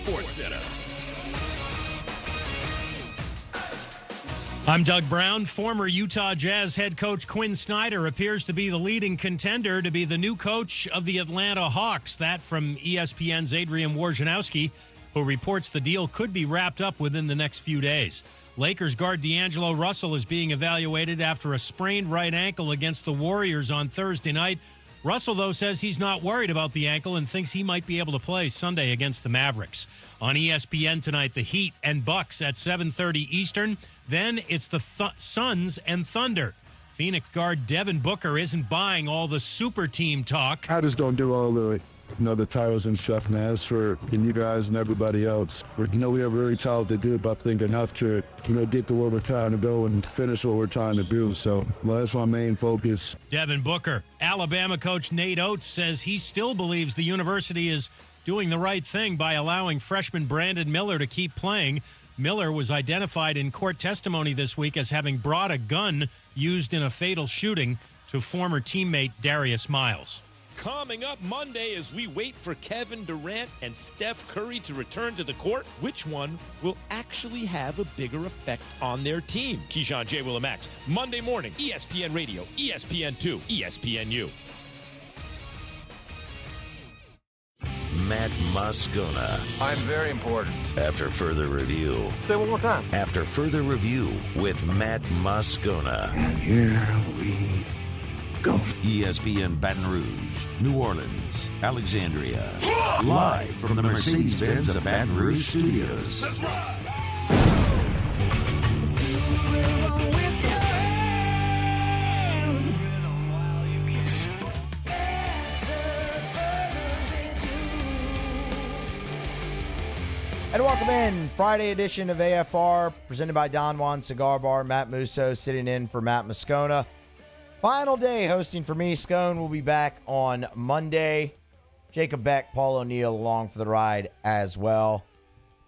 SportsCenter. I'm Doug Brown. Former Utah Jazz head coach Quinn Snyder appears to be the leading contender to be the new coach of the Atlanta Hawks. That from ESPN's Adrian Wojnarowski, who reports the deal could be wrapped up within the next few days. Lakers guard D'Angelo Russell is being evaluated after a sprained right ankle against the Warriors on Thursday night. Russell, though, says he's not worried about the ankle and thinks he might be able to play Sunday against the Mavericks. On ESPN tonight, the Heat and Bucks at 7:30 Eastern. Then it's the Suns and Thunder. Phoenix guard Devin Booker isn't buying all the super team talk. I just don't do all the the titles and stuff, and as for you guys and everybody else, we are very talented dude, but I think enough to, get to where we're trying to go and finish what we're trying to do. So that's my main focus. Devin Booker. Alabama coach Nate Oates says he still believes the university is doing the right thing by allowing freshman Brandon Miller to keep playing. Miller was identified in court testimony this week as having brought a gun used in a fatal shooting to former teammate Darius Miles. Coming up Monday as we wait for Kevin Durant and Steph Curry to return to the court, which one will actually have a bigger effect on their team? Keyshawn J. Willimax, Monday morning, ESPN Radio, ESPN2, ESPNU. Matt Moscona. I'm very important. After further review. Say it one more time. After further review with Matt Moscona. And here we go. ESPN Baton Rouge, New Orleans, Alexandria. Live from the Mercedes-Benz of Baton Rouge studios. That's right. And welcome in, Friday edition of AFR, presented by Don Juan Cigar Bar. Matt Musso sitting in for Matt Moscona. Final day hosting for me. Scone will be back on Monday. Jacob Beck, Paul O'Neill along for the ride as well.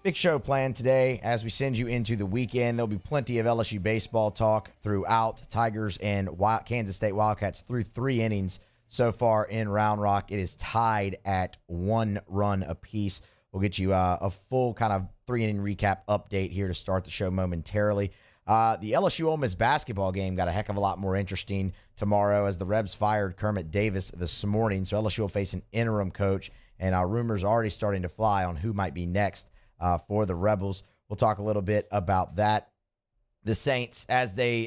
Big show planned today as we send you into the weekend. There'll be plenty of LSU baseball talk throughout. Tigers and Kansas State Wildcats through 3 innings so far in Round Rock. It is tied at 1 run apiece. We'll get you a full kind of 3-inning recap update here to start the show momentarily. The LSU Ole Miss basketball game got a heck of a lot more interesting tomorrow as the Rebs fired Kermit Davis this morning. So LSU will face an interim coach, and rumors are already starting to fly on who might be next for the Rebels. We'll talk a little bit about that. The Saints, every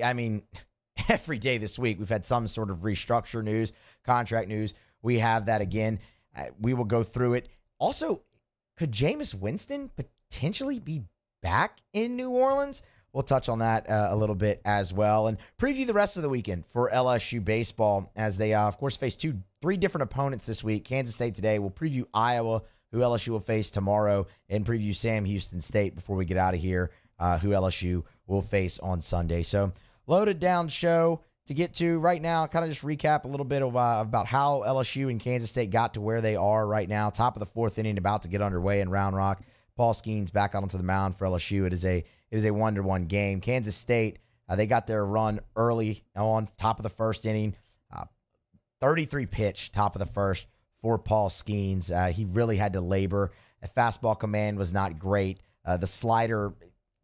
day this week we've had some sort of restructure news, contract news. We have that again. We will go through it. Also, could Jameis Winston potentially be back in New Orleans? We'll touch on that a little bit as well and preview the rest of the weekend for LSU baseball as they, of course, face 3 different opponents this week. Kansas State today. We'll preview Iowa, who LSU will face tomorrow, and preview Sam Houston State before we get out of here, who LSU will face on Sunday. So loaded down show to get to right now. Kind of just recap a little bit of, about how LSU and Kansas State got to where they are right now. Top of the 4th inning, about to get underway in Round Rock. Paul Skeens back out onto the mound for LSU. It is a 1-1 game. Kansas State, they got their run early on top of the 1st inning. 33 pitch, top of the 1st for Paul Skeens. He really had to labor. The fastball command was not great. The slider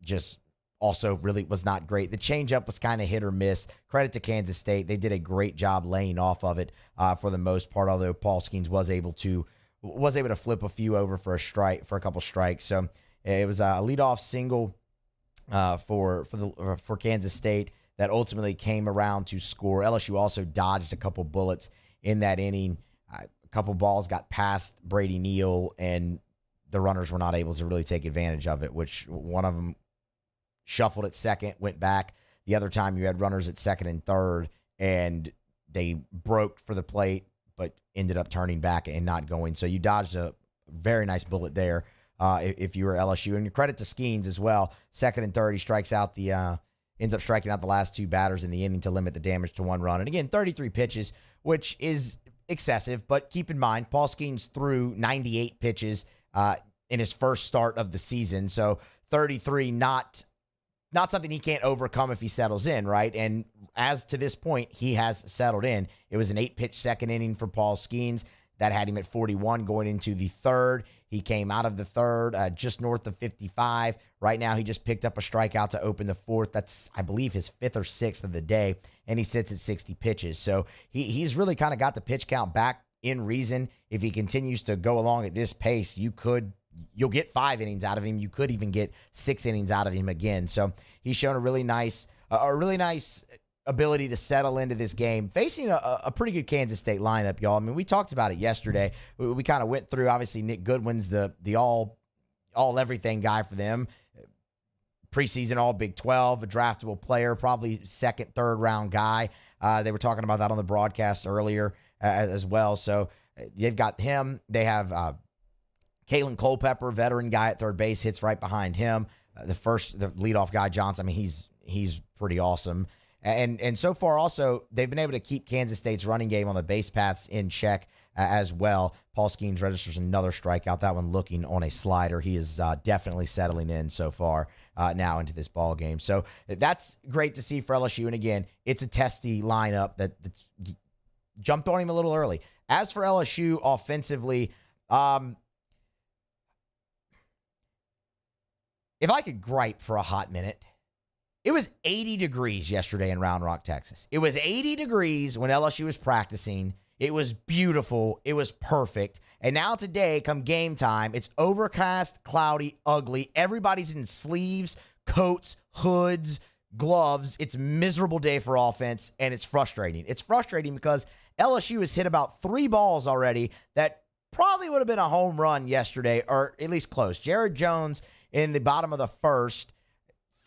just also really was not great. The changeup was kind of hit or miss. Credit to Kansas State. They did a great job laying off of it for the most part, although Paul Skeens was able to flip a few over for a couple strikes. So it was a leadoff single for Kansas State that ultimately came around to score. LSU also dodged a couple bullets in that inning. A couple balls got past Brady Neal, and the runners were not able to really take advantage of it, which one of them shuffled at second, went back. The other time you had runners at second and third, and they broke for the plate, but ended up turning back and not going. So you dodged a very nice bullet there if you were LSU. And your credit to Skeens as well. Second and third, he ends up striking out the last 2 batters in the inning to limit the damage to 1 run. And again, 33 pitches, which is excessive, but keep in mind, Paul Skeens threw 98 pitches in his first start of the season. So 33, not something he can't overcome if he settles in, right? And as to this point, he has settled in. It was an 8-pitch second inning for Paul Skeens. That had him at 41 going into the third. He came out of the third just north of 55. Right now, he just picked up a strikeout to open the fourth. That's, I believe, his fifth or sixth of the day, and he sits at 60 pitches. So he's really kind of got the pitch count back in reason. If he continues to go along at this pace, you'll get 5 innings out of him. You could even get 6 innings out of him again. So he's shown a really nice ability to settle into this game, facing a pretty good Kansas State lineup, y'all. I mean, we talked about it yesterday. We kind of went through, obviously, Nick Goodwin's the all everything guy for them. Preseason All Big 12, a draftable player, probably second, third round guy. They were talking about that on the broadcast earlier as well. So they've got him. They have Kalen Culpepper, veteran guy at third base, hits right behind him. The leadoff guy, Johnson, I mean, he's pretty awesome. And so far also, they've been able to keep Kansas State's running game on the base paths in check as well. Paul Skeens registers another strikeout, that one looking on a slider. He is definitely settling in so far now into this ball game. So that's great to see for LSU. And again, it's a testy lineup that's jumped on him a little early. As for LSU offensively, if I could gripe for a hot minute, it was 80 degrees yesterday in Round Rock, Texas. It was 80 degrees when LSU was practicing. It was beautiful. It was perfect. And now today, come game time, it's overcast, cloudy, ugly. Everybody's in sleeves, coats, hoods, gloves. It's a miserable day for offense, and it's frustrating. It's frustrating because LSU has hit about 3 balls already that probably would have been a home run yesterday, or at least close. Jared Jones in the bottom of the first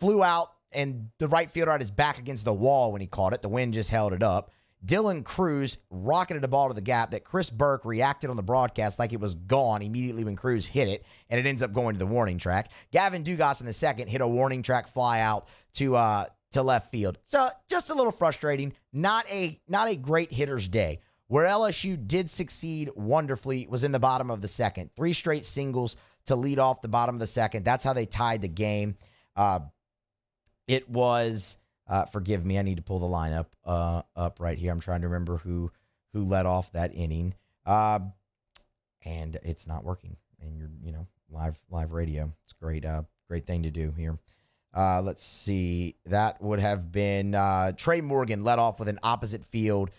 flew out, and the right fielder had his back against the wall when he caught it. The wind just held it up. Dylan Cruz rocketed a ball to the gap that Chris Burke reacted on the broadcast like it was gone immediately when Cruz hit it, and it ends up going to the warning track. Gavin Dugas in the second hit a warning track fly out to left field. So just a little frustrating. Not a great hitter's day. Where LSU did succeed wonderfully was in the bottom of the second. 3 straight singles to lead off the bottom of the second. That's how they tied the game. It was, forgive me, I need to pull the lineup up right here. I'm trying to remember who led off that inning. And it's not working. And you're, live radio. It's great thing to do here. Let's see. That would have been Trey Morgan led off with an opposite field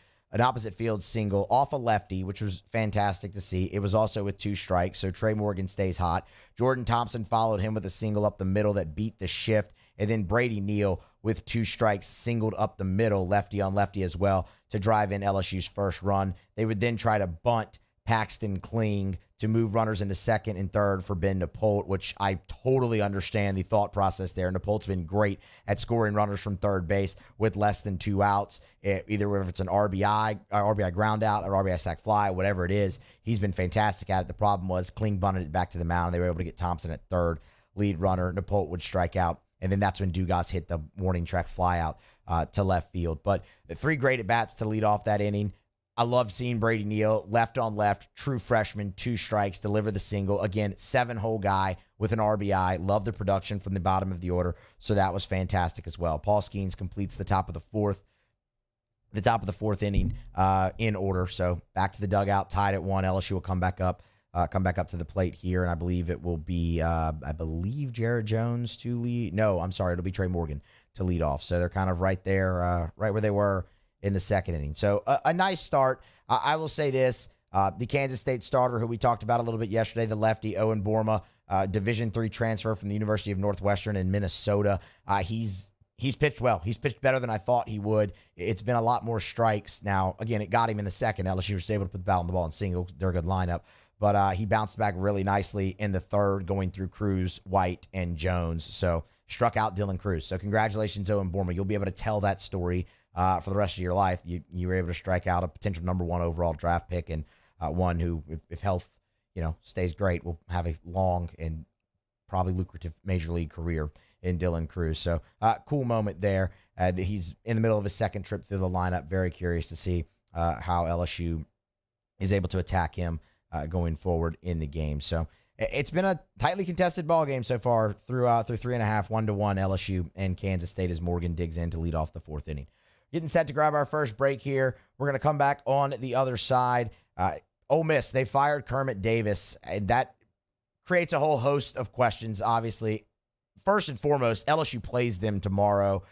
single off a lefty, which was fantastic to see. It was also with 2 strikes, so Trey Morgan stays hot. Jordan Thompson followed him with a single up the middle that beat the shift. And then Brady Neal with 2 strikes, singled up the middle, lefty on lefty as well, to drive in LSU's first run. They would then try to bunt Paxton Kling to move runners into second and third for Ben Napolt, which I totally understand the thought process there. Napolt's been great at scoring runners from third base with less than 2 outs, either if it's an RBI ground out or RBI sac fly, whatever it is. He's been fantastic at it. The problem was Kling bunted it back to the mound. They were able to get Thompson at third, lead runner. Napolt would strike out. And then that's when Dugas hit the warning track fly out to left field. But the 3 great at-bats to lead off that inning. I love seeing Brady Neal, left on left, true freshman, 2 strikes, deliver the single. Again, 7-hole guy with an RBI. Love the production from the bottom of the order. So that was fantastic as well. Paul Skeens completes the top of the fourth inning in order. So back to the dugout, tied at 1. LSU will come back up to the plate here, and I believe it will be, Jared Jones to lead. No, I'm sorry, it'll be Trey Morgan to lead off. So they're kind of right there, right where they were in the second inning. So a nice start. I will say this, the Kansas State starter who we talked about a little bit yesterday, the lefty, Owen Borma, Division III transfer from the University of Northwestern in Minnesota. He's pitched well. He's pitched better than I thought he would. It's been a lot more strikes. Now, again, it got him in the second. LSU was able to put the bat on the ball and single. They're a good lineup. But he bounced back really nicely in the third, going through Cruz, White, and Jones. So struck out Dylan Cruz. So congratulations, Owen Borma. You'll be able to tell that story for the rest of your life. You were able to strike out a potential number 1 overall draft pick, and one who, if health stays great, will have a long and probably lucrative major league career in Dylan Cruz. So cool moment there. He's in the middle of his second trip through the lineup. Very curious to see how LSU is able to attack him going forward in the game. So it's been a tightly contested ball game so far through 3.5, 1-1 LSU and Kansas State as Morgan digs in to lead off the 4th inning. Getting set to grab our first break here. We're going to come back on the other side. Ole Miss, they fired Kermit Davis, and that creates a whole host of questions, obviously. First and foremost, LSU plays them tomorrow.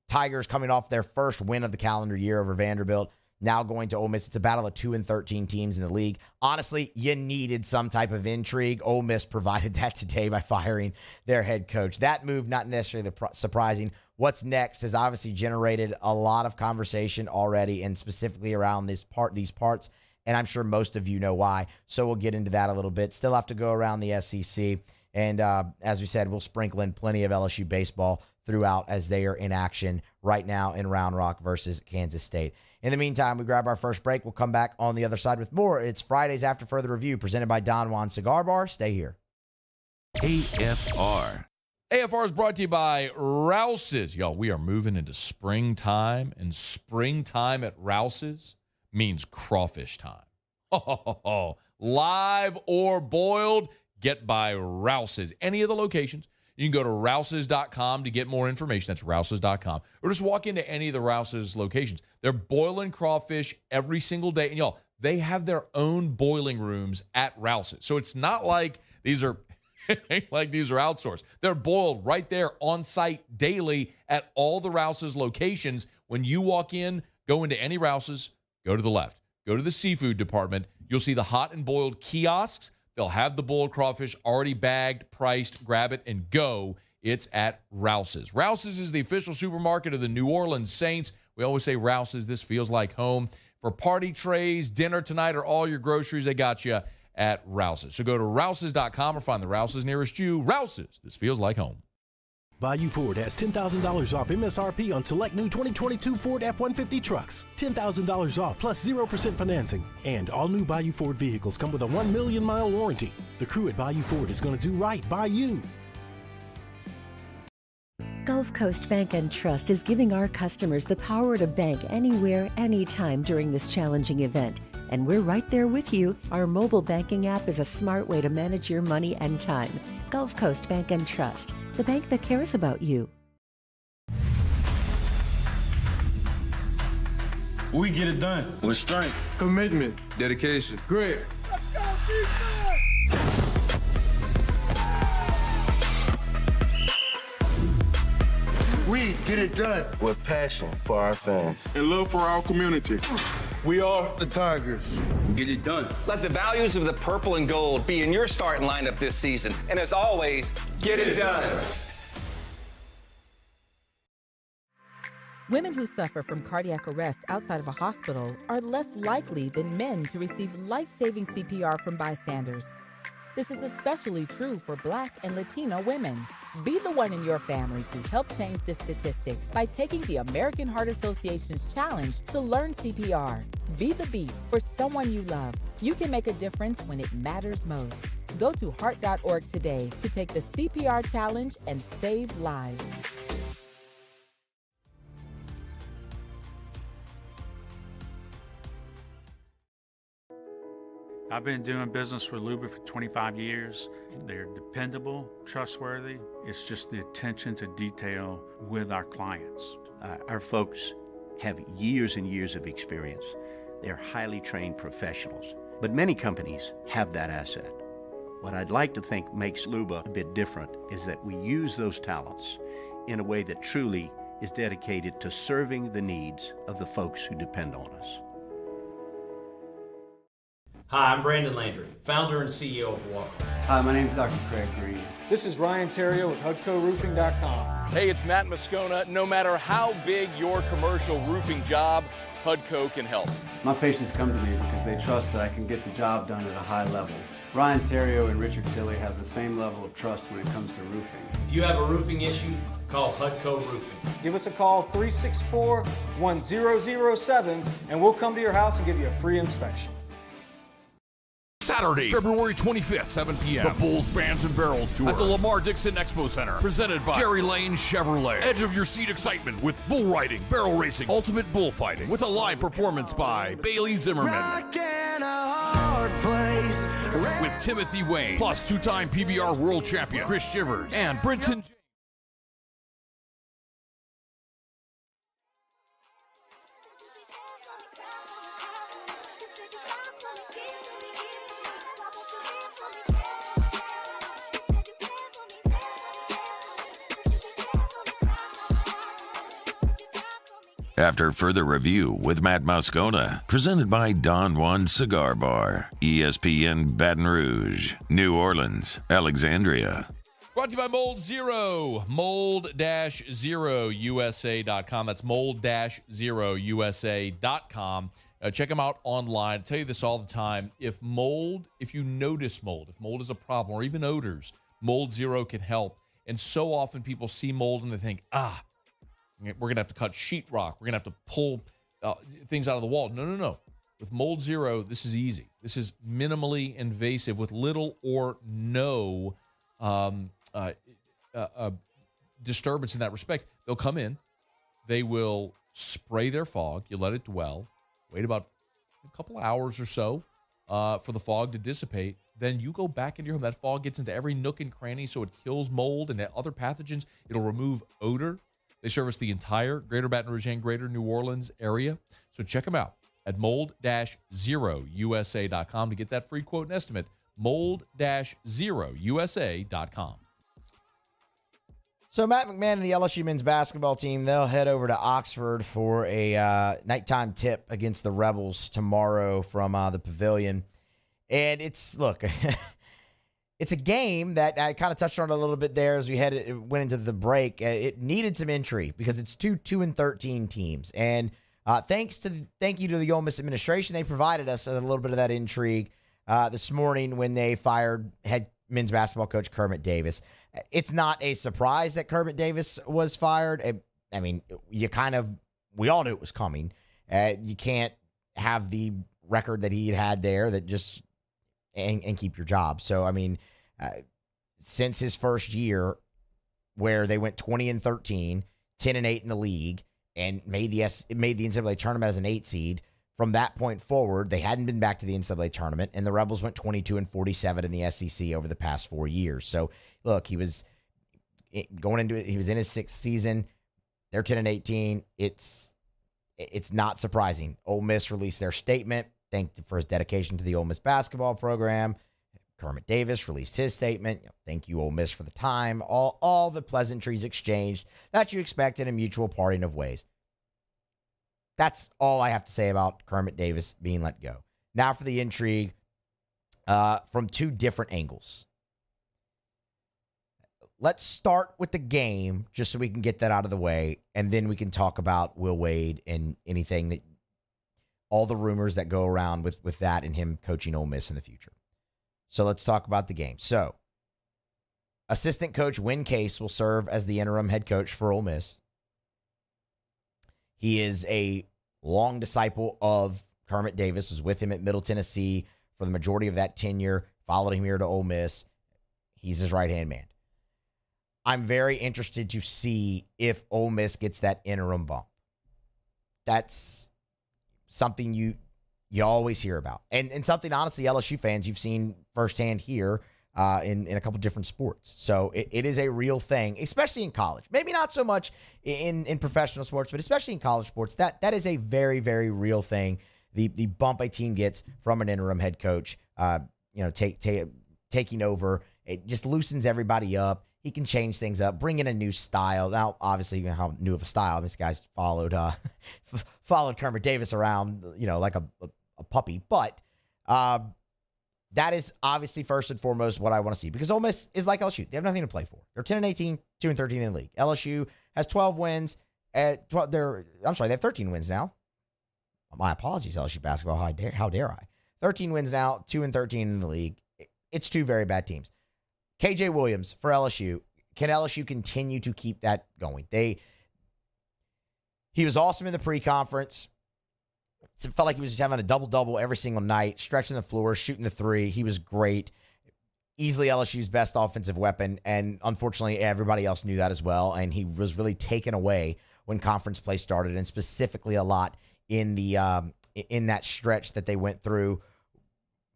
Tigers coming off their first win of the calendar year over Vanderbilt, now going to Ole Miss. It's a battle of 2-13 teams in the league. Honestly, you needed some type of intrigue. Ole Miss provided that today by firing their head coach. That move, not necessarily surprising. What's next has obviously generated a lot of conversation already, and specifically around these parts. And I'm sure most of you know why. So we'll get into that a little bit. Still have to go around the SEC. And as we said, we'll sprinkle in plenty of LSU baseball throughout as they are in action right now in Round Rock versus Kansas State. In the meantime, we grab our first break. We'll come back on the other side with more. It's Fridays After Further Review presented by Don Juan Cigar Bar. Stay here. AFR. AFR is brought to you by Rouse's. Y'all, we are moving into springtime, and springtime at Rouse's means crawfish time. Live or boiled, get by Rouse's. Any of the locations. You can go to rouses.com to get more information. That's rouses.com. Or just walk into any of the Rouse's locations. They're boiling crawfish every single day. And y'all, they have their own boiling rooms at Rouse's. So it's not like these are outsourced. They're boiled right there on site daily at all the Rouse's locations. When you walk in, go into any Rouse's, go to the left. Go to the seafood department. You'll see the hot and boiled kiosks. They'll have the boiled crawfish already bagged, priced. Grab it and go. It's at Rouse's. Rouse's is the official supermarket of the New Orleans Saints. We always say Rouse's, this feels like home. For party trays, dinner tonight, or all your groceries, they got you at Rouse's. So go to rouses.com or find the Rouse's nearest you. Rouse's, this feels like home. Bayou Ford has $10,000 off MSRP on select new 2022 Ford F-150 trucks. $10,000 off plus 0% financing. And all new Bayou Ford vehicles come with a 1 million-mile warranty. The crew at Bayou Ford is going to do right by you. Gulf Coast Bank and Trust is giving our customers the power to bank anywhere, anytime during this challenging event. And we're right there with you. Our mobile banking app is a smart way to manage your money and time. Gulf Coast Bank and Trust, the bank that cares about you. We get it done with strength, commitment, dedication, grit. Let's go, defense! We get it done with passion for our fans and love for our community. We are the Tigers. Get it done. Let the values of the purple and gold be in your starting lineup this season. And as always, get it done. Women who suffer from cardiac arrest outside of a hospital are less likely than men to receive life-saving CPR from bystanders. This is especially true for Black and Latino women. Be the one in your family to help change this statistic by taking the American Heart Association's challenge to learn CPR. Be the beat for someone you love. You can make a difference when it matters most. Go to heart.org today to take the CPR challenge and save lives. I've been doing business with Luba for 25 years. They're dependable, trustworthy. It's just the attention to detail with our clients. Our folks have years and years of experience. They're highly trained professionals, but many companies have that asset. What I'd like to think makes Luba a bit different is that we use those talents in a way that truly is dedicated to serving the needs of the folks who depend on us. Hi, I'm Brandon Landry, founder and CEO of Walker. Hi, my name is Dr. Craig Green. This is Ryan Terrio with HUDCORoofing.com. Hey, it's Matt Moscona. No matter how big your commercial roofing job, HUDCO can help. My patients come to me because they trust that I can get the job done at a high level. Ryan Terrio and Richard Tilley have the same level of trust when it comes to roofing. If you have a roofing issue, call HUDCO Roofing. Give us a call, 364-1007, and we'll come to your house and give you a free inspection. Saturday, February 25th, 7 p.m. The Bulls Bands and Barrels Tour at the Lamar Dixon Expo Center. Presented by Jerry Lane Chevrolet. Edge of your seat excitement with bull riding, barrel racing, ultimate bullfighting. With a live performance by Bailey Zimmerman. With Timothy Wayne. Plus two-time PBR world champion Chris Shivers. And Brinson. After further review with Matt Moscona, presented by Don Juan Cigar Bar, ESPN Baton Rouge, New Orleans, Alexandria. Brought to you by Mold Zero, mold-0usa.com. That's mold-0usa.com. Check them out online. I tell you this all the time. If you notice mold, if mold is a problem, or even odors, Mold Zero can help. And so often people see mold and they think, we're going to have to cut sheetrock. We're going to have to pull things out of the wall. No. With Mold Zero, this is easy. This is minimally invasive with little or no disturbance in that respect. They'll come in. They will spray their fog. You let it dwell. Wait about a couple of hours or so for the fog to dissipate. Then you go back into your home. That fog gets into every nook and cranny, so it kills mold and other pathogens. It'll remove odor. They service the entire greater Baton Rouge and greater New Orleans area. So check them out at mold-0usa.com to get that free quote and estimate. mold-0usa.com. So Matt McMahon and the LSU men's basketball team, they'll head over to Oxford for a nighttime tip against the Rebels tomorrow from the Pavilion. And it's a game that I kind of touched on a little bit there as we went into the break. It needed some intrigue because it's 2-13 teams. And thank you to the Ole Miss administration. They provided us a little bit of that intrigue this morning when they fired head men's basketball coach Kermit Davis. It's not a surprise that Kermit Davis was fired. We all knew it was coming. You can't have the record that he had there that just and keep your job. So, since his first year where they went 20-13, 10-8 in the league, and made the NCAA tournament as an 8 seed, from that point forward, they hadn't been back to the NCAA tournament, and the Rebels went 22-47 in the SEC over the past 4 years. So, look, he was going into it. He was in his 6th season. They're 10-18. It's not surprising. Ole Miss released their statement, thanked for his dedication to the Ole Miss basketball program. Kermit Davis released his statement. Thank you, Ole Miss, for the time. All the pleasantries exchanged that you expect in a mutual parting of ways. That's all I have to say about Kermit Davis being let go. Now for the intrigue from 2 different angles. Let's start with the game just so we can get that out of the way, and then we can talk about Will Wade and all the rumors that go around with that and him coaching Ole Miss in the future. So let's talk about the game. So assistant coach Win Case will serve as the interim head coach for Ole Miss. He is a long disciple of Kermit Davis, was with him at Middle Tennessee for the majority of that tenure, followed him here to Ole Miss. He's his right-hand man. I'm very interested to see if Ole Miss gets that interim bump. That's something you always hear about. And something, honestly, LSU fans, you've seen firsthand here in a couple different sports. So it is a real thing, especially in college. Maybe not so much in professional sports, but especially in college sports. That is a very, very real thing. The bump a team gets from an interim head coach, taking over. It just loosens everybody up. He can change things up, bring in a new style. Now, obviously, how new of a style. This guy's followed Kermit Davis around, like a puppy. But that is obviously first and foremost what I want to see, because Ole Miss is like LSU. They have nothing to play for. They're 10-18, 2-13 in the league. LSU has 12 wins. They have 13 wins now. My apologies, LSU basketball. How dare I? 13 wins now, 2-13 in the league. It's 2 very bad teams. KJ Williams for LSU. Can LSU continue to keep that going? He was awesome in the pre-conference. It felt like he was just having a double-double every single night, stretching the floor, shooting the 3. He was great. Easily LSU's best offensive weapon, and unfortunately everybody else knew that as well, and he was really taken away when conference play started, and specifically a lot in that stretch that they went through,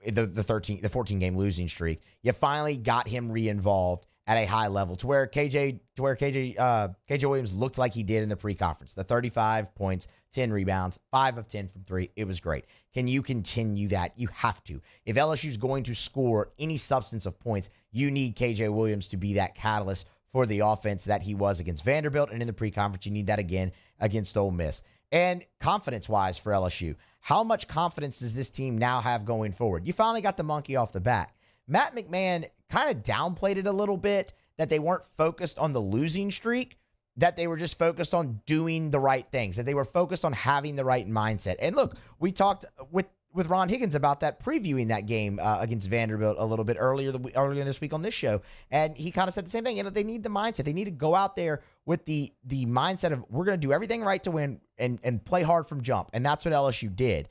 the 14-game losing streak. You finally got him re-involved at a high level to where KJ Williams looked like he did in the pre-conference. The 35 points, 10 rebounds, 5 of 10 from 3. It was great. Can you continue that? You have to. If LSU's going to score any substance of points, you need KJ Williams to be that catalyst for the offense that he was against Vanderbilt, and in the pre-conference, you need that again against Ole Miss. And confidence-wise for LSU, how much confidence does this team now have going forward? You finally got the monkey off the back. Matt McMahon kind of downplayed it a little bit, that they weren't focused on the losing streak, that they were just focused on doing the right things, that they were focused on having the right mindset. And look, we talked with Ron Higgins about that, previewing that game against Vanderbilt a little bit earlier this week on this show. And he kind of said the same thing. You know, they need the mindset. They need to go out there with the mindset of, we're going to do everything right to win and play hard from jump. And that's what LSU did.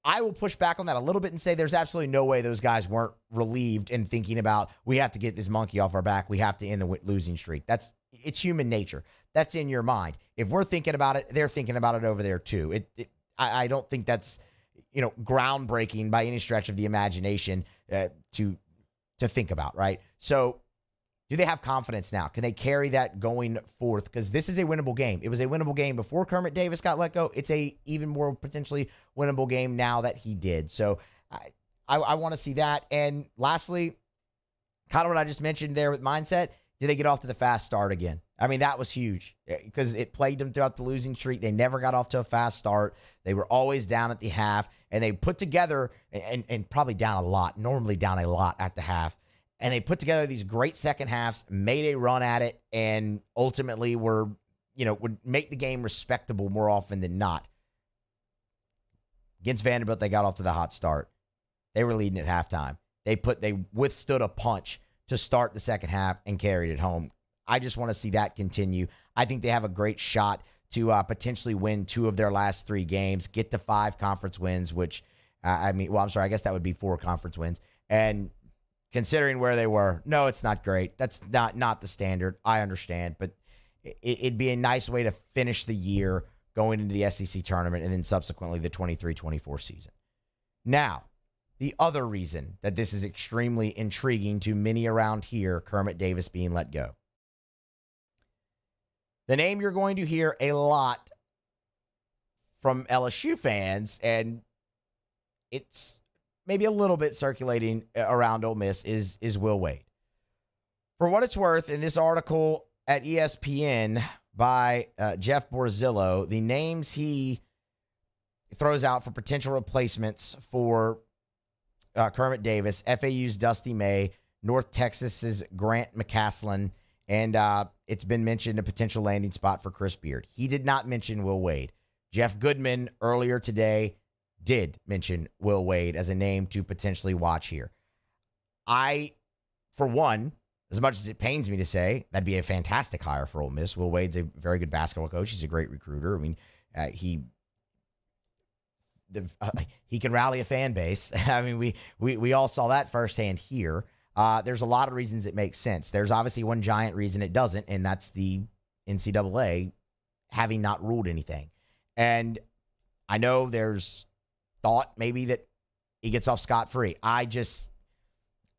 I will push back on that a little bit and say there's absolutely no way those guys weren't relieved and thinking about, we have to get this monkey off our back. We have to end the losing streak. It's human nature. That's in your mind. If we're thinking about it, they're thinking about it over there too. I don't think that's, groundbreaking by any stretch of the imagination to think about, right? So do they have confidence now? Can they carry that going forth? Because this is a winnable game. It was a winnable game before Kermit Davis got let go. It's a even more potentially winnable game now that he did. So I want to see that. And lastly, kind of what I just mentioned there with mindset, did they get off to the fast start again? I mean, that was huge because it plagued them throughout the losing streak. They never got off to a fast start. They were always down at the half, and they put together, and probably down a lot, normally down a lot at the half, and they put together these great second halves, made a run at it, and ultimately would make the game respectable more often than not. Against Vanderbilt, they got off to the hot start. They were leading at halftime. They withstood a punch to start the second half and carried it home. I just want to see that continue. I think they have a great shot to potentially win 2 of their last 3 games, get to 5 conference wins, which, I guess that would be 4 conference wins. And considering where they were, no, it's not great. That's not the standard. I understand. But it'd be a nice way to finish the year going into the SEC tournament and then subsequently the 23-24 season. Now, the other reason that this is extremely intriguing to many around here, Kermit Davis being let go. The name you're going to hear a lot from LSU fans, and it's maybe a little bit circulating around Ole Miss, is Will Wade. For what it's worth, in this article at ESPN by Jeff Borzillo, the names he throws out for potential replacements for Kermit Davis, FAU's Dusty May, North Texas's Grant McCaslin, and it's been mentioned a potential landing spot for Chris Beard. He did not mention Will Wade. Jeff Goodman earlier today did mention Will Wade as a name to potentially watch here. I, for one, as much as it pains me to say, that'd be a fantastic hire for Ole Miss. Will Wade's a very good basketball coach. He's a great recruiter. I mean, he can rally a fan base. I mean, we all saw that firsthand here. There's a lot of reasons it makes sense. There's obviously one giant reason it doesn't, and that's the NCAA having not ruled anything. And I know there's thought maybe that he gets off scot-free.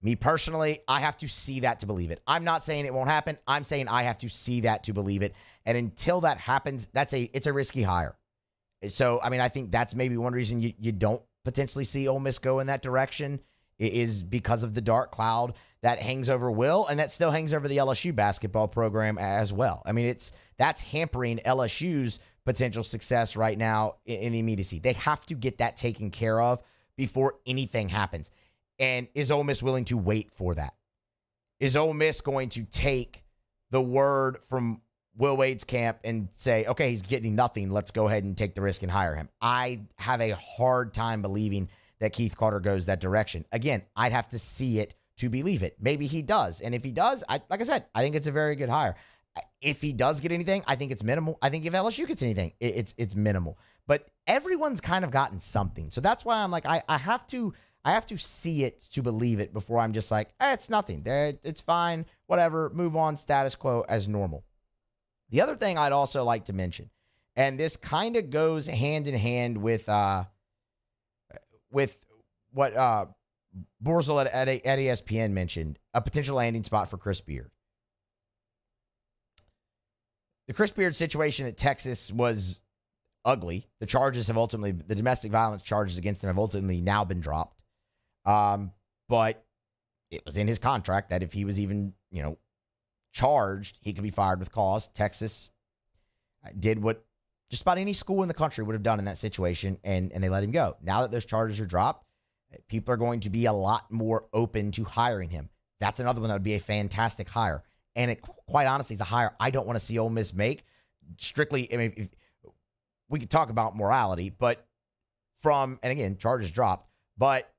Me personally, I have to see that to believe it. I'm not saying it won't happen. I'm saying I have to see that to believe it. And until that happens, it's a risky hire. So, I mean, I think that's maybe one reason you don't potentially see Ole Miss go in that direction, is because of the dark cloud that hangs over Will, and that still hangs over the LSU basketball program as well. I mean, that's hampering LSU's potential success right now in the immediacy. They have to get that taken care of before anything happens. And is Ole Miss willing to wait for that? Is Ole Miss going to take the word from Will Wade's camp and say, okay, he's getting nothing, let's go ahead and take the risk and hire him? I have a hard time believing that Keith Carter goes that direction. Again, I'd have to see it to believe it. Maybe he does. And if he does, like I said, I think it's a very good hire. If he does get anything, I think it's minimal. I think if LSU gets anything, it's minimal. But everyone's kind of gotten something. So that's why I'm like, I have to see it to believe it before I'm just like, it's nothing. It's fine, whatever, move on, status quo as normal. The other thing I'd also like to mention, and this kind of goes hand in hand with what Borzil at ESPN mentioned, a potential landing spot for Chris Beard. The Chris Beard situation at Texas was ugly. The domestic violence charges against him have ultimately now been dropped. But it was in his contract that if he was even, charged, he could be fired with cause. Texas did what Just about any school in the country would have done in that situation, and they let him go. Now that those charges are dropped, people are going to be a lot more open to hiring him. That's another one that would be a fantastic hire. And it, quite honestly, is a hire I don't want to see Ole Miss make. Strictly, I mean, we could talk about morality, but and again, charges dropped, but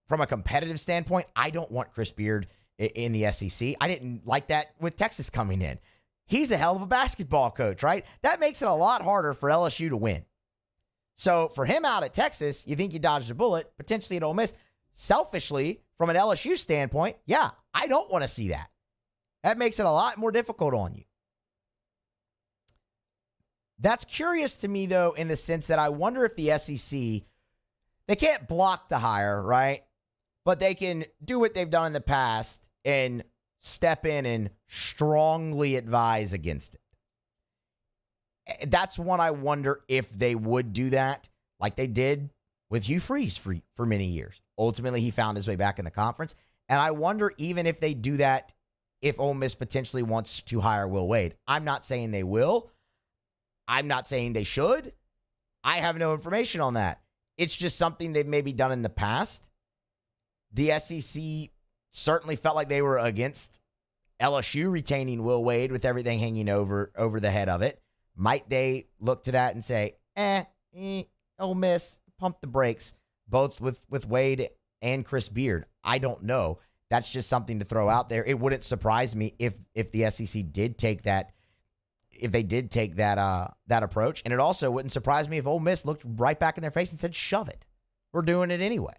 from a competitive standpoint, I don't want Chris Beard in the SEC. I didn't like that with Texas coming in. He's a hell of a basketball coach, right? That makes it a lot harder for LSU to win. So for him out at Texas, you think you dodged a bullet, potentially at Ole Miss. Selfishly, from an LSU standpoint, yeah, I don't want to see that. That makes it a lot more difficult on you. That's curious to me, though, in the sense that I wonder if the SEC, they can't block the hire, right? But they can do what they've done in the past and step in and strongly advise against it. That's one I wonder if they would do that, like they did with Hugh Freeze for many years. Ultimately, he found his way back in the conference. And I wonder even if they do that, if Ole Miss potentially wants to hire Will Wade. I'm not saying they will. I'm not saying they should. I have no information on that. It's just something they've maybe done in the past. The SEC certainly felt like they were against LSU retaining Will Wade with everything hanging over the head of it. Might they look to that and say, Ole Miss, pump the brakes, both with Wade and Chris Beard? I don't know. That's just something to throw out there. It wouldn't surprise me if the SEC did take that, if they did take that approach. And it also wouldn't surprise me if Ole Miss looked right back in their face and said, shove it. We're doing it anyway.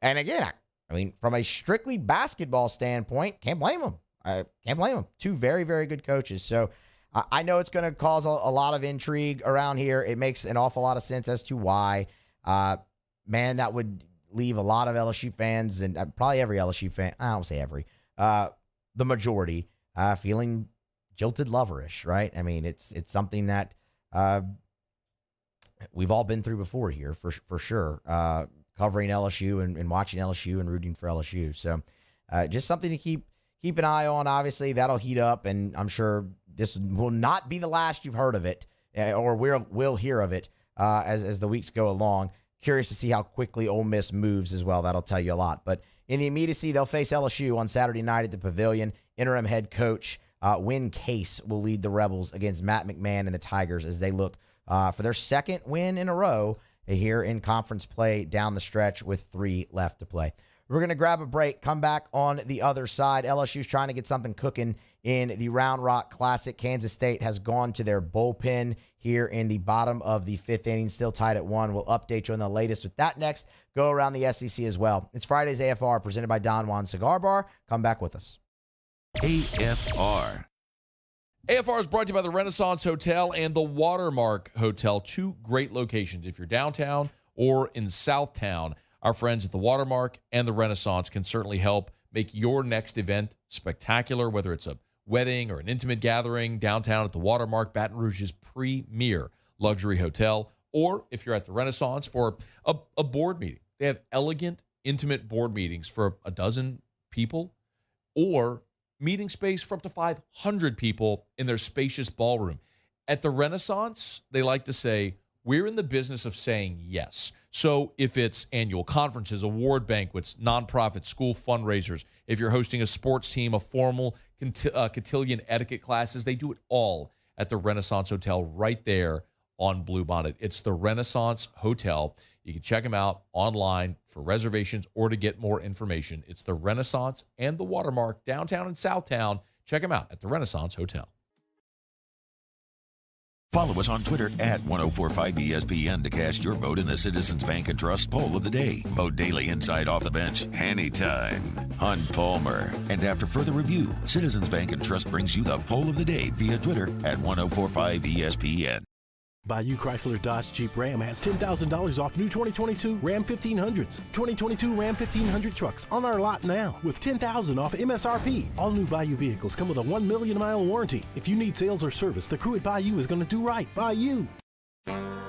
And again, I mean, from a strictly basketball standpoint, can't blame them. I can't blame them. Two very, very good coaches. So I know it's going to cause a lot of intrigue around here. It makes an awful lot of sense as to why. Man, that would leave a lot of LSU fans, and probably every LSU fan, I don't say every, the majority, feeling jilted loverish, right? I mean, it's something that we've all been through before here, for sure, covering LSU and watching LSU and rooting for LSU. So just something to keep an eye on. Obviously, that'll heat up, and I'm sure this will not be the last you've heard of it, or we'll hear of it as the weeks go along. Curious to see how quickly Ole Miss moves as well. That'll tell you a lot. But in the immediacy, they'll face LSU on Saturday night at the Pavilion. Interim head coach Win Case will lead the Rebels against Matt McMahon and the Tigers as they look for their second win in a row here in conference play down the stretch with 3 left to play. We're going to grab a break, come back on the other side. LSU's trying to get something cooking in the Round Rock Classic. Kansas State has gone to their bullpen here in the bottom of the 5th inning, still tied at 1. We'll update you on the latest with that next. Go around the SEC as well. It's Friday's AFR presented by Don Juan Cigar Bar. Come back with us. AFR. AFR is brought to you by the Renaissance Hotel and the Watermark Hotel, 2 great locations. If you're downtown or in Southtown, our friends at the Watermark and the Renaissance can certainly help make your next event spectacular, whether it's a wedding or an intimate gathering downtown at the Watermark, Baton Rouge's premier luxury hotel, or if you're at the Renaissance for a board meeting. They have elegant, intimate board meetings for a dozen people, or meeting space for up to 500 people in their spacious ballroom. At the Renaissance, they like to say, we're in the business of saying yes. So if it's annual conferences, award banquets, nonprofit school fundraisers, if you're hosting a sports team, a formal cotillion etiquette classes, they do it all at the Renaissance Hotel right there on Bluebonnet. It's the Renaissance Hotel. You can check them out online for reservations or to get more information. It's the Renaissance and the Watermark, downtown and Southtown. Check them out at the Renaissance Hotel. Follow us on Twitter at 1045ESPN to cast your vote in the Citizens Bank and Trust poll of the day. Vote daily inside Off the Bench, anytime. Hunt Palmer. And after further review, Citizens Bank and Trust brings you the poll of the day via Twitter at 1045ESPN. Bayou Chrysler Dodge Jeep Ram has $10,000 off new 2022 Ram 1500s. 2022 Ram 1500 trucks on our lot now with $10,000 off MSRP. All new Bayou vehicles come with a 1 million mile warranty. If you need sales or service, the crew at Bayou is going to do right by you.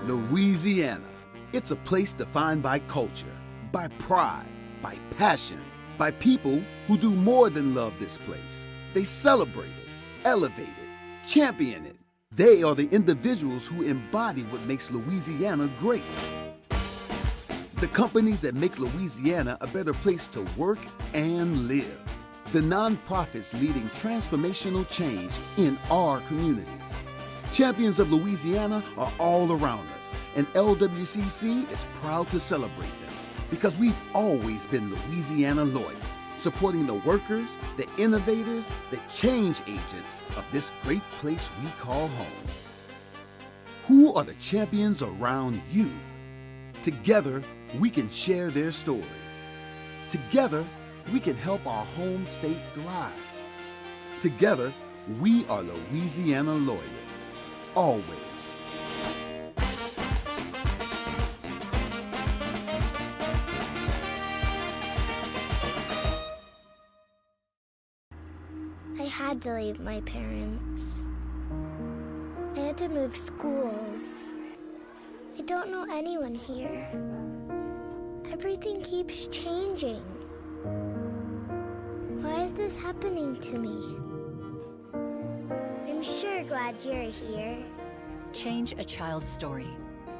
Louisiana. It's a place defined by culture, by pride, by passion, by people who do more than love this place. They celebrate it, elevate it, champion it, They are the individuals who embody what makes Louisiana great. The companies that make Louisiana a better place to work and live. The nonprofits leading transformational change in our communities. Champions of Louisiana are all around us, and LWCC is proud to celebrate them because we've always been Louisiana loyal, supporting the workers, the innovators, the change agents of this great place we call home. Who are the champions around you? Together, we can share their stories. Together, we can help our home state thrive. Together, we are Louisiana loyal. Always. I had to leave my parents. I had to move schools. I don't know anyone here. Everything keeps changing. Why is this happening to me? I'm sure glad you're here. Change a child's story.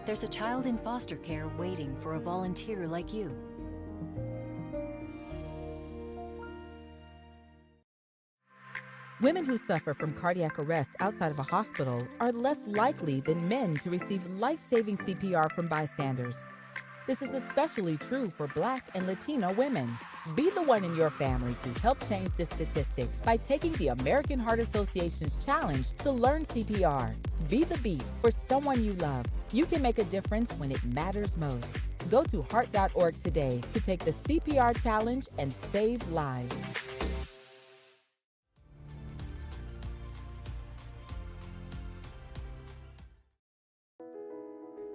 There's a child in foster care waiting for a volunteer like you. Women who suffer from cardiac arrest outside of a hospital are less likely than men to receive life-saving CPR from bystanders. This is especially true for Black and Latino women. Be the one in your family to help change this statistic by taking the American Heart Association's challenge to learn CPR. Be the beat for someone you love. You can make a difference when it matters most. Go to heart.org today to take the CPR challenge and save lives.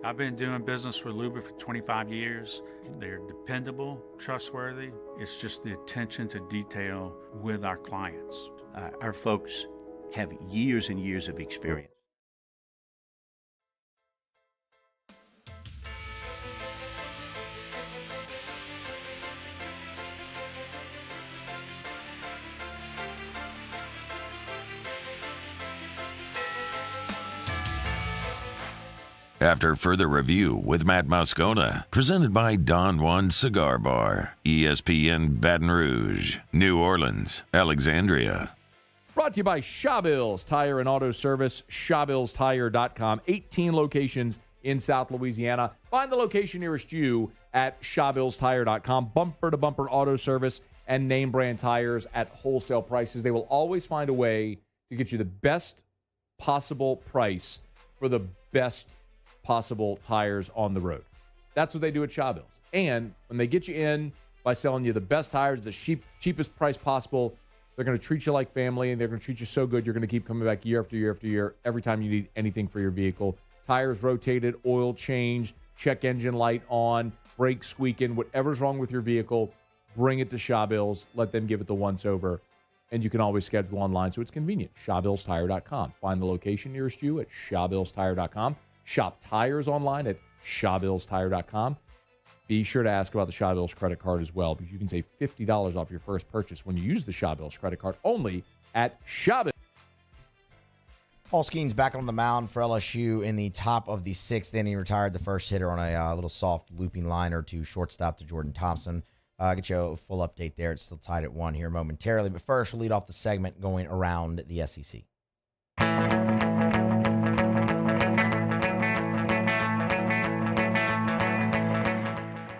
I've been doing business with Luba for 25 years. They're dependable, trustworthy. It's just the attention to detail with our clients. Our folks have years and years of experience. After further review with Matt Moscona, presented by Don Juan Cigar Bar, ESPN Baton Rouge, New Orleans, Alexandria. Brought to you by Shawbills Tire and Auto Service, ShawbillsTire.com. 18 locations in South Louisiana. Find the location nearest you at ShawbillsTire.com. Bumper-to-bumper auto service and name brand tires at wholesale prices. They will always find a way to get you the best possible price for the best possible tires on the road. That's what they do at Shawbills. And when they get you in by selling you the best tires, the cheapest price possible, they're going to treat you like family, and they're going to treat you so good you're going to keep coming back year after year after year every time you need anything for your vehicle. Tires rotated, oil changed, check engine light on, brakes squeaking, whatever's wrong with your vehicle, bring it to Shawbills. Let them give it the once-over. And you can always schedule online, so it's convenient. ShawbillsTire.com. Find the location nearest you at ShawbillsTire.com. Shop tires online at ShawbillsTire.com. Be sure to ask about the Shawbills credit card as well, because you can save $50 off your first purchase when you use the Shawbills credit card only at Shawbills. Paul Skeens back on the mound for LSU in the top of the sixth inning. Retired the first hitter on a little soft looping liner to shortstop to Jordan Thompson. Get you a full update there. It's still tied at 1 here momentarily. But first, we'll lead off the segment going around the SEC.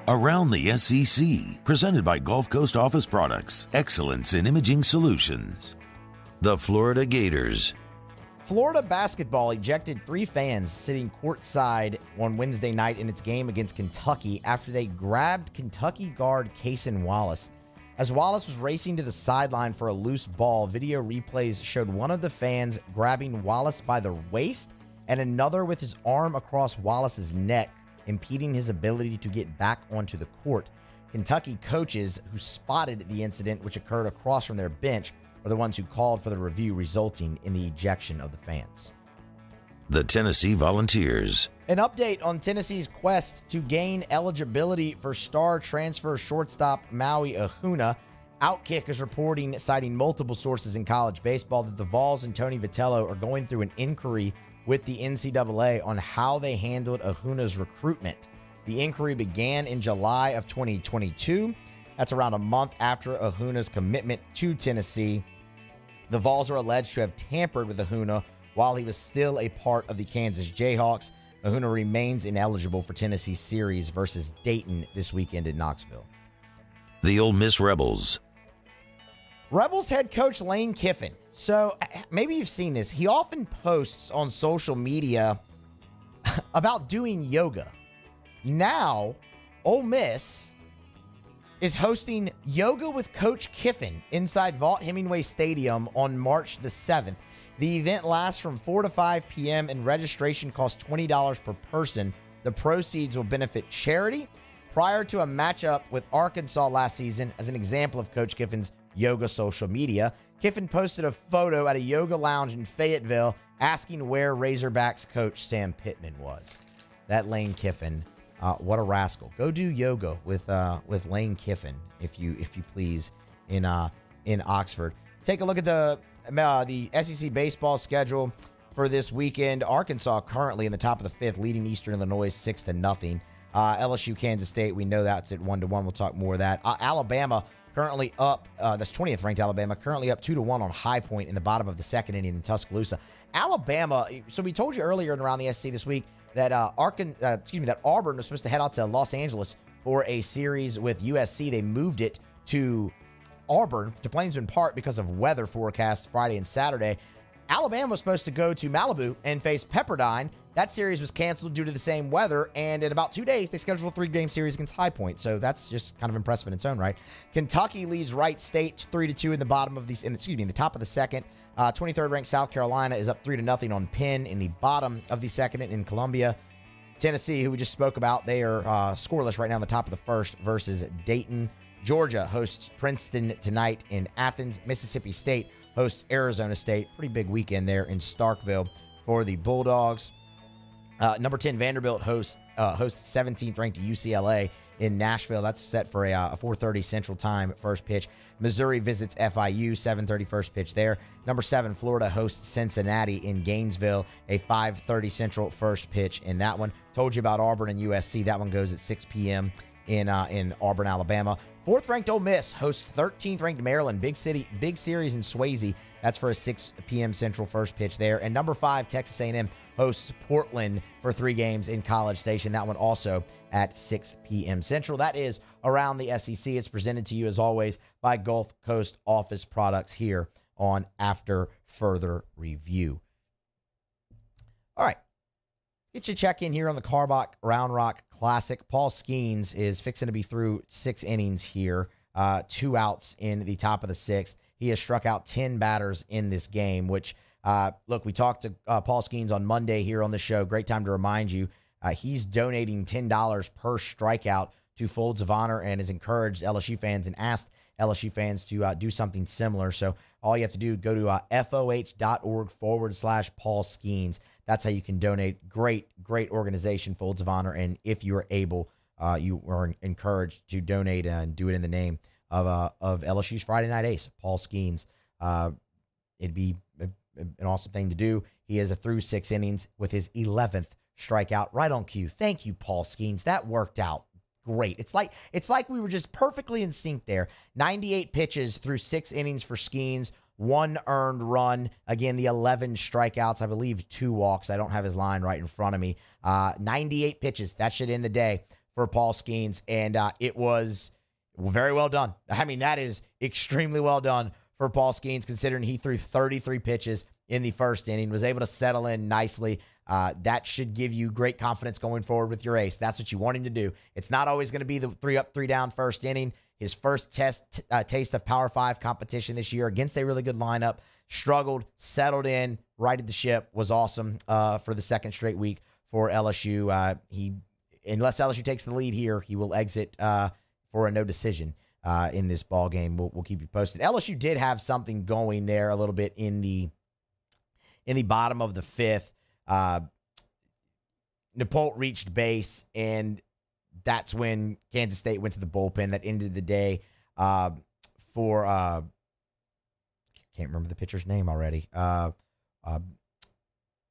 Around the SEC, presented by Gulf Coast Office Products, excellence in imaging solutions. The Florida Gators. Florida basketball ejected 3 fans sitting courtside on Wednesday night in its game against Kentucky after they grabbed Kentucky guard Cason Wallace. As Wallace was racing to the sideline for a loose ball, video replays showed one of the fans grabbing Wallace by the waist and another with his arm across Wallace's neck, impeding his ability to get back onto the court. Kentucky coaches who spotted the incident, which occurred across from their bench, are the ones who called for the review, resulting in the ejection of the fans. The Tennessee Volunteers. An update on Tennessee's quest to gain eligibility for star transfer shortstop Maui Ahuna Outkick is reporting, citing multiple sources in college baseball, that the Vols and Tony Vitello are going through an inquiry with the NCAA on how they handled Ahuna's recruitment. The inquiry began in July of 2022. That's around a month after Ahuna's commitment to Tennessee. The Vols are alleged to have tampered with Ahuna while he was still a part of the Kansas Jayhawks. Ahuna remains ineligible for Tennessee's series versus Dayton this weekend in Knoxville. The Ole Miss Rebels. Rebels head coach Lane Kiffin. So maybe you've seen this. He often posts on social media about doing yoga. Now, Ole Miss is hosting Yoga with Coach Kiffin inside Vaught-Hemingway Stadium on March the 7th. The event lasts from 4 to 5 p.m. and registration costs $20 per person. The proceeds will benefit charity. Prior to a matchup with Arkansas last season, as an example of Coach Kiffin's yoga social media, Kiffin posted a photo at a yoga lounge in Fayetteville asking where Razorbacks coach Sam Pittman was. That Lane Kiffin, what a rascal. Go do yoga with Lane Kiffin, if you please, in Oxford. Take a look at the SEC baseball schedule for this weekend. Arkansas currently in the top of the fifth, leading Eastern Illinois 6-0. LSU, Kansas State, we know that's at 1-1. We'll talk more of that. Alabama currently up, that's 20th ranked Alabama, currently up 2-1 on High Point in the bottom of the second inning in Tuscaloosa. Alabama, so we told you earlier and around the SEC this week that that Auburn was supposed to head out to Los Angeles for a series with USC. They moved it to Auburn, to Plainsman Park, because of weather forecast Friday and Saturday. Alabama was supposed to go to Malibu and face Pepperdine. That series was canceled due to the same weather, and in about 2 days, they scheduled a 3-game series against High Point. So that's just kind of impressive in its own right. Kentucky leads Wright State 3-2 in the bottom of in the top of the second. 23rd ranked South Carolina is up 3-0 on Penn in the bottom of the second. In Columbia, Tennessee, who we just spoke about, they are scoreless right now in the top of the first versus Dayton. Georgia hosts Princeton tonight in Athens. Mississippi State hosts Arizona State. Pretty big weekend there in Starkville for the Bulldogs. Number 10 Vanderbilt hosts 17th ranked UCLA in Nashville. That's set for a 4:30 Central Time first pitch. Missouri visits FIU, 7:30 first pitch there. Number 7 Florida hosts Cincinnati in Gainesville, a 5:30 Central first pitch in that one. Told you about Auburn and USC. That one goes at 6 p.m. in Auburn, Alabama. 4th ranked Ole Miss hosts 13th ranked Maryland. Big series in Swayze. That's for a 6 p.m. Central first pitch there. And number 5 Texas A&M hosts Portland for 3 games in College Station. That one also at 6 p.m. Central. That is Around the SEC. It's presented to you, as always, by Gulf Coast Office Products here on After Further Review. All right. Get you a check in here on the Carbach Round Rock Classic. Paul Skeens is fixing to be through 6 innings here. 2 outs in the top of the 6th. He has struck out 10 batters in this game, which, look, we talked to Paul Skeens on Monday here on the show. Great time to remind you. He's donating $10 per strikeout to Folds of Honor and has encouraged LSU fans and asked LSU fans to do something similar. So all you have to do, go to FOH.org/Paul Skeens. That's how you can donate. Great organization, Folds of Honor. And if you are able, you are encouraged to donate and do it in the name of LSU's Friday Night Ace, Paul Skeens. It'd be an awesome thing to do. He is through 6 innings with his 11th strikeout, right on cue. Thank you, Paul Skeens. That worked out great. It's like we were just perfectly in sync there. 98 pitches through 6 innings for Skeens. 1 earned run. Again, the 11 strikeouts, I believe 2 walks. I don't have his line right in front of me. 98 pitches. That should end the day for Paul Skeens. And it was very well done. I mean, that is extremely well done for Paul Skeens, considering he threw 33 pitches in the first inning, was able to settle in nicely. That should give you great confidence going forward with your ace. That's what you want him to do. It's not always going to be the 3 up, 3 down first inning. His first taste of Power 5 competition this year against a really good lineup. Struggled, settled in, righted the ship, was awesome for the second straight week for LSU. Unless LSU takes the lead here, he will exit for a no decision in this ball game. We'll keep you posted. LSU did have something going there a little bit in the bottom of the 5th. Napolt reached base, and that's when Kansas State went to the bullpen. That ended the day 4-2 for can't remember the pitcher's name already.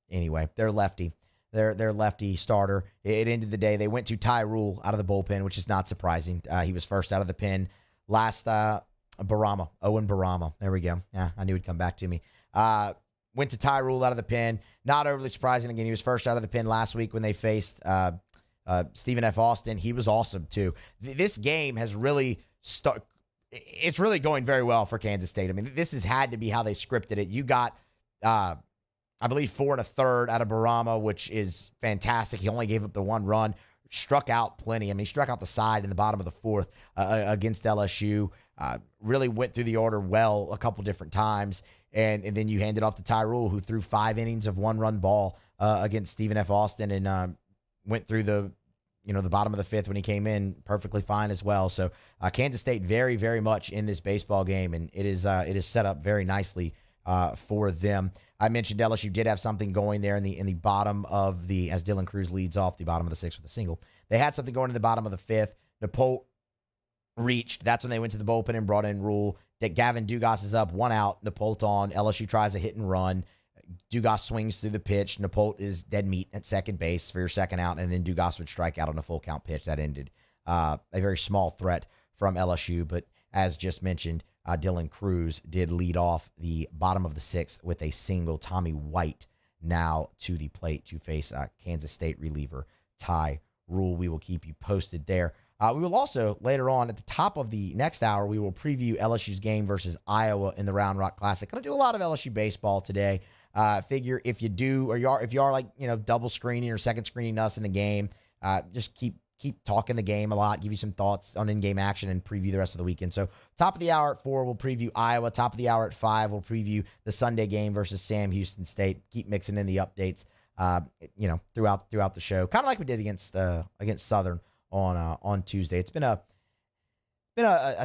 Anyway, they're lefty. Their lefty starter. It ended the day. They went to Ty Rule out of the bullpen, which is not surprising. He was first out of the pen last. Owen Barama. There we go. Yeah, I knew he'd come back to me. Went to Ty Rule out of the pen. Not overly surprising. Again, he was first out of the pen last week when they faced Stephen F. Austin. He was awesome too. This game has really it's really going very well for Kansas State. I mean, this has had to be how they scripted it. You got, I believe, 4 1/3 out of Barama, which is fantastic. He only gave up the 1 run, struck out plenty. I mean, he struck out the side in the bottom of the 4th against LSU. Really went through the order well a couple different times. And then you hand it off to Ty Rule, who threw 5 innings of 1-run ball against Stephen F. Austin and went through the bottom of the 5th when he came in perfectly fine as well. So Kansas State very, very much in this baseball game, and it is set up very nicely for them. I mentioned LSU did have something going there in the bottom of the, as Dylan Cruz leads off the bottom of the 6th with a single. They had something going in the bottom of the 5th. Napolt reached. That's when they went to the bullpen and brought in Rule. That Gavin Dugas is up, 1 out. Napolt on. LSU tries a hit and run. Dugas swings through the pitch. Napolt is dead meat at second base for your 2nd out, and then Dugas would strike out on a full count pitch. That ended a very small threat from LSU, but as just mentioned, Dylan Cruz did lead off the bottom of the 6th with a single. Tommy White now to the plate to face Kansas State reliever Ty Rule. We will keep you posted there. We will also, later on, at the top of the next hour, we will preview LSU's game versus Iowa in the Round Rock Classic. Going to do a lot of LSU baseball today. Figure if you do, or if you are like, double screening or second screening us in the game, just keep talking the game a lot, give you some thoughts on in-game action, and preview the rest of the weekend. So top of the hour at 4, we'll preview Iowa. Top of the hour at 5, we'll preview the Sunday game versus Sam Houston State. Keep mixing in the updates, throughout the show, kind of like we did against Southern on Tuesday. It's been a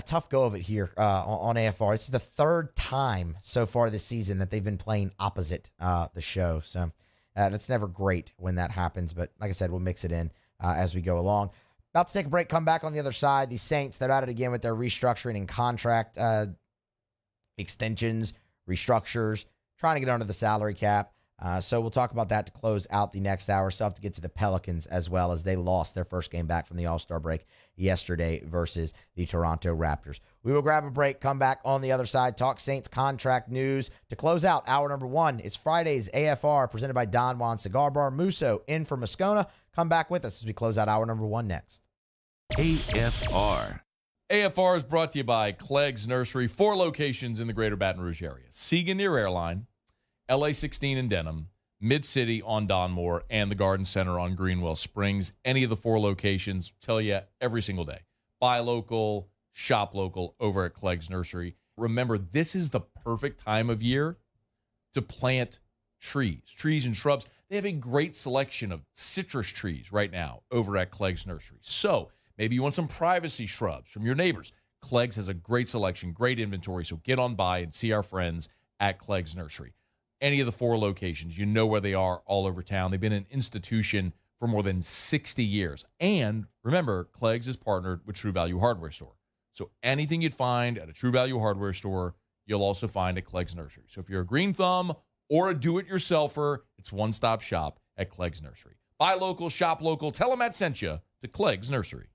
tough go of it here on AFR. This is the 3rd time so far this season that they've been playing opposite the show. So that's never great when that happens. But like I said, we'll mix it in as we go along. About to take a break, come back on the other side. The Saints, they're at it again with their restructuring and contract extensions, restructures, trying to get under the salary cap. So we'll talk about that to close out the next hour. Still have to get to the Pelicans as well, as they lost their first game back from the All-Star break yesterday versus the Toronto Raptors. We will grab a break, come back on the other side, talk Saints contract news. To close out hour number 1, it's Friday's AFR presented by Don Juan Cigar Bar. Musso in for Moscona. Come back with us as we close out hour number 1 next. AFR. AFR is brought to you by Clegg's Nursery. 4 locations in the greater Baton Rouge area. Siegen near Airline, LA-16 in Denham, Mid-City on Donmore, and the Garden Center on Greenwell Springs. Any of the 4 locations, tell you every single day. Buy local, shop local over at Clegg's Nursery. Remember, this is the perfect time of year to plant trees and shrubs. They have a great selection of citrus trees right now over at Clegg's Nursery. So maybe you want some privacy shrubs from your neighbors. Clegg's has a great selection, great inventory, so get on by and see our friends at Clegg's Nursery. Any of the 4 locations, you know where they are all over town. They've been an institution for more than 60 years. And remember, Clegg's is partnered with True Value Hardware Store. So anything you'd find at a True Value Hardware Store, you'll also find at Clegg's Nursery. So if you're a green thumb or a do-it-yourselfer, it's one-stop shop at Clegg's Nursery. Buy local, shop local. Tell them Matt sent you to Clegg's Nursery.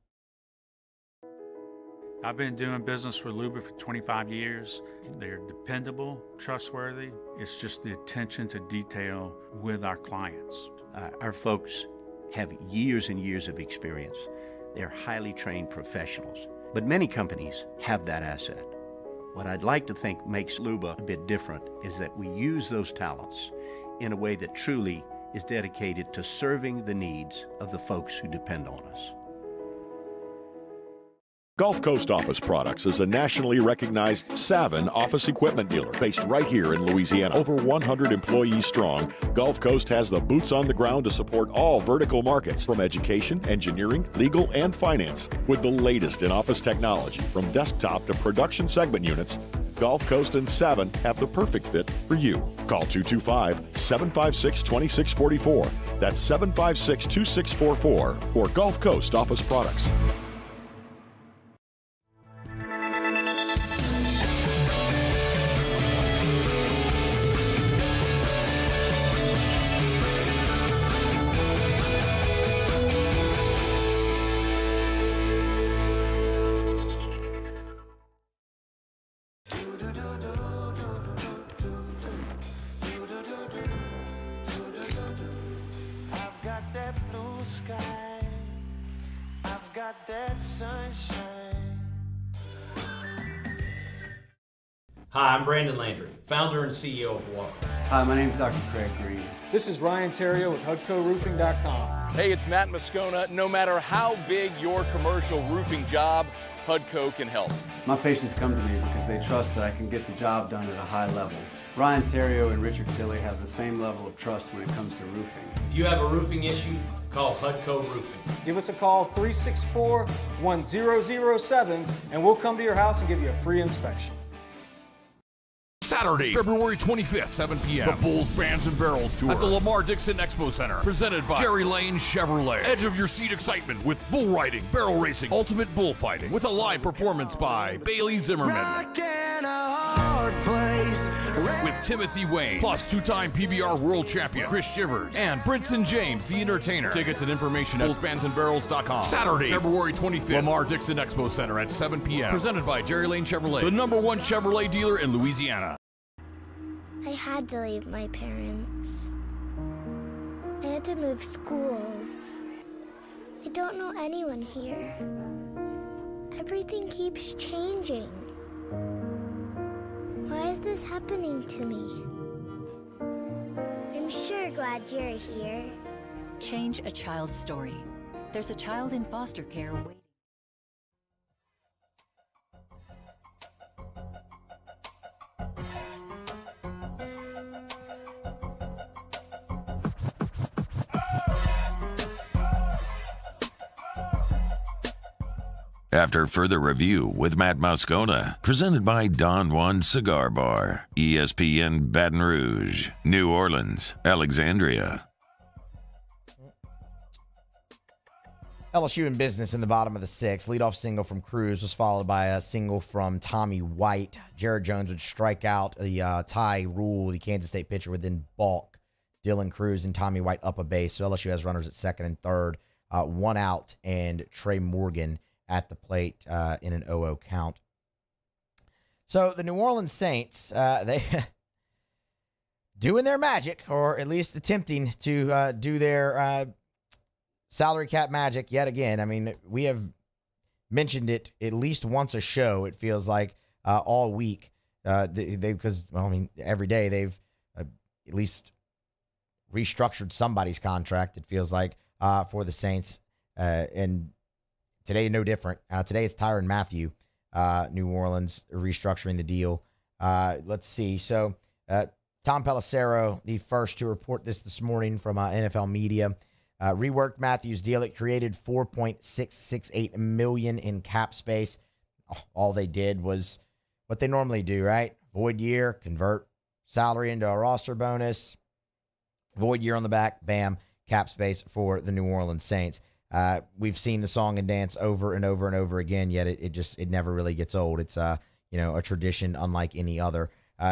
I've been doing business with Luba for 25 years. They're dependable, trustworthy. It's just the attention to detail with our clients. Our folks have years and years of experience. They're highly trained professionals. But many companies have that asset. What I'd like to think makes Luba a bit different is that we use those talents in a way that truly is dedicated to serving the needs of the folks who depend on us. Gulf Coast Office Products is a nationally recognized Savin office equipment dealer based right here in Louisiana. Over 100 employees strong, Gulf Coast has the boots on the ground to support all vertical markets, from education, engineering, legal, and finance. With the latest in office technology, from desktop to production segment units, Gulf Coast and Savin have the perfect fit for you. Call 225-756-2644. That's 756-2644 for Gulf Coast Office Products. sky. I've got that sunshine. Hi, I'm Brandon Landry, founder and CEO of Walker. Hi, my name is Dr. Craig Green. This is Ryan Terrio with HUDCORoofing.com. Hey, it's Matt Moscona. No matter how big your commercial roofing job, HUDCO can help. My patients come to me because they trust that I can get the job done at a high level. Ryan Terrio and Richard Tilley have the same level of trust when it comes to roofing. If you have a roofing issue, call HUDCO Roofing. Give us a call, 364-1007, and we'll come to your house and give you a free inspection. Saturday, February 25th, 7 p.m. The Bulls, Bands, and Barrels Tour at the Lamar Dixon Expo Center. Presented by Jerry Lane Chevrolet. Edge of your seat excitement with bull riding, barrel racing, ultimate bullfighting. With a live performance by Bailey Zimmerman. With Timothy Wayne. Plus two-time PBR world champion Chris Shivers. And Brinson James, the entertainer. Tickets and information at bullsbandsandbarrels.com. Saturday, February 25th. Lamar Dixon Expo Center at 7 p.m. Presented by Jerry Lane Chevrolet. The #1 Chevrolet dealer in Louisiana. I had to leave my parents. I had to move schools. I don't know anyone here. Everything keeps changing. Why is this happening to me? I'm sure glad you're here. Change a child's story. There's a child in foster care waiting. After further review with Matt Moscona, presented by Don Juan Cigar Bar, ESPN Baton Rouge, New Orleans, Alexandria. LSU in business in the bottom of the sixth. Leadoff single from Cruz was followed by a single from Tommy White. Jared Jones would strike out the Ty Rule, the Kansas State pitcher, would then balk Dylan Cruz and Tommy White up a base. So LSU has runners at second and third, one out, and Trey Morgan at the plate in an 0-0 count. So the New Orleans Saints, they doing their magic, or at least attempting to do their salary cap magic yet again. I mean, we have mentioned it at least once a show, it feels like, all week. Because, well, I mean, every day they've at least restructured somebody's contract, it feels like, for the Saints. And today, no different. Today, it's Tyrann Mathieu, New Orleans, restructuring the deal. Let's see. So, Tom Pelissero, the first to report this morning from NFL Media, reworked Mathieu's deal. It created $4.668 million in cap space. All they did was what they normally do, right? Void year, convert salary into a roster bonus. Void year on the back, bam, cap space for the New Orleans Saints. We've seen the song and dance over and over and over again, yet it never really gets old. It's a tradition unlike any other.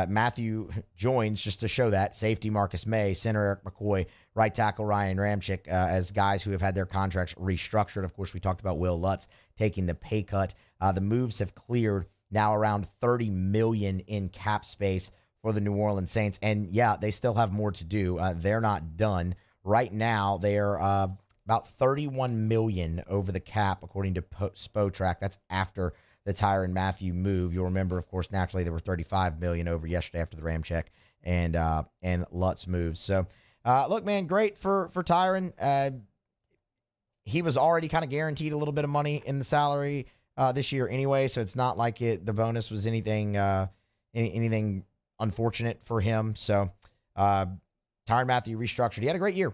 Mathieu joins, just to show that, safety Marcus May, center Eric McCoy, right tackle Ryan Ramczyk, as guys who have had their contracts restructured. Of course, we talked about Will Lutz taking the pay cut. The moves have cleared now around $30 million in cap space for the New Orleans Saints. And yeah, they still have more to do. They're not done. Right now, they are about $31 million over the cap, according to Spotrac. That's after the Tyrann Mathieu move. You'll remember, of course, naturally, there were $35 million over yesterday after the Ramczyk and Lutz moves. So, look, man, great for Tyrann. He was already kind of guaranteed a little bit of money in the salary this year anyway, so it's not like the bonus was anything unfortunate for him. So, Tyrann Mathieu restructured. He had a great year.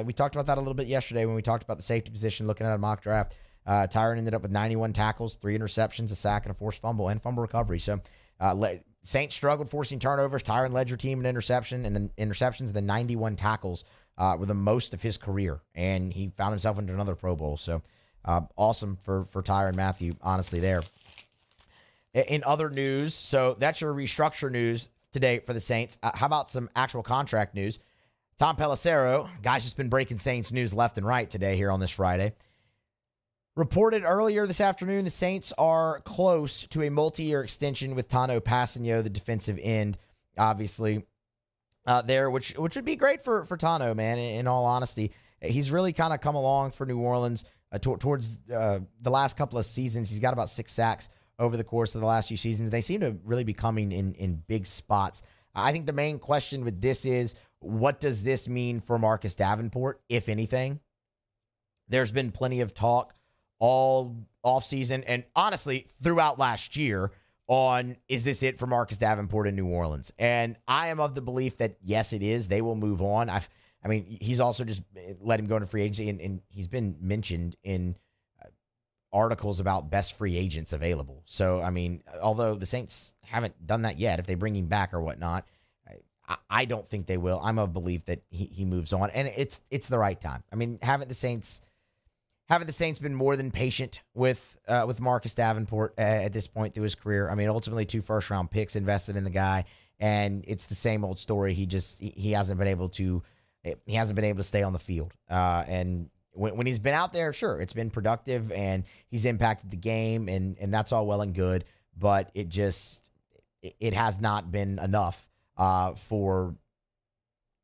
We talked about that a little bit yesterday when we talked about the safety position, looking at a mock draft. Tyrann ended up with 91 tackles, 3 interceptions, a sack, and a forced fumble, and fumble recovery. So, Saints struggled forcing turnovers. Tyrann led your team in interceptions, and the 91 tackles were the most of his career, and he found himself into another Pro Bowl. So, awesome for Tyrann Mathieu, honestly, there. In other news, so that's your restructure news today for the Saints. How about some actual contract news? Tom Pelissero, guys, just been breaking Saints news left and right today here on this Friday. Reported earlier this afternoon, the Saints are close to a multi-year extension with Tano Passanio, the defensive end, obviously, there, which would be great for Tano, man, in all honesty. he's really kind of come along for New Orleans towards the last couple of seasons. He's got about 6 sacks over the course of the last few seasons. They seem to really be coming in big spots. I think the main question with this is, what does this mean for Marcus Davenport, if anything? There's been plenty of talk all offseason and honestly throughout last year on, is this it for Marcus Davenport in New Orleans? And I am of the belief that, yes, it is. They will move on. I mean, he's also just let him go into free agency, and he's been mentioned in articles about best free agents available. So, I mean, although the Saints haven't done that yet, if they bring him back or whatnot, I don't think they will. I'm of belief that he moves on, and it's the right time. I mean, haven't the Saints been more than patient with Marcus Davenport at this point through his career? I mean, ultimately 2 first-round picks invested in the guy, and it's the same old story. He hasn't been able to stay on the field. And when he's been out there, sure, it's been productive and he's impacted the game, and that's all well and good. But it has not been enough for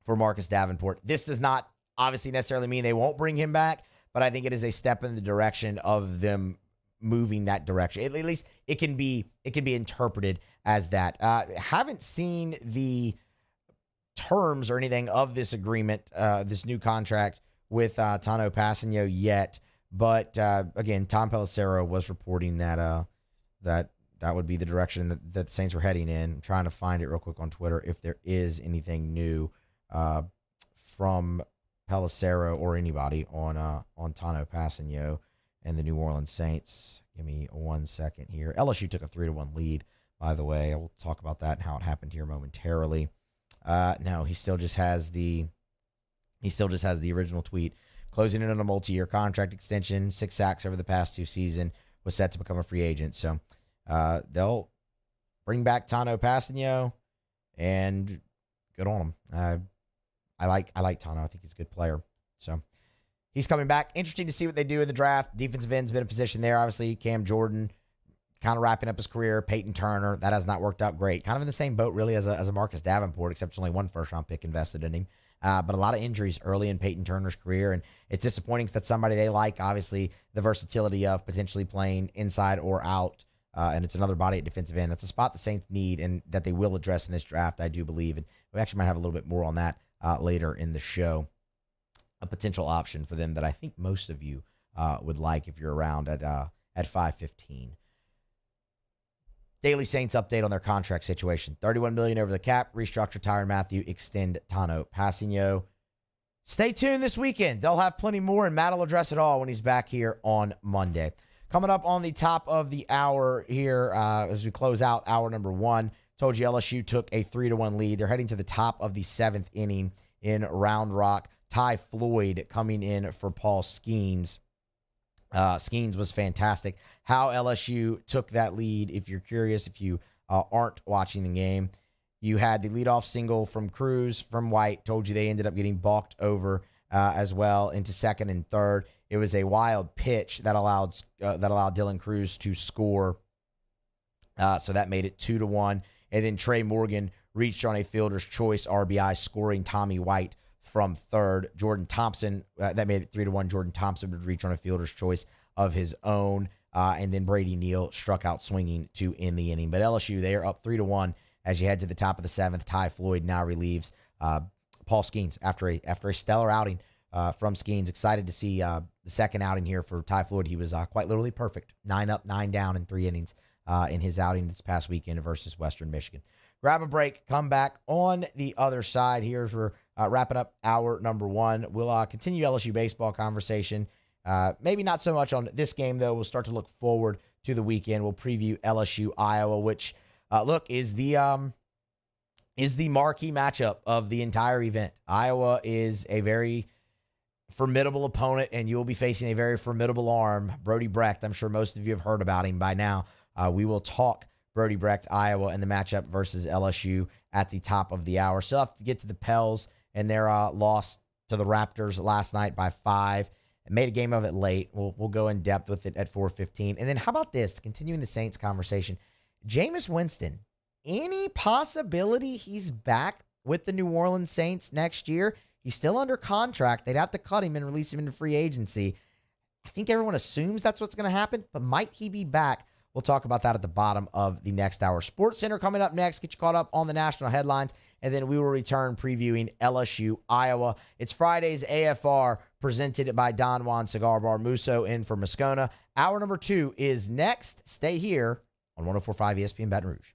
Marcus Davenport. This does not obviously necessarily mean they won't bring him back, but I think it is a step in the direction of them moving that direction. At least it can be interpreted as that. Haven't seen the terms or anything of this agreement, this new contract with Tano Passanio yet, but again, Tom Pelissero was reporting that that would be the direction that the Saints were heading in. I'm trying to find it real quick on Twitter if there is anything new from Pelissero or anybody on Tano Passanio and the New Orleans Saints. Give me 1 second here. LSU took a 3-1 lead, by the way. I will talk about that and how it happened here momentarily. No, he still just has the original tweet. Closing in on a multi-year contract extension, 6 sacks over the past 2 seasons, was set to become a free agent. So they'll bring back Tano Passanio, and good on him. I like Tano. I think he's a good player. So he's coming back. Interesting to see what they do in the draft. Defensive end's been a position there. Obviously, Cam Jordan kind of wrapping up his career. Peyton Turner, that has not worked out great. Kind of in the same boat, really, as a Marcus Davenport, except there's only 1 first-round pick invested in him. But a lot of injuries early in Peyton Turner's career, and it's disappointing that somebody they like, obviously, the versatility of potentially playing inside or out, and it's another body at defensive end. That's a spot the Saints need and that they will address in this draft, I do believe. And we actually might have a little bit more on that later in the show. A potential option for them that I think most of you would like if you're around at 5:15. Daily Saints update on their contract situation. $31 million over the cap. Restructure Tyrann Mathieu. Extend Tano Passanio. Stay tuned this weekend. They'll have plenty more, and Matt will address it all when he's back here on Monday. Coming up on the top of the hour here as we close out hour number 1. Told you LSU took a 3-1 lead. They're heading to the top of the 7th inning in Round Rock. Ty Floyd coming in for Paul Skeens. Skeens was fantastic. How LSU took that lead, if you're curious, if you aren't watching the game, you had the leadoff single from Cruz, from White. Told you they ended up getting balked over as well into second and third. It was a wild pitch that allowed Dylan Cruz to score. So that made it 2-1. And then Trey Morgan reached on a fielder's choice RBI, scoring Tommy White from third. Jordan Thompson, that made it 3-1. Jordan Thompson would reach on a fielder's choice of his own. And then Brady Neal struck out swinging to end the inning. But LSU, they are up 3-1 as you head to the top of the 7th. Ty Floyd now relieves Paul Skeens after a stellar outing from Skeens. Excited to see the second outing here for Ty Floyd. He was quite literally perfect. 9 up, 9 down in 3 innings in his outing this past weekend versus Western Michigan. Grab a break, come back on the other side here as we're wrapping up hour number 1. We'll continue LSU baseball conversation. Maybe not so much on this game, though. We'll start to look forward to the weekend. We'll preview LSU Iowa, which is the marquee matchup of the entire event. Iowa is a very formidable opponent, and you will be facing a very formidable arm, Brody Brecht. I'm sure most of you have heard about him by now. We will talk Brody Brecht, Iowa, and the matchup versus LSU at the top of the hour. Still have to get to the Pels and their loss to the Raptors last night by 5. Made a game of it late. We'll go in depth with it at 4:15. And then how about this? Continuing the Saints conversation. Jameis Winston. Any possibility he's back with the New Orleans Saints next year? He's still under contract. They'd have to cut him and release him into free agency. I think everyone assumes that's what's going to happen, but might he be back? We'll talk about that at the bottom of the next hour. Sports Center coming up next. Get you caught up on the national headlines, and then we will return previewing LSU, Iowa. It's Friday's AFR presented by Don Juan Cigar Bar. Musso in for Moscona. Hour number 2 is next. Stay here on 104.5 ESPN Baton Rouge.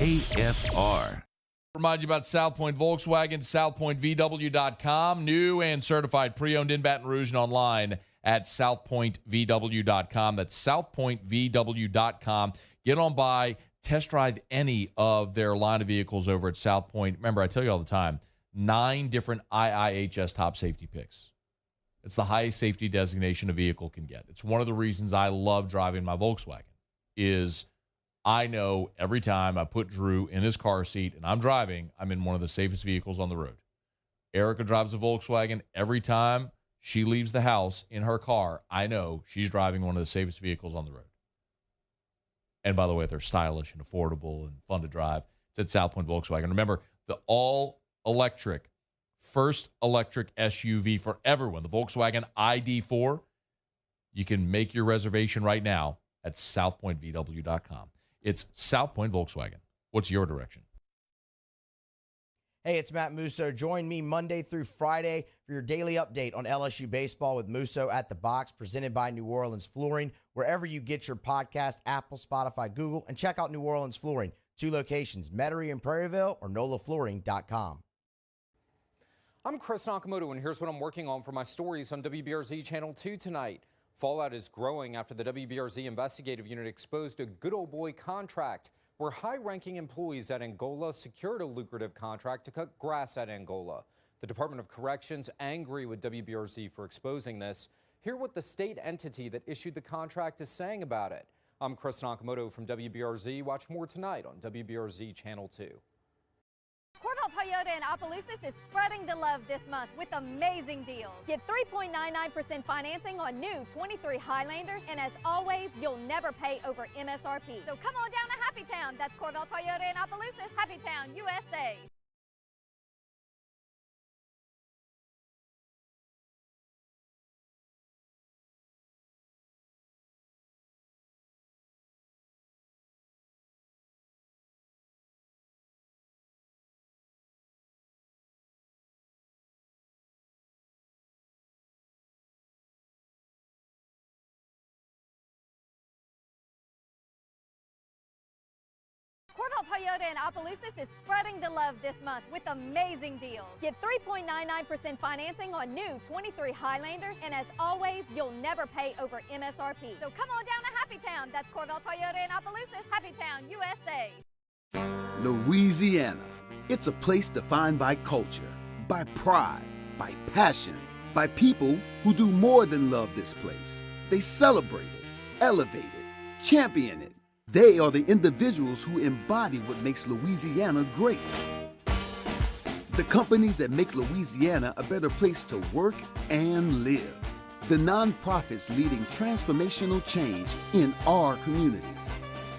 AFR. Remind you about South Point Volkswagen, southpointvw.com. New and certified pre-owned in Baton Rouge and online at southpointvw.com. That's southpointvw.com. Get on by, test drive any of their line of vehicles over at South Point. Remember, I tell you all the time, 9 different IIHS top safety picks. It's the highest safety designation a vehicle can get. It's one of the reasons I love driving my Volkswagen is I know every time I put Drew in his car seat and I'm driving, I'm in one of the safest vehicles on the road. Erica drives a Volkswagen. Every time she leaves the house in her car, I know she's driving one of the safest vehicles on the road. And by the way, they're stylish and affordable and fun to drive. It's at South Point Volkswagen. Remember, the all-electric, first electric SUV for everyone, the Volkswagen ID4. You can make your reservation right now at southpointvw.com. It's South Point Volkswagen. What's your direction? Hey, it's Matt Musso. Join me Monday through Friday for your daily update on LSU baseball with Musso at the Box, presented by New Orleans Flooring. Wherever you get your podcast, Apple, Spotify, Google, and check out New Orleans Flooring. 2 locations, Metairie and Prairieville, or NOLAFlooring.com. I'm Chris Nakamoto, and here's what I'm working on for my stories on WBRZ Channel 2 tonight. Fallout is growing after the WBRZ investigative unit exposed a good old boy contract where high-ranking employees at Angola secured a lucrative contract to cut grass at Angola. The Department of Corrections angry with WBRZ for exposing this. Hear what the state entity that issued the contract is saying about it. I'm Chris Nakamoto from WBRZ. Watch more tonight on WBRZ Channel 2. Corval Toyota in Opelousas is spreading the love this month with amazing deals. Get 3.99% financing on new 23 Highlanders, and as always, you'll never pay over MSRP. So come on down to Happy Town. That's Corval Toyota in Opelousas, Happy Town, USA. Corval Toyota in Opelousas is spreading the love this month with amazing deals. Get 3.99% financing on new 23 Highlanders, and as always, you'll never pay over MSRP. So come on down to Happy Town. That's Corval Toyota in Opelousas, Happy Town, USA. Louisiana. It's a place defined by culture, by pride, by passion, by people who do more than love this place. They celebrate it, elevate it, champion it. They are the individuals who embody what makes Louisiana great. The companies that make Louisiana a better place to work and live. The nonprofits leading transformational change in our communities.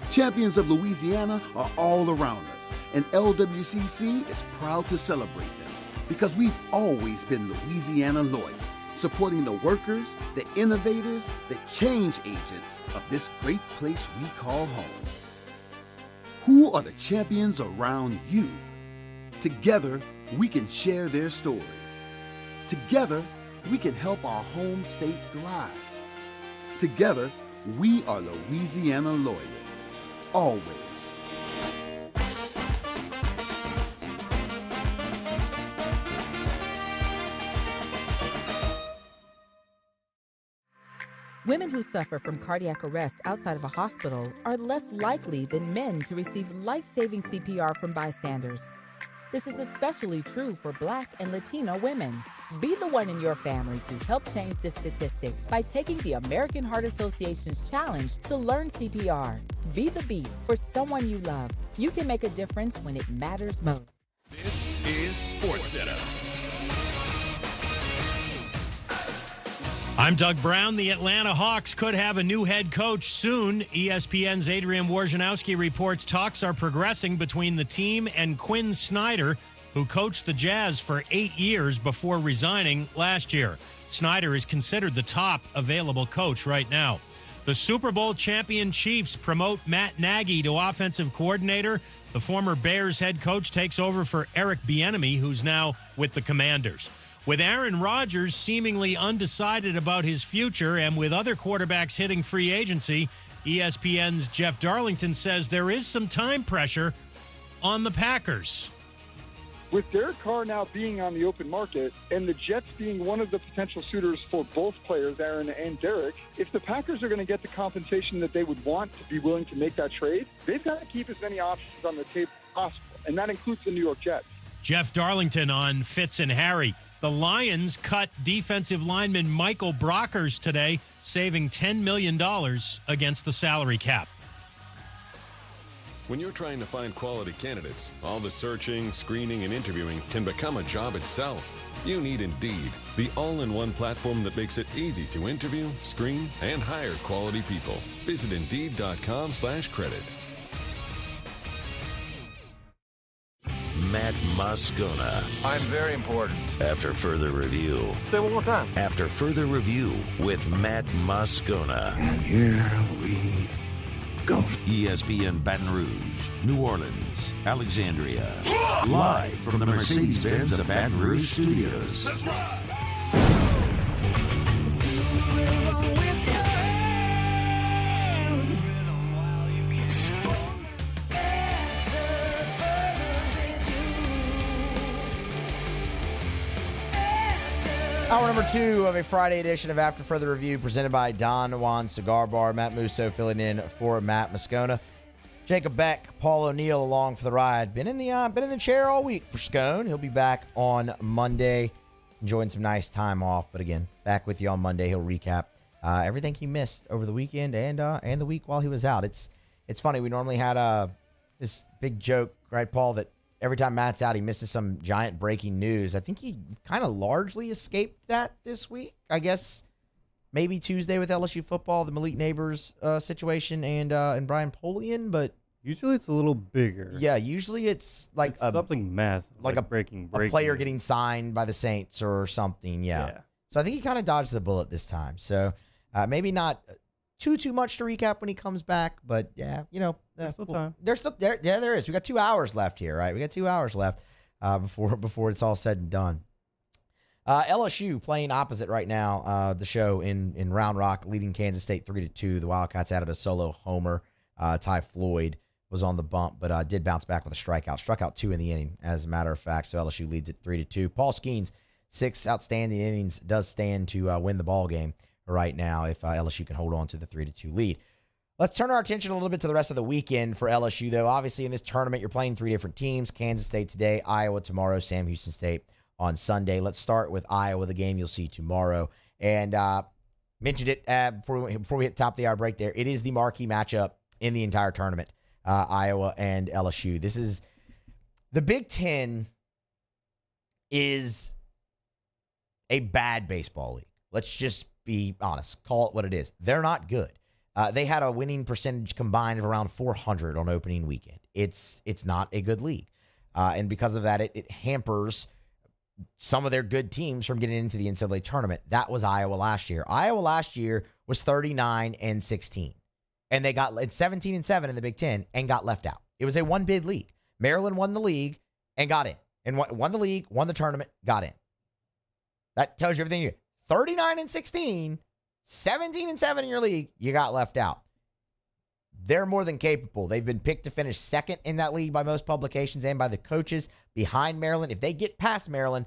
Champions of Louisiana are all around us, and LWCC is proud to celebrate them because we've always been Louisiana loyal, supporting the workers, the innovators, the change agents of this great place we call home. Who are the champions around you? Together, we can share their stories. Together, we can help our home state thrive. Together, we are Louisiana loyal. Always. Women who suffer from cardiac arrest outside of a hospital are less likely than men to receive life-saving CPR from bystanders. This is especially true for Black and Latino women. Be the one in your family to help change this statistic by taking the American Heart Association's challenge to learn CPR. Be the beat for someone you love. You can make a difference when it matters most. This is SportsCenter. I'm Doug Brown. The Atlanta Hawks could have a new head coach soon. ESPN's Adrian Wojnarowski reports talks are progressing between the team and Quinn Snyder. who coached the Jazz for 8 years before resigning last year. Snyder is considered the top available coach right now. The Super Bowl champion Chiefs promote Matt Nagy to offensive coordinator. The former Bears head coach takes over for Eric Bieniemy, who's now with the Commanders. With Aaron Rodgers seemingly undecided about his future and with other quarterbacks hitting free agency, ESPN's Jeff Darlington says there is some time pressure on the Packers. With Derek Carr now being on the open market and the Jets being one of the potential suitors for both players, Aaron and Derek, if the Packers are going to get the compensation that they would want to be willing to make that trade, they've got to keep as many options on the table as possible, and that includes the New York Jets. Jeff Darlington on Fitz and Harry. The Lions cut defensive lineman Michael Brockers today, saving $10 million against the salary cap. When you're trying to find quality candidates, all the searching, screening, and interviewing can become a job itself. You need Indeed, the all-in-one platform that makes it easy to interview, screen, and hire quality people. Visit Indeed.com/credit. Matt Moscona. I'm very important. After further review. Say it one more time. After further review with Matt Moscona. And here we go. ESPN Baton Rouge, New Orleans, Alexandria. Live from the Mercedes-Benz of Baton Rouge studios. That's right. Hour number 2 of a Friday edition of After Further Review presented by Don Juan Cigar Bar. Matt Musso filling in for Matt Moscona. Jacob Beck, Paul O'Neill along for the ride. Been in the chair all week for Scone. He'll be back on Monday, enjoying some nice time off. But again, back with you on Monday. He'll recap everything he missed over the weekend and the week while he was out. It's funny. We normally had this big joke, right, Paul, that every time Matt's out, he misses some giant breaking news. I think he kind of largely escaped that this week. I guess maybe Tuesday with LSU football, the Malik Neighbors situation, and Brian Polian. But usually it's a little bigger. Yeah, usually it's like something massive, like a breaking a player getting signed by the Saints or something. Yeah. So I think he kind of dodged the bullet this time. So maybe not too much to recap when he comes back, but yeah, there's still time. There's still there. Yeah, there is. We got 2 hours left here, right? We got 2 hours left before it's all said and done. LSU playing opposite right now. The show in Round Rock, leading Kansas State 3-2. The Wildcats added a solo homer. Ty Floyd was on the bump, but did bounce back with a strikeout. Struck out 2 in the inning, as a matter of fact. So LSU leads it 3-2. Paul Skeens, 6 outstanding innings, does stand to win the ball game right now if LSU can hold on to the 3-2 lead. Let's turn our attention a little bit to the rest of the weekend for LSU, though. Obviously, in this tournament, you're playing 3 different teams. Kansas State today, Iowa tomorrow, Sam Houston State on Sunday. Let's start with Iowa, the game you'll see tomorrow. And mentioned it before we hit top of the hour break there. It is the marquee matchup in the entire tournament, Iowa and LSU. This is the Big Ten is a bad baseball league. Let's just be honest. Call it what it is. They're not good. They had a winning percentage combined of around 400 on opening weekend. It's not a good league. And because of that, it hampers some of their good teams from getting into the NCAA tournament. That was Iowa last year. Iowa last year was 39-16. And they got 17-7 in the Big Ten and got left out. It was a one-bid league. Maryland won the league and got in. And won the league, won the tournament, got in. That tells you everything you need. 39-16, 17-7 in your league, you got left out. They're more than capable. They've been picked to finish second in that league by most publications and by the coaches behind Maryland. If they get past Maryland,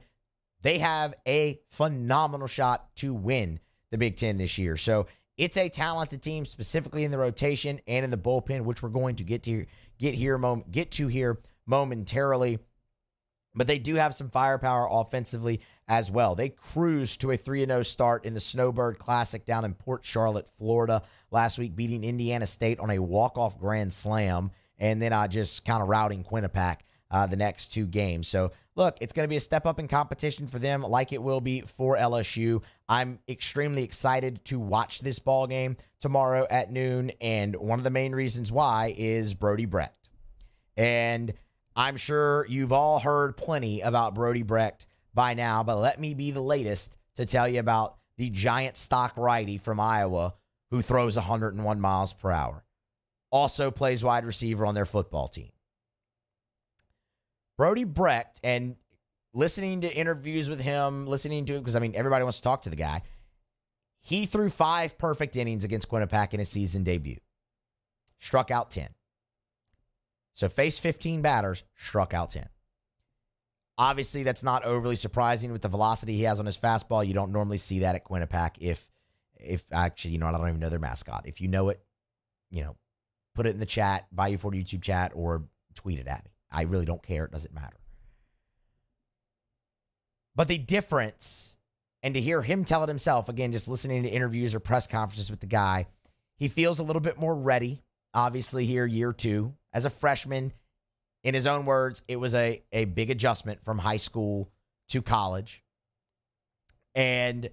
they have a phenomenal shot to win the Big Ten this year. So it's a talented team, specifically in the rotation and in the bullpen, which we're going to get to here momentarily. But they do have some firepower offensively as well. They cruised to a 3-0 start in the Snowbird Classic down in Port Charlotte, Florida last week, beating Indiana State on a walk-off grand slam, and then just kind of routing Quinnipiac the next 2 games. So, look, it's going to be a step up in competition for them like it will be for LSU. I'm extremely excited to watch this ball game tomorrow at noon, and one of the main reasons why is Brody Brett. And I'm sure you've all heard plenty about Brody Brecht by now, but let me be the latest to tell you about the giant stock righty from Iowa who throws 101 miles per hour. Also plays wide receiver on their football team. Brody Brecht, and listening to interviews with him, because, everybody wants to talk to the guy. He threw 5 perfect innings against Quinnipiac in his season debut. Struck out 10. So faced 15 batters, struck out 10. Obviously, that's not overly surprising with the velocity he has on his fastball. You don't normally see that at Quinnipiac. If actually, I don't even know their mascot. If you know it, put it in the chat, Bayou 40 YouTube chat, or tweet it at me. I really don't care. It doesn't matter. But the difference, and to hear him tell it himself, again, just listening to interviews or press conferences with the guy, he feels a little bit more ready, obviously, here year 2. As a freshman, in his own words, it was a big adjustment from high school to college. And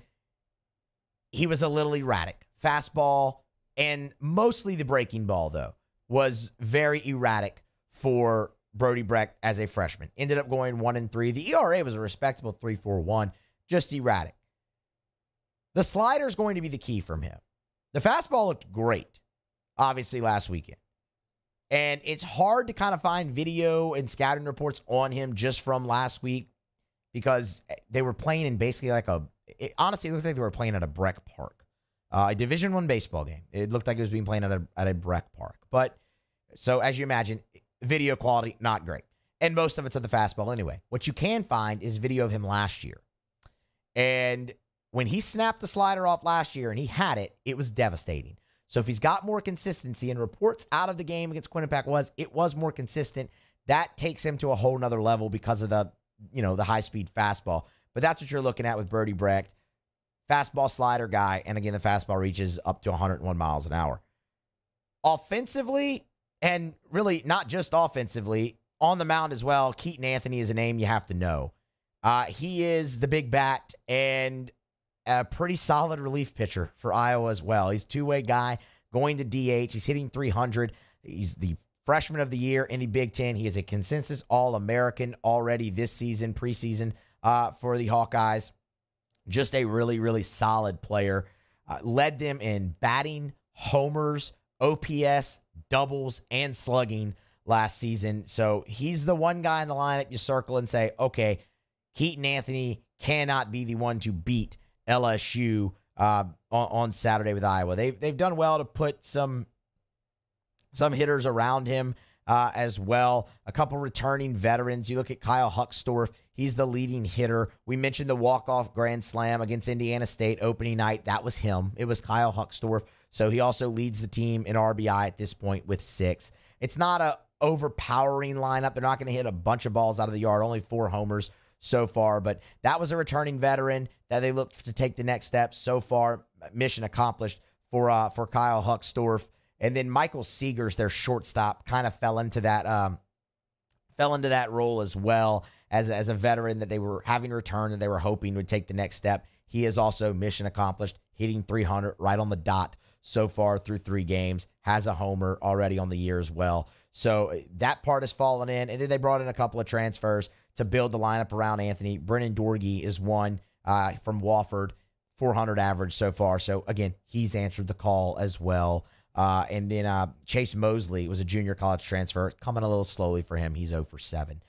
he was a little erratic. Fastball and mostly the breaking ball, though, was very erratic for Brody Brecht as a freshman. Ended up going 1-3. The ERA was a respectable 3.41, just erratic. The slider is going to be the key from him. The fastball looked great, obviously, last weekend. And it's hard to kind of find video and scouting reports on him just from last week because they were playing in basically honestly, it looked like they were playing at a Breck Park, a Division I baseball game. It looked like it was being played at a Breck Park. But so as you imagine, video quality, not great. And most of it's at the fastball anyway. What you can find is video of him last year. And when he snapped the slider off last year and he had it, it was devastating. So if he's got more consistency, and reports out of the game against Quinnipiac it was more consistent, that takes him to a whole nother level because of the high-speed fastball. But that's what you're looking at with Brody Brecht. Fastball slider guy, and again, the fastball reaches up to 101 miles an hour. Offensively, and really not just offensively, on the mound as well, Keaton Anthony is a name you have to know. He is the big bat and a pretty solid relief pitcher for Iowa as well. He's a two-way guy going to DH. He's hitting 300. He's the freshman of the year in the Big Ten. He is a consensus All-American already this season, preseason for the Hawkeyes. Just a really, really solid player. Led them in batting, homers, OPS, doubles, and slugging last season. So he's the one guy in the lineup you circle and say, okay, Keaton Anthony cannot be the one to beat LSU on Saturday with Iowa. They've done well to put some hitters around him as well. A couple returning veterans. You look at Kyle Huckstorf. He's the leading hitter. We mentioned the walk-off grand slam against Indiana State opening night. That was him. It was Kyle Huckstorf. So he also leads the team in RBI at this point with 6. It's not a overpowering lineup. They're not going to hit a bunch of balls out of the yard. Only 4 homers so far. But that was a returning veteran that they looked to take the next step. So far, mission accomplished for Kyle Huckstorf. And then Michael Seegers, their shortstop, kind of fell into that role as well as a veteran that they were having returned and they were hoping would take the next step. He is also mission accomplished, hitting 300 right on the dot so far through 3 games, has a homer already on the year as well. So that part has fallen in. And then they brought in a couple of transfers to build the lineup around Anthony. Brennan Dorgy is one from Wofford, 400 average so far. So, again, he's answered the call as well. And then Chase Mosley was a junior college transfer, coming a little slowly for him. He's 0 for 7.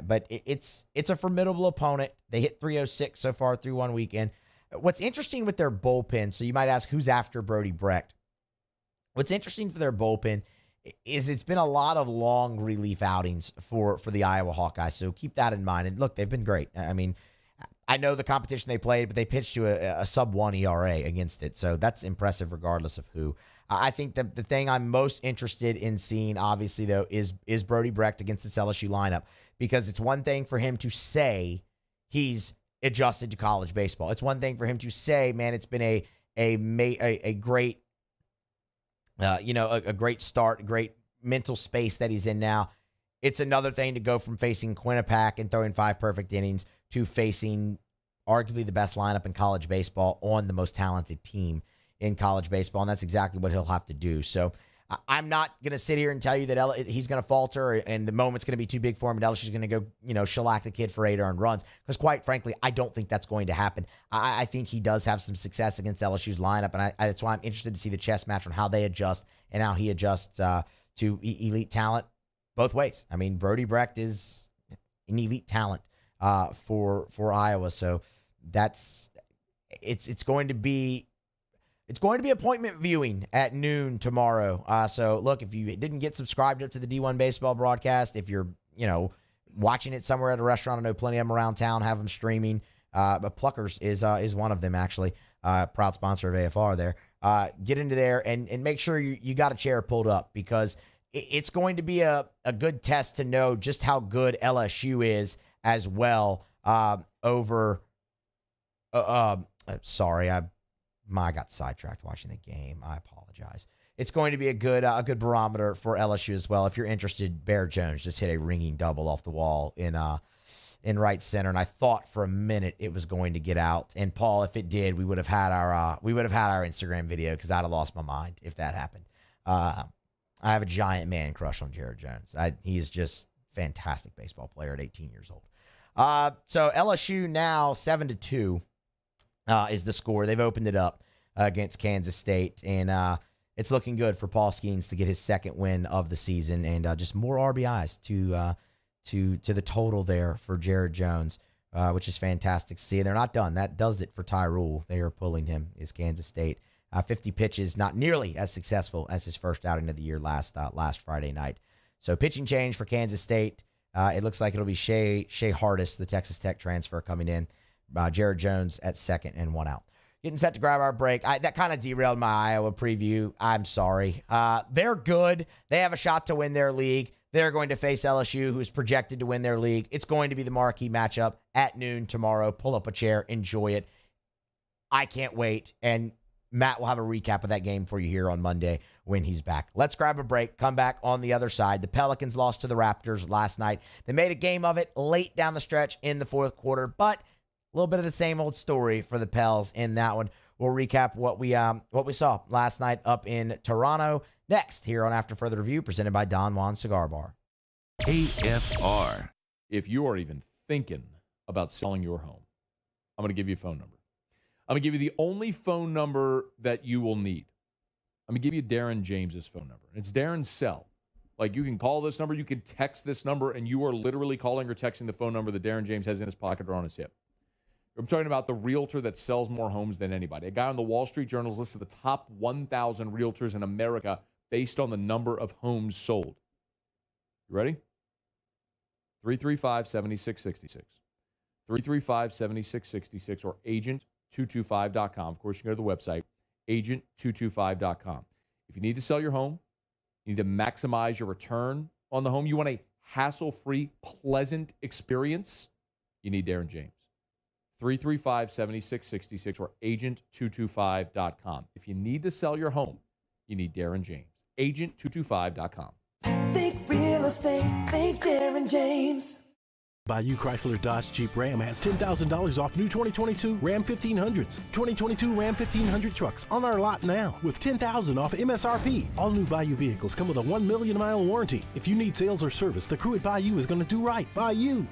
But it's a formidable opponent. They hit 306 so far through one weekend. What's interesting with their bullpen, so you might ask who's after Brody Brecht. What's interesting for their bullpen is it's been a lot of long relief outings for the Iowa Hawkeyes, so keep that in mind. And look, they've been great. I mean, I know the competition they played, but they pitched to a sub-1 ERA against it, so that's impressive regardless of who. I think that the thing I'm most interested in seeing, obviously, though, is Brody Brecht against this LSU lineup, because it's one thing for him to say he's adjusted to college baseball. It's one thing for him to say, man, it's been a great a great start, a great mental space that he's in now. It's another thing to go from facing Quinnipiac and throwing 5 perfect innings to facing arguably the best lineup in college baseball on the most talented team in college baseball, and that's exactly what he'll have to do. So I'm not going to sit here and tell you that he's going to falter and the moment's going to be too big for him and LSU's going to go, shellac the kid for 8 earned runs. Because quite frankly, I don't think that's going to happen. I think he does have some success against LSU's lineup, and that's why I'm interested to see the chess match on how they adjust and how he adjusts to elite talent both ways. I mean, Brody Brecht is an elite talent for Iowa, so it's going to be appointment viewing at noon tomorrow. So look, if you didn't get subscribed up to the D1 baseball broadcast, if you're watching it somewhere at a restaurant, I know plenty of them around town have them streaming. But Pluckers is one of them, actually. Proud sponsor of AFR there. Get into there and make sure you got a chair pulled up, because it's going to be a good test to know just how good LSU is as well over sorry, I got sidetracked watching the game. I apologize. It's going to be a good barometer for LSU as well. If you're interested, Bear Jones just hit a ringing double off the wall in right center, and I thought for a minute it was going to get out. And Paul, if it did, we would have had our Instagram video, because I'd have lost my mind if that happened. I have a giant man crush on Jared Jones. He is just fantastic baseball player at 18 years old. So LSU now 7-2 is the score. They've opened it up against Kansas State, and it's looking good for Paul Skeens to get his second win of the season, and just more RBIs to the total there for Jared Jones, which is fantastic to see. They're not done. That does it for Ty Rule. They are pulling him, is Kansas State. 50 pitches, not nearly as successful as his first outing of the year last Friday night. So pitching change for Kansas State. It looks like it'll be Shea Hardis, the Texas Tech transfer, coming in. Jared Jones at second and 1 out. Getting set to grab our break. That kind of derailed my Iowa preview. I'm sorry. They're good. They have a shot to win their league. They're going to face LSU, who is projected to win their league. It's going to be the marquee matchup at noon tomorrow. Pull up a chair. Enjoy it. I can't wait. And Matt will have a recap of that game for you here on Monday when he's back. Let's grab a break. Come back on the other side. The Pelicans lost to the Raptors last night. They made a game of it late down the stretch in the fourth quarter, but a little bit of the same old story for the Pels in that one. We'll recap what we saw last night up in Toronto next here on After Further Review, presented by Don Juan Cigar Bar. AFR. If you are even thinking about selling your home, I'm going to give you a phone number. I'm going to give you the only phone number that you will need. I'm going to give you Darren James's phone number. It's Darren's cell. Like, you can call this number, you can text this number, and you are literally calling or texting the phone number that Darren James has in his pocket or on his hip. I'm talking about the realtor that sells more homes than anybody. A guy on the Wall Street Journal is listed the top 1,000 realtors in America based on the number of homes sold. You ready? 335-7666. 335-7666 or agent225.com. Of course, you can go to the website, agent225.com. If you need to sell your home, you need to maximize your return on the home, you want a hassle-free, pleasant experience, you need Darren James. 335-7666 or agent225.com. If you need to sell your home, you need Darren James. Agent225.com. Think real estate, think Darren James. Bayou Chrysler Dodge Jeep Ram has $10,000 off new 2022 Ram 1500s. 2022 Ram 1500 trucks on our lot now with $10,000 off MSRP. All new Bayou vehicles come with a 1 million mile warranty. If you need sales or service, the crew at Bayou is going to do right by you.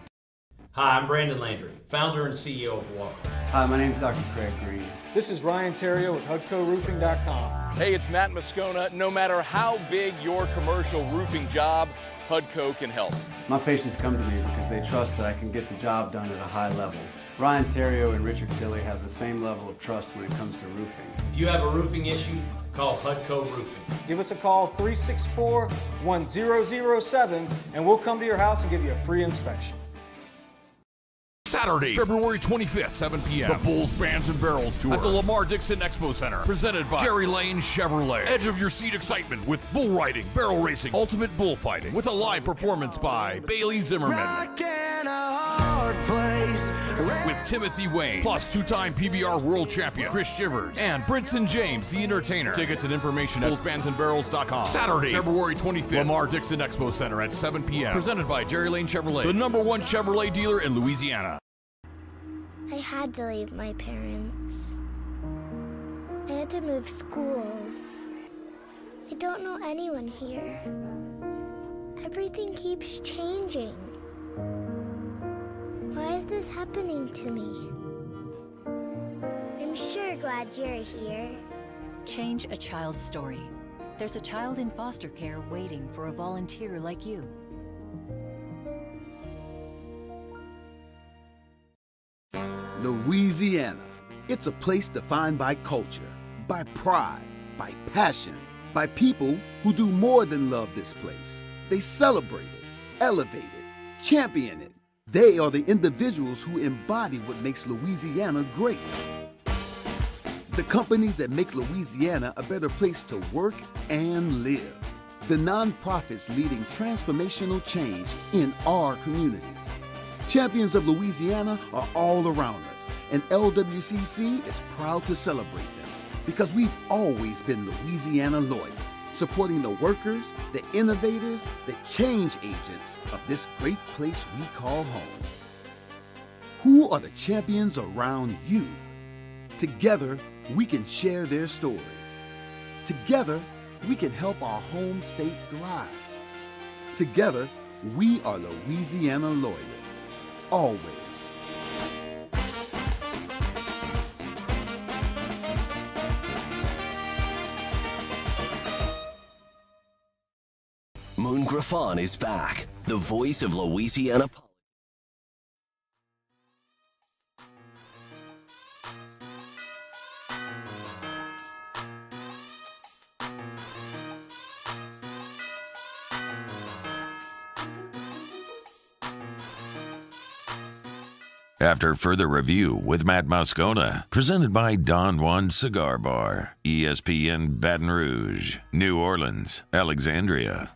Hi, I'm Brandon Landry, founder and CEO of Walker. Hi, my name is Dr. Craig Green. This is Ryan Terrio with HUDCORoofing.com. Hey, it's Matt Moscona. No matter how big your commercial roofing job, HUDCO can help. My patients come to me because they trust that I can get the job done at a high level. Ryan Terrio and Richard Tilley have the same level of trust when it comes to roofing. If you have a roofing issue, call HUDCO Roofing. Give us a call, 364-1007, and we'll come to your house and give you a free inspection. Saturday, February 25th, 7 p.m. The Bulls, Bands, and Barrels Tour at the Lamar Dixon Expo Center. Presented by Jerry Lane Chevrolet. Edge of your seat excitement with bull riding, barrel racing, ultimate bullfighting. With a live performance by Bailey Zimmerman. Rockin' a hard place. With Timothy Wayne. Plus two-time PBR world champion Chris Shivers. And Brinson James, the entertainer. Tickets and information at bullsbandsandbarrels.com. Saturday, February 25th. Lamar Dixon Expo Center at 7 p.m. Presented by Jerry Lane Chevrolet. The #1 Chevrolet dealer in Louisiana. I had to leave my parents. I had to move schools. I I don't know anyone here. Everything keeps changing. Why is this happening to me? I'm sure glad you're here. Change a child's story. There's a child in foster care waiting for a volunteer like you. Louisiana. It's a place defined by culture, by pride, by passion, by people who do more than love this place. They celebrate it, elevate it, champion it. They are the individuals who embody what makes Louisiana great. The companies that make Louisiana a better place to work and live. The nonprofits leading transformational change in our communities. Champions of Louisiana are all around us, and LWCC is proud to celebrate them because we've always been Louisiana loyal, supporting the workers, the innovators, the change agents of this great place we call home. Who are the champions around you? Together, we can share their stories. Together, we can help our home state thrive. Together, we are Louisiana loyal. Always. Moon Griffon is back, the voice of Louisiana politics. After further review with Matt Moscona, presented by Don Juan Cigar Bar, ESPN Baton Rouge, New Orleans, Alexandria.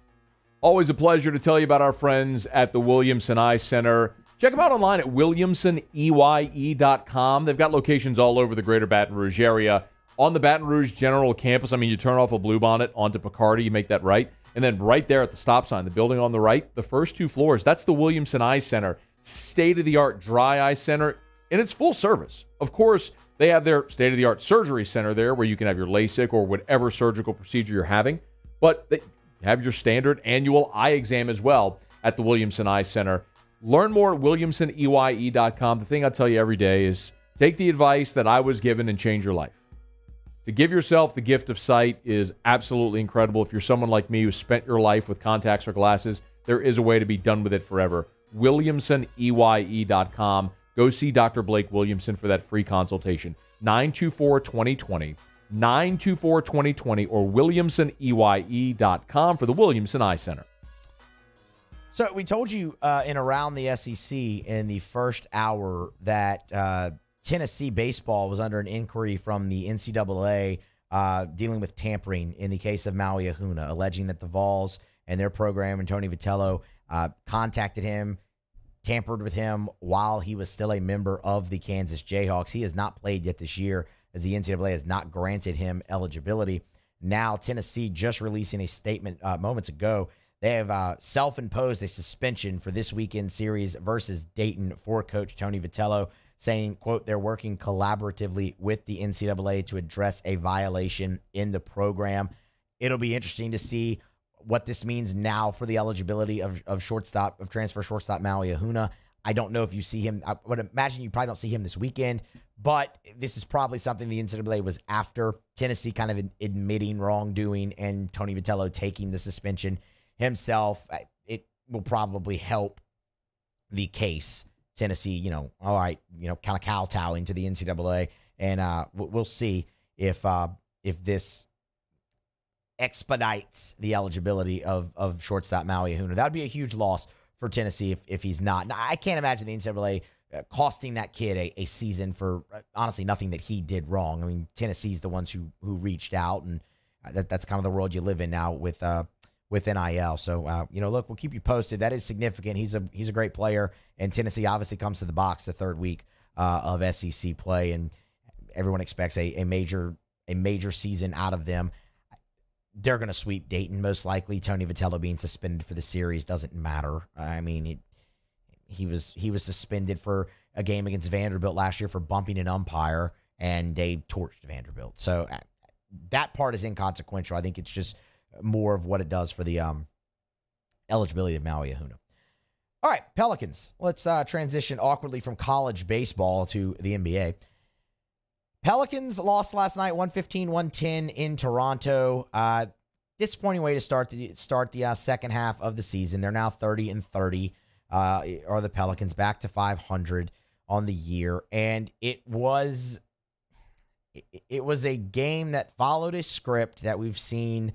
Always a pleasure to tell you about our friends at the Williamson Eye Center. Check them out online at williamsoneye.com. They've got locations all over the greater Baton Rouge area. On the Baton Rouge General Campus, you turn off a Bluebonnet onto Picardy, you make that right. And then right there at the stop sign, the building on the right, the first two floors, that's the Williamson Eye Center. State-of-the-art dry eye center, and it's full service. Of course, they have their state-of-the-art surgery center there where you can have your LASIK or whatever surgical procedure you're having, but they have your standard annual eye exam as well at the Williamson Eye Center. Learn more at williamsoneye.com. The thing I tell you every day is take the advice that I was given and change your life. To give yourself the gift of sight is absolutely incredible. If you're someone like me who spent your life with contacts or glasses, there is a way to be done with it forever. WilliamsonEye.com. Go see Dr. Blake Williamson for that free consultation. 924-2020, 924-2020, or WilliamsonEye.com for the Williamson Eye Center. So we told you in Around the SEC in the first hour that Tennessee baseball was under an inquiry from the NCAA dealing with tampering in the case of Maui Ahuna, alleging that the Vols and their program and Tony Vitello contacted him, tampered with him while he was still a member of the Kansas Jayhawks. He has not played yet this year as the NCAA has not granted him eligibility. Now Tennessee just releasing a statement moments ago. They have self-imposed a suspension for this weekend series versus Dayton for Coach Tony Vitello, saying, quote, they're working collaboratively with the NCAA to address a violation in the program. It'll be interesting to see what this means now for the eligibility of transfer shortstop Maui Ahuna. I don't know if you see him. I would imagine you probably don't see him this weekend, but this is probably something the NCAA was after Tennessee kind of admitting wrongdoing and Tony Vitello taking the suspension himself. It will probably help the case. Tennessee, all right, kind of kowtowing to the NCAA, and we'll see if this expedites the eligibility of shortstop Maui Ahuna. That would be a huge loss for Tennessee if he's not. Now, I can't imagine the NCAA costing that kid a season for honestly nothing that he did wrong. I mean, Tennessee's the ones who reached out, and that's kind of the world you live in now with NIL. So, look, we'll keep you posted. That is significant. He's a great player, and Tennessee obviously comes to the box the third week of SEC play, and everyone expects a major season out of them. They're going to sweep Dayton, most likely. Tony Vitello being suspended for the series doesn't matter. I mean, he was suspended for a game against Vanderbilt last year for bumping an umpire, and they torched Vanderbilt. So that part is inconsequential. I think it's just more of what it does for the eligibility of Maui Ahuna. All right, Pelicans. Let's transition awkwardly from college baseball to the NBA. Pelicans lost last night, 115-110 in Toronto. Disappointing way to start the second half of the season. They're now 30-30. Are the Pelicans back to 500 on the year, and it was a game that followed a script that we've seen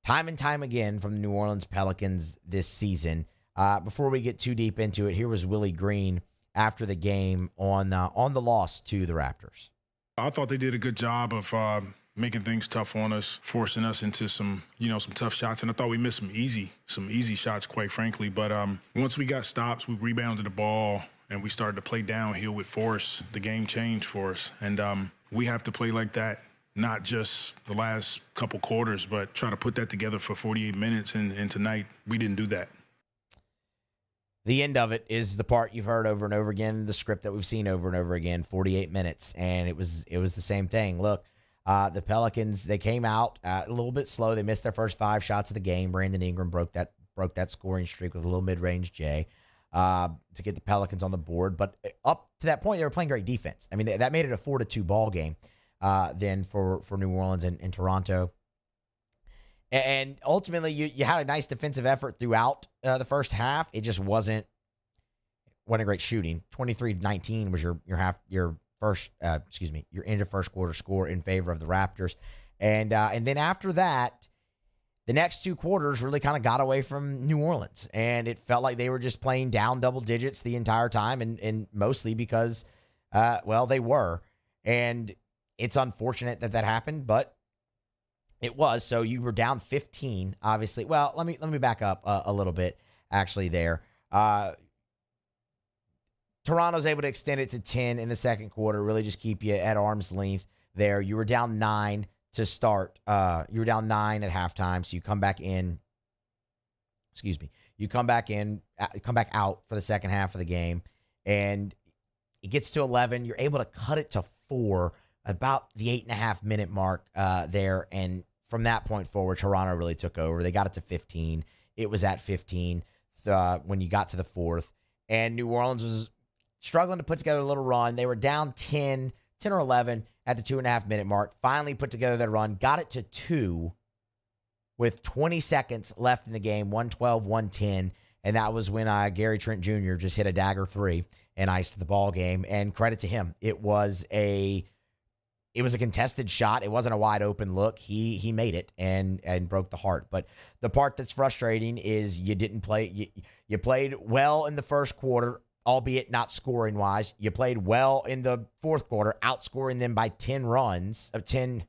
time and time again from the New Orleans Pelicans this season. Before we get too deep into it, here was Willie Green after the game on the loss to the Raptors. I thought they did a good job of making things tough on us, forcing us into some tough shots, and I thought we missed some easy shots, quite frankly. But once we got stops, we rebounded the ball, and we started to play downhill with force. The game changed for us, and we have to play like that, not just the last couple quarters, but try to put that together for 48 minutes, and tonight we didn't do that. The end of it is the part you've heard over and over again, the script that we've seen over and over again, 48 minutes, and it was the same thing. Look, the Pelicans, they came out a little bit slow. They missed their first 5 shots of the game. Brandon Ingram broke that scoring streak with a little mid-range J to get the Pelicans on the board. But up to that point, they were playing great defense. I mean, that made it a 4-2 ball game then for New Orleans and Toronto. And ultimately, you had a nice defensive effort throughout the first half. It just wasn't great shooting. 23-19 was your end of first quarter score in favor of the Raptors. And then after that, the next 2 quarters really kind of got away from New Orleans. And it felt like they were just playing down double digits the entire time, and mostly because, they were. And it's unfortunate that happened, but it was. So you were down 15, obviously. Well, let me back up a little bit, actually, there. Toronto's able to extend it to 10 in the second quarter, really just keep you at arm's length there. You were down 9 to start. You were down 9 at halftime, so you come back in. You come back out for the second half of the game, and it gets to 11. You're able to cut it to 4 about the 8.5-minute mark there, and from that point forward, Toronto really took over. They got it to 15. It was at 15 when you got to the fourth, and New Orleans was struggling to put together a little run. They were down 10 or 11 at the 2.5-minute mark. Finally put together their run, got it to 2 with 20 seconds left in the game, 112-110, and that was when Gary Trent Jr. just hit a dagger 3 and iced the ball game. And credit to him, it was a contested shot. It wasn't a wide open look. He made it and broke the heart. But the part that's frustrating is you didn't play. You played well in the first quarter, albeit not scoring wise. You played well in the fourth quarter, outscoring them by 10 runs. 10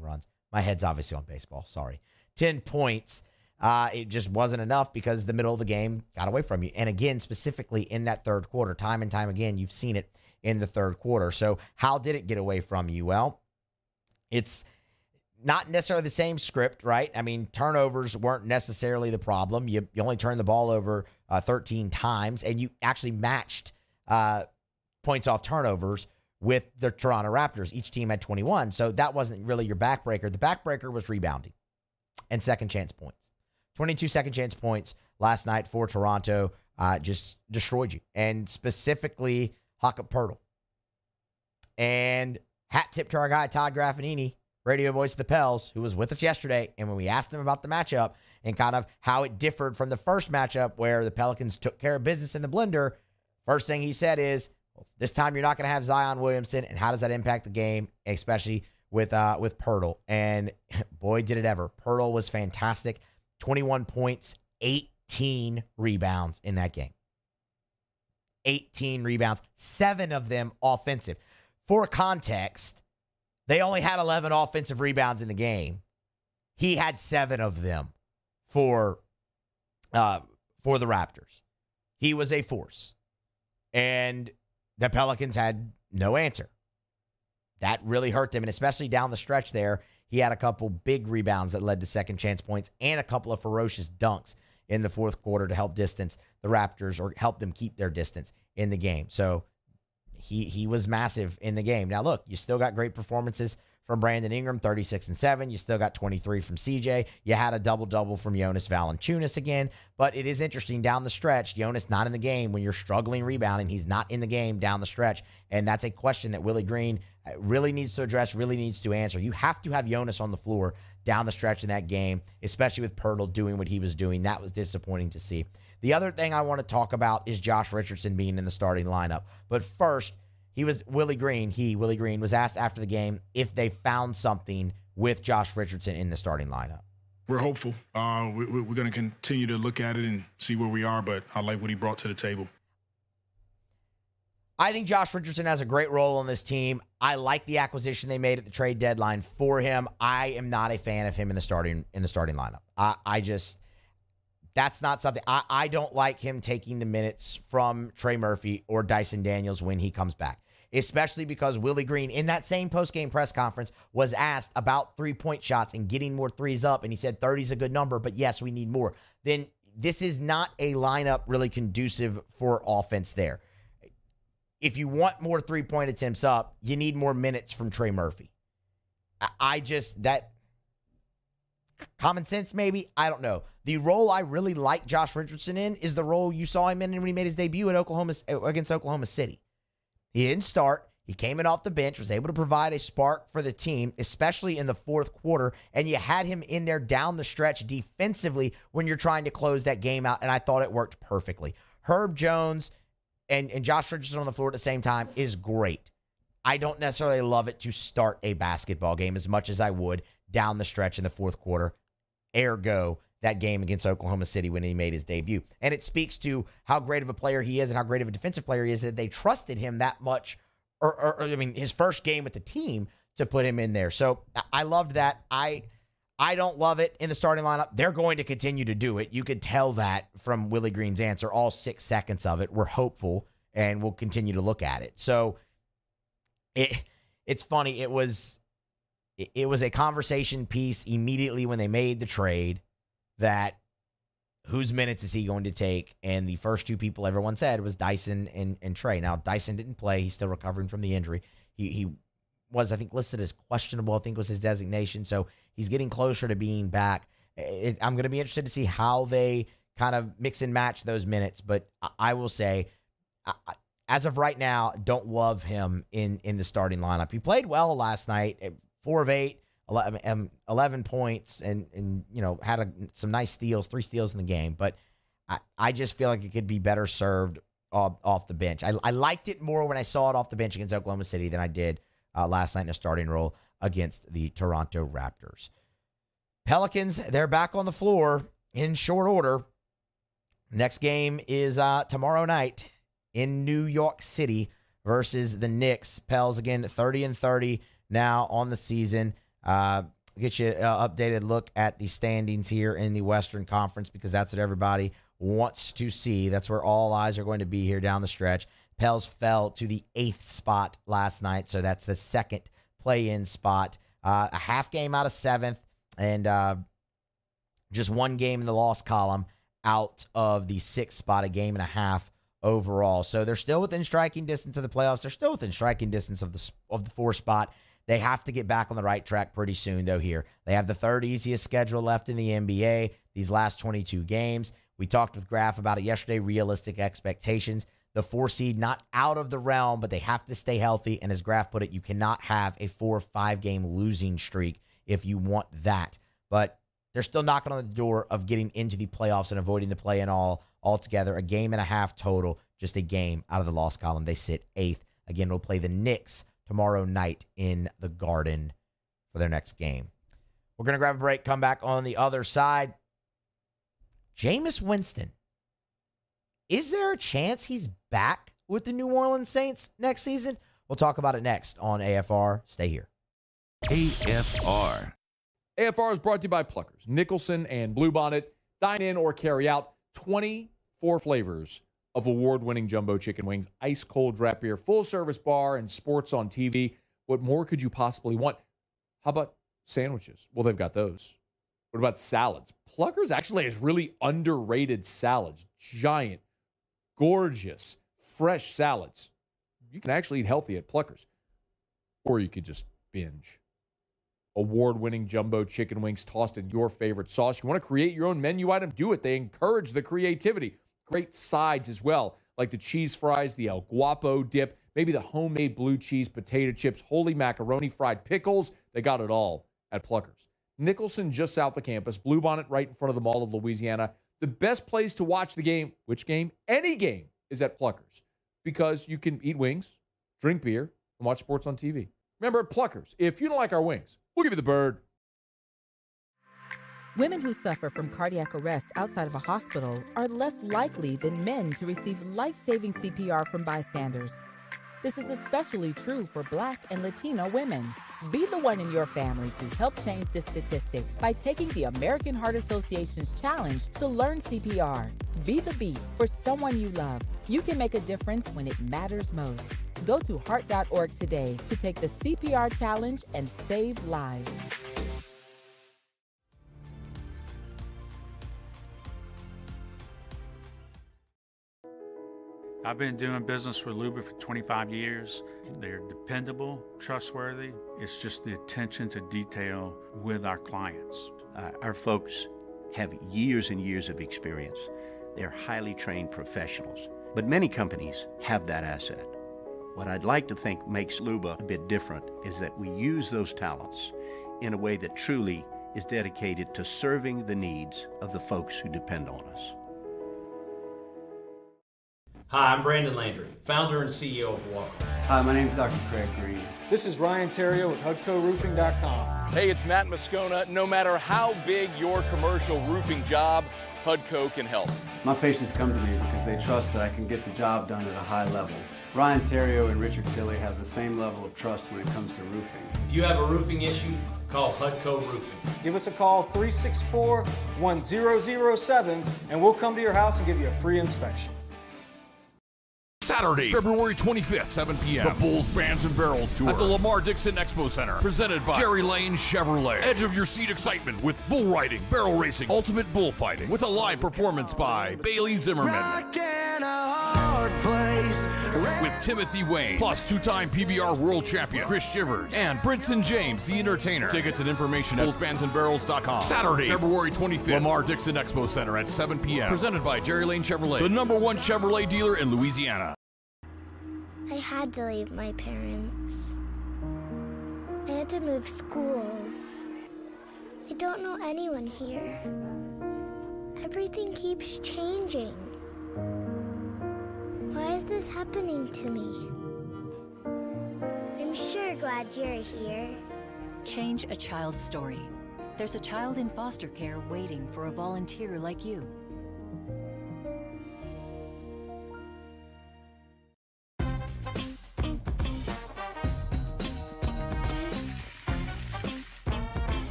runs. My head's obviously on baseball. Sorry. 10 points. It just wasn't enough because the middle of the game got away from you. And again, specifically in that third quarter, time and time again, you've seen it in the third quarter. So how did it get away from you? Well, it's not necessarily the same script, right? I mean, turnovers weren't necessarily the problem. You only turned the ball over 13 times, and you actually matched points off turnovers with the Toronto Raptors. Each team had 21, so that wasn't really your backbreaker. The backbreaker was rebounding and second chance points. 22 second chance points last night for Toronto just destroyed you, and specifically Jakob Poeltl. And hat tip to our guy, Todd Graffinini, radio voice of the Pels, who was with us yesterday. And when we asked him about the matchup and kind of how it differed from the first matchup where the Pelicans took care of business in the blender, first thing he said is, well, this time you're not going to have Zion Williamson, and how does that impact the game, especially with Poeltl? And boy, did it ever. Poeltl was fantastic. 21 points, 18 rebounds in that game. 18 rebounds, 7 of them offensive. For context, they only had 11 offensive rebounds in the game. He had 7 of them for the Raptors. He was a force. And the Pelicans had no answer. That really hurt them, and especially down the stretch there, he had a couple big rebounds that led to second chance points and a couple of ferocious dunks in the fourth quarter to help distance the Raptors or help them keep their distance in the game. So he was massive in the game. Now, look, you still got great performances from Brandon Ingram, 36 and 7. You still got 23 from CJ. You had a double-double from Jonas Valanciunas again. But it is interesting down the stretch. Jonas not in the game when you're struggling rebounding. He's not in the game down the stretch. And that's a question that Willie Green really needs to address, really needs to answer. You have to have Jonas on the floor down the stretch in that game, especially with Pirtle doing what he was doing. That was disappointing to see. The other thing I want to talk about is Josh Richardson being in the starting lineup. But first, Willie Green was asked after the game if they found something with Josh Richardson in the starting lineup. We're hopeful. We're going to continue to look at it and see where we are, but I like what he brought to the table. I think Josh Richardson has a great role on this team. I like the acquisition they made at the trade deadline for him. I am not a fan of him in the starting lineup. That's not something. I don't like him taking the minutes from Trey Murphy or Dyson Daniels when he comes back, especially because Willie Green, in that same postgame press conference, was asked about three-point shots and getting more threes up, and he said 30 is a good number, but yes, we need more. Then this is not a lineup really conducive for offense there. If you want more three-point attempts up, you need more minutes from Trey Murphy. That common sense maybe, I don't know. The role I really like Josh Richardson in is the role you saw him in when he made his debut against Oklahoma City. He didn't start. He came in off the bench, was able to provide a spark for the team, especially in the fourth quarter, and you had him in there down the stretch defensively when you're trying to close that game out, and I thought it worked perfectly. Herb Jones and Josh Richardson on the floor at the same time is great. I don't necessarily love it to start a basketball game as much as I would down the stretch in the fourth quarter. Ergo, that game against Oklahoma City when he made his debut. And it speaks to how great of a player he is and how great of a defensive player he is that they trusted him that much, his first game with the team to put him in there. So I loved that. I don't love it in the starting lineup. They're going to continue to do it. You could tell that from Willie Green's answer, all 6 seconds of it. We're hopeful, and we'll continue to look at it. So it's funny. It was a conversation piece immediately when they made the trade that whose minutes is he going to take? And the first two people everyone said was Dyson and Trey. Now, Dyson didn't play. He's still recovering from the injury. He was, I think, listed as questionable, I think was his designation. So he's getting closer to being back. I'm going to be interested to see how they kind of mix and match those minutes. But I will say, as of right now, don't love him in the starting lineup. He played well last night, 4 of 8, 11 points, and had some nice steals, 3 steals in the game. But I just feel like it could be better served off the bench. I liked it more when I saw it off the bench against Oklahoma City than I did last night in a starting role against the Toronto Raptors. Pelicans, they're back on the floor in short order. Next game is tomorrow night in New York City versus the Knicks. Pels, again, 30-30 now on the season. Get you an updated look at the standings here in the Western Conference because that's what everybody wants to see. That's where all eyes are going to be here down the stretch. Pels fell to the 8th spot last night, so that's the second play-in spot. A half game out of 7th, and just 1 game in the loss column out of the 6th spot, a game and a half overall. So they're still within striking distance of the playoffs. They're still within striking distance of the 4th spot. They have to get back on the right track pretty soon, though, here. They have the 3rd easiest schedule left in the NBA, these last 22 games. We talked with Graf about it yesterday, realistic expectations. The 4 seed, not out of the realm, but they have to stay healthy. And as Graf put it, you cannot have a 4 or 5 game losing streak if you want that. But they're still knocking on the door of getting into the playoffs and avoiding the play-in altogether. A game and a half total, just a game out of the loss column. They sit 8th. Again, we'll play the Knicks tomorrow night in the Garden for their next game. We're going to grab a break, come back on the other side. Jameis Winston. Is there a chance he's back with the New Orleans Saints next season? We'll talk about it next on AFR. Stay here. AFR. AFR is brought to you by Pluckers, Nicholson, and Bluebonnet. Dine in or carry out 24 flavors of award-winning jumbo chicken wings, ice-cold draft beer, full-service bar, and sports on TV. What more could you possibly want? How about sandwiches? Well, they've got those. What about salads? Pluckers actually has really underrated salads. Giant, gorgeous, fresh salads. You can actually eat healthy at Pluckers. Or you could just binge. award-winning jumbo chicken wings tossed in your favorite sauce. You want to create your own menu item? Do it. They encourage the creativity. Great sides as well, like the cheese fries, the El Guapo dip, maybe the homemade blue cheese potato chips, holy macaroni, fried pickles. They got it all at Pluckers. Nicholson, just south of campus. Bluebonnet right in front of the Mall of Louisiana. The best place to watch the game, which game? Any game, is at Pluckers, because you can eat wings, drink beer, and watch sports on TV. Remember, at Pluckers, if you don't like our wings, we'll give you the bird. Women who suffer from cardiac arrest outside of a hospital are less likely than men to receive life-saving CPR from bystanders. This is especially true for Black and Latino women. Be the one in your family to help change this statistic by taking the American Heart Association's challenge to learn CPR. Be the beat for someone you love. You can make a difference when it matters most. Go to heart.org today to take the CPR challenge and save lives. I've been doing business with Luba for 25 years. They're dependable, trustworthy. It's just the attention to detail with our clients. Our folks have years and years of experience. They're highly trained professionals, but many companies have that asset. What I'd like to think makes Luba a bit different is that we use those talents in a way that truly is dedicated to serving the needs of the folks who depend on us. Hi, I'm Brandon Landry, founder and CEO of Walker. Hi, my name is Dr. Craig Green. This is Ryan Terrio with HUDCORoofing.com. Hey, it's Matt Moscona. No matter how big your commercial roofing job, HUDCO can help. My patients come to me because they trust that I can get the job done at a high level. Ryan Terrio and Richard Tilley have the same level of trust when it comes to roofing. If you have a roofing issue, call HUDCO Roofing. Give us a call, 364-1007, and we'll come to your house and give you a free inspection. Saturday, February 25th, 7 p.m. The Bulls Bands and Barrels Tour at the Lamar Dixon Expo Center. Presented by Jerry Lane Chevrolet. Edge of your seat excitement with bull riding, barrel racing, ultimate bullfighting with a live performance by Bailey Zimmerman. With Timothy Wayne, plus two-time PBR world champion Chris Shivers and Brinson James, the entertainer. Tickets and information at bullsbandsandbarrels.com. Saturday, February 25th, Lamar Dixon Expo Center at 7 p.m. Presented by Jerry Lane Chevrolet, the #1 Chevrolet dealer in Louisiana. I had to leave my parents. I had to move schools. I don't know anyone here. Everything keeps changing. Why is this happening to me? I'm sure glad you're here. Change a child's story. There's a child in foster care waiting for a volunteer like you.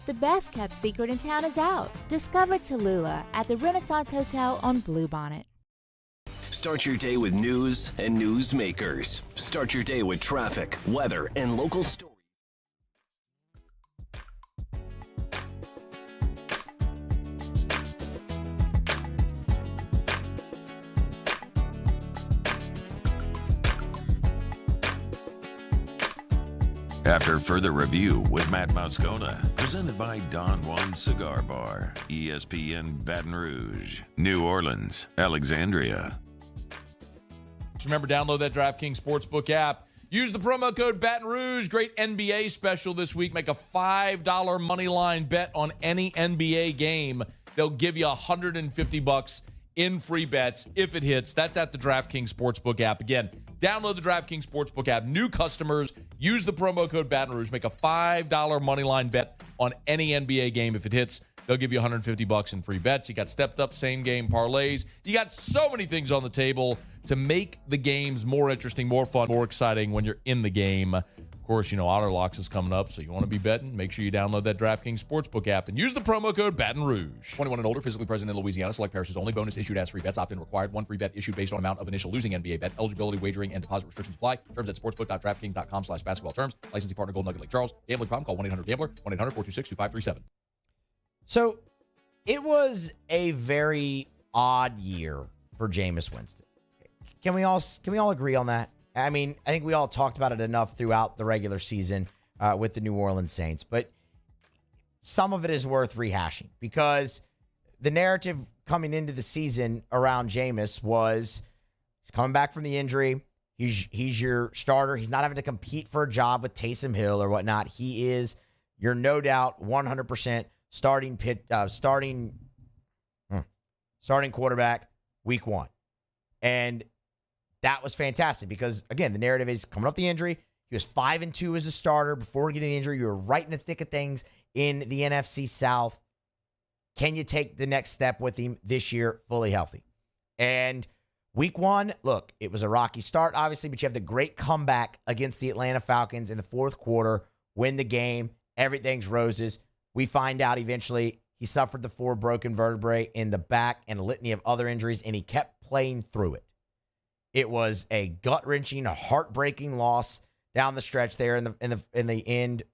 The best kept secret in town is out. Discover Tallulah at the Renaissance Hotel on Bluebonnet. Start your day with news and newsmakers. Start your day with traffic, weather, and local stories. After further review with Matt Moscona, presented by Don Juan Cigar Bar, ESPN Baton Rouge, New Orleans, Alexandria. Remember, download that DraftKings Sportsbook app. Use the promo code Baton Rouge. Great NBA special this week. Make a $5 money line bet on any NBA game. They'll give you $150 in free bets if it hits. That's at the DraftKings Sportsbook app. Again, download the DraftKings Sportsbook app. New customers, use the promo code Baton Rouge. Make a $5 money line bet on any NBA game. If it hits, they'll give you $150 in free bets. You got stepped up same game parlays. You got so many things on the table to make the games more interesting, more fun, more exciting when you're in the game. Of course, you know, Otter Locks is coming up, so you want to be betting, make sure you download that DraftKings Sportsbook app and use the promo code Baton Rouge. 21 and older, physically present in Louisiana. Select parishes only. Bonus issued as free bets. Opt-in required. One free bet issued based on amount of initial losing NBA bet. Eligibility, wagering, and deposit restrictions apply. Terms at sportsbook.draftkings.com/basketball terms. Licensing partner Golden Nugget Lake Charles. Gambling problem? Call 1-800-GAMBLER. 1-800-426-2537. So it was a very odd year for Jameis Winston. Can we all agree on that? I mean, I think we all talked about it enough throughout the regular season with the New Orleans Saints, but some of it is worth rehashing because the narrative coming into the season around Jameis was he's coming back from the injury. He's your starter. He's not having to compete for a job with Taysom Hill or whatnot. He is your no doubt 100% starting quarterback week 1. And that was fantastic because, again, the narrative is coming off the injury. He was 5-2 as a starter before getting the injury. You were right in the thick of things in the NFC South. Can you take the next step with him this year fully healthy? And week 1, look, it was a rocky start, obviously, but you have the great comeback against the Atlanta Falcons in the fourth quarter, win the game, everything's roses. We find out eventually he suffered the 4 broken vertebrae in the back and a litany of other injuries, and he kept playing through it. It was a gut-wrenching, a heartbreaking loss down the stretch there in the end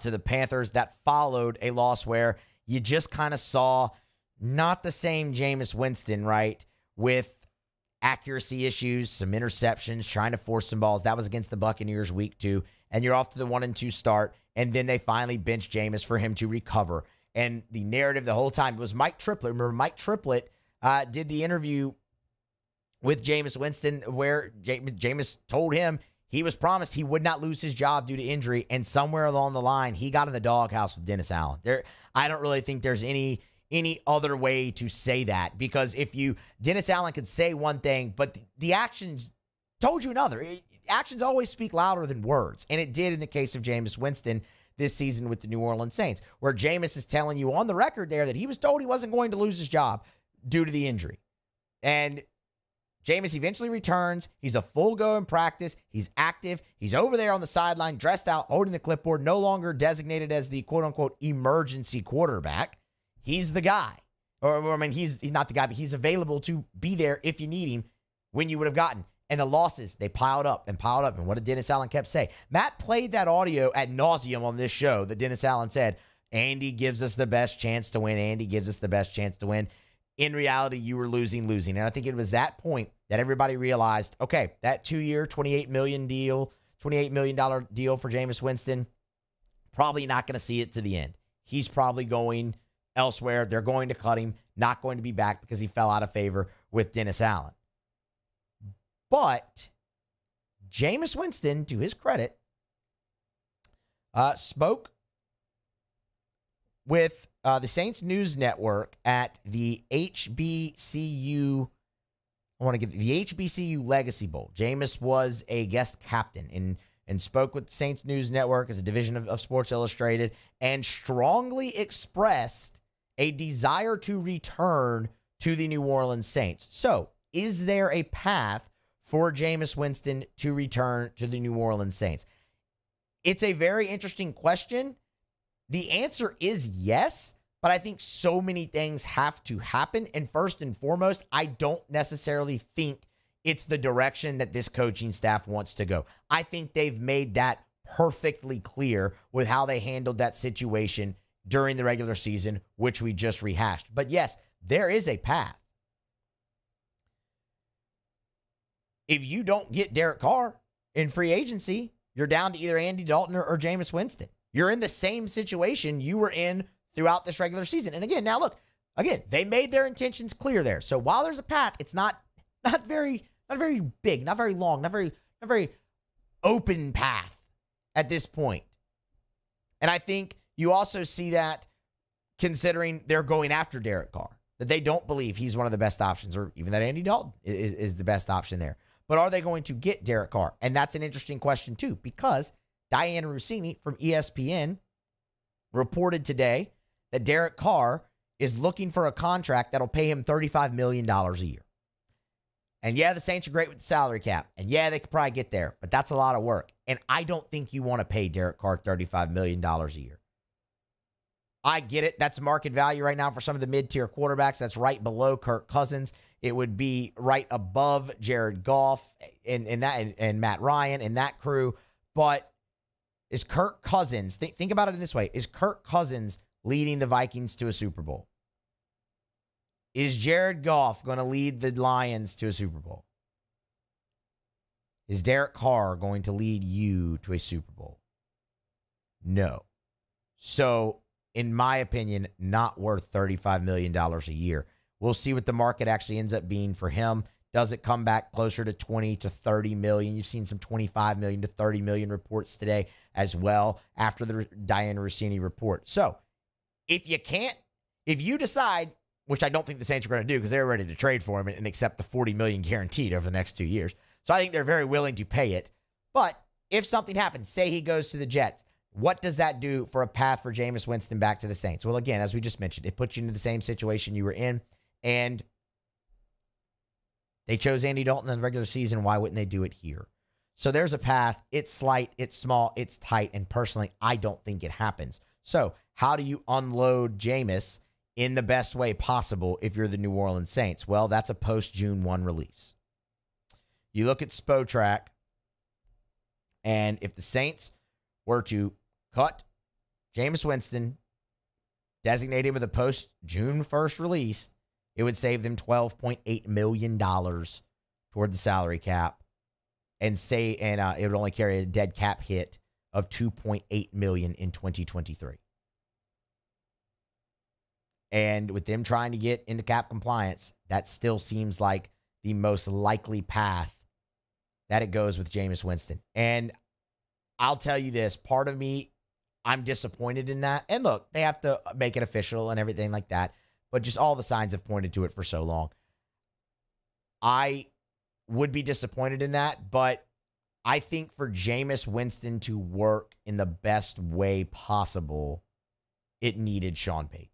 to the Panthers. That followed a loss where you just kind of saw not the same Jameis Winston, right, with accuracy issues, some interceptions, trying to force some balls. That was against the Buccaneers week 2, and you're off to the 1-2 start, and then they finally benched Jameis for him to recover. And the narrative the whole time was Mike Triplett. Remember, Mike Triplett did the interview with Jameis Winston where Jameis told him he was promised he would not lose his job due to injury, and somewhere along the line, he got in the doghouse with Dennis Allen. I don't really think there's any other way to say that, because Dennis Allen could say one thing, but the actions told you another. Actions always speak louder than words, and it did in the case of Jameis Winston this season with the New Orleans Saints, where Jameis is telling you on the record there that he was told he wasn't going to lose his job due to the injury. And Jameis eventually returns. He's a full go in practice. He's active. He's over there on the sideline, dressed out, holding the clipboard, no longer designated as the quote-unquote emergency quarterback. He's the guy. Or I mean, he's not the guy, but he's available to be there if you need him when you would have gotten. And the losses, they piled up. And what did Dennis Allen kept saying? Matt played that audio ad nauseum on this show that Dennis Allen said, Andy gives us the best chance to win. Andy gives us the best chance to win. In reality, you were losing. And I think it was that point that everybody realized, okay, that 2-year, $28 million deal for Jameis Winston, probably not going to see it to the end. He's probably going elsewhere. They're going to cut him, not going to be back because he fell out of favor with Dennis Allen. But Jameis Winston, to his credit, spoke with the Saints News Network at the HBCU. I want to give the HBCU Legacy Bowl. Jameis was a guest captain and spoke with the Saints News Network as a division of Sports Illustrated and strongly expressed a desire to return to the New Orleans Saints. So, is there a path for Jameis Winston to return to the New Orleans Saints? It's a very interesting question. The answer is yes, but I think so many things have to happen. And first and foremost, I don't necessarily think it's the direction that this coaching staff wants to go. I think they've made that perfectly clear with how they handled that situation during the regular season, which we just rehashed. But yes, there is a path. If you don't get Derek Carr in free agency, you're down to either Andy Dalton or Jameis Winston. You're in the same situation you were in throughout this regular season. And again, now look, they made their intentions clear there. So while there's a path, it's not very big, not very long, not very open path at this point. And I think you also see that considering they're going after Derek Carr, that they don't believe he's one of the best options, or even that Andy Dalton is the best option there. But are they going to get Derek Carr? And that's an interesting question, too, because Diana Rossini from ESPN reported today that Derek Carr is looking for a contract that'll pay him $35 million a year. And yeah, the Saints are great with the salary cap. And yeah, they could probably get there, but that's a lot of work. And I don't think you want to pay Derek Carr $35 million a year. I get it. That's market value right now for some of the mid-tier quarterbacks. That's right below Kirk Cousins. It would be right above Jared Goff and Matt Ryan and that crew. But is Kirk Cousins, think about it in this way, is Kirk Cousins leading the Vikings to a Super Bowl? Is Jared Goff going to lead the Lions to a Super Bowl? Is Derek Carr going to lead you to a Super Bowl? No. So, in my opinion, not worth $35 million a year. We'll see what the market actually ends up being for him. Does it come back closer to 20 to 30 million? You've seen some 25 million to 30 million reports today as well after the Diana Rossini report. So, if you decide, which I don't think the Saints are going to do because they're ready to trade for him and accept the $40 million guaranteed over the next 2 years. So I think they're very willing to pay it. But if something happens, say he goes to the Jets, what does that do for a path for Jameis Winston back to the Saints? Well, again, as we just mentioned, it puts you into the same situation you were in. And they chose Andy Dalton in the regular season. Why wouldn't they do it here? So there's a path. It's slight, it's small, it's tight. And personally, I don't think it happens. So how do you unload Jameis in the best way possible if you're the New Orleans Saints? Well, that's a post-June 1 release. You look at Spotrac, and if the Saints were to cut Jameis Winston, designate him with a post-June 1st release, it would save them $12.8 million toward the salary cap, and it would only carry a dead cap hit of $2.8 million in 2023. And with them trying to get into cap compliance, that still seems like the most likely path that it goes with Jameis Winston. And I'll tell you this, part of me, I'm disappointed in that. And look, they have to make it official and everything like that, but just all the signs have pointed to it for so long. I would be disappointed in that, but I think for Jameis Winston to work in the best way possible, it needed Sean Payton.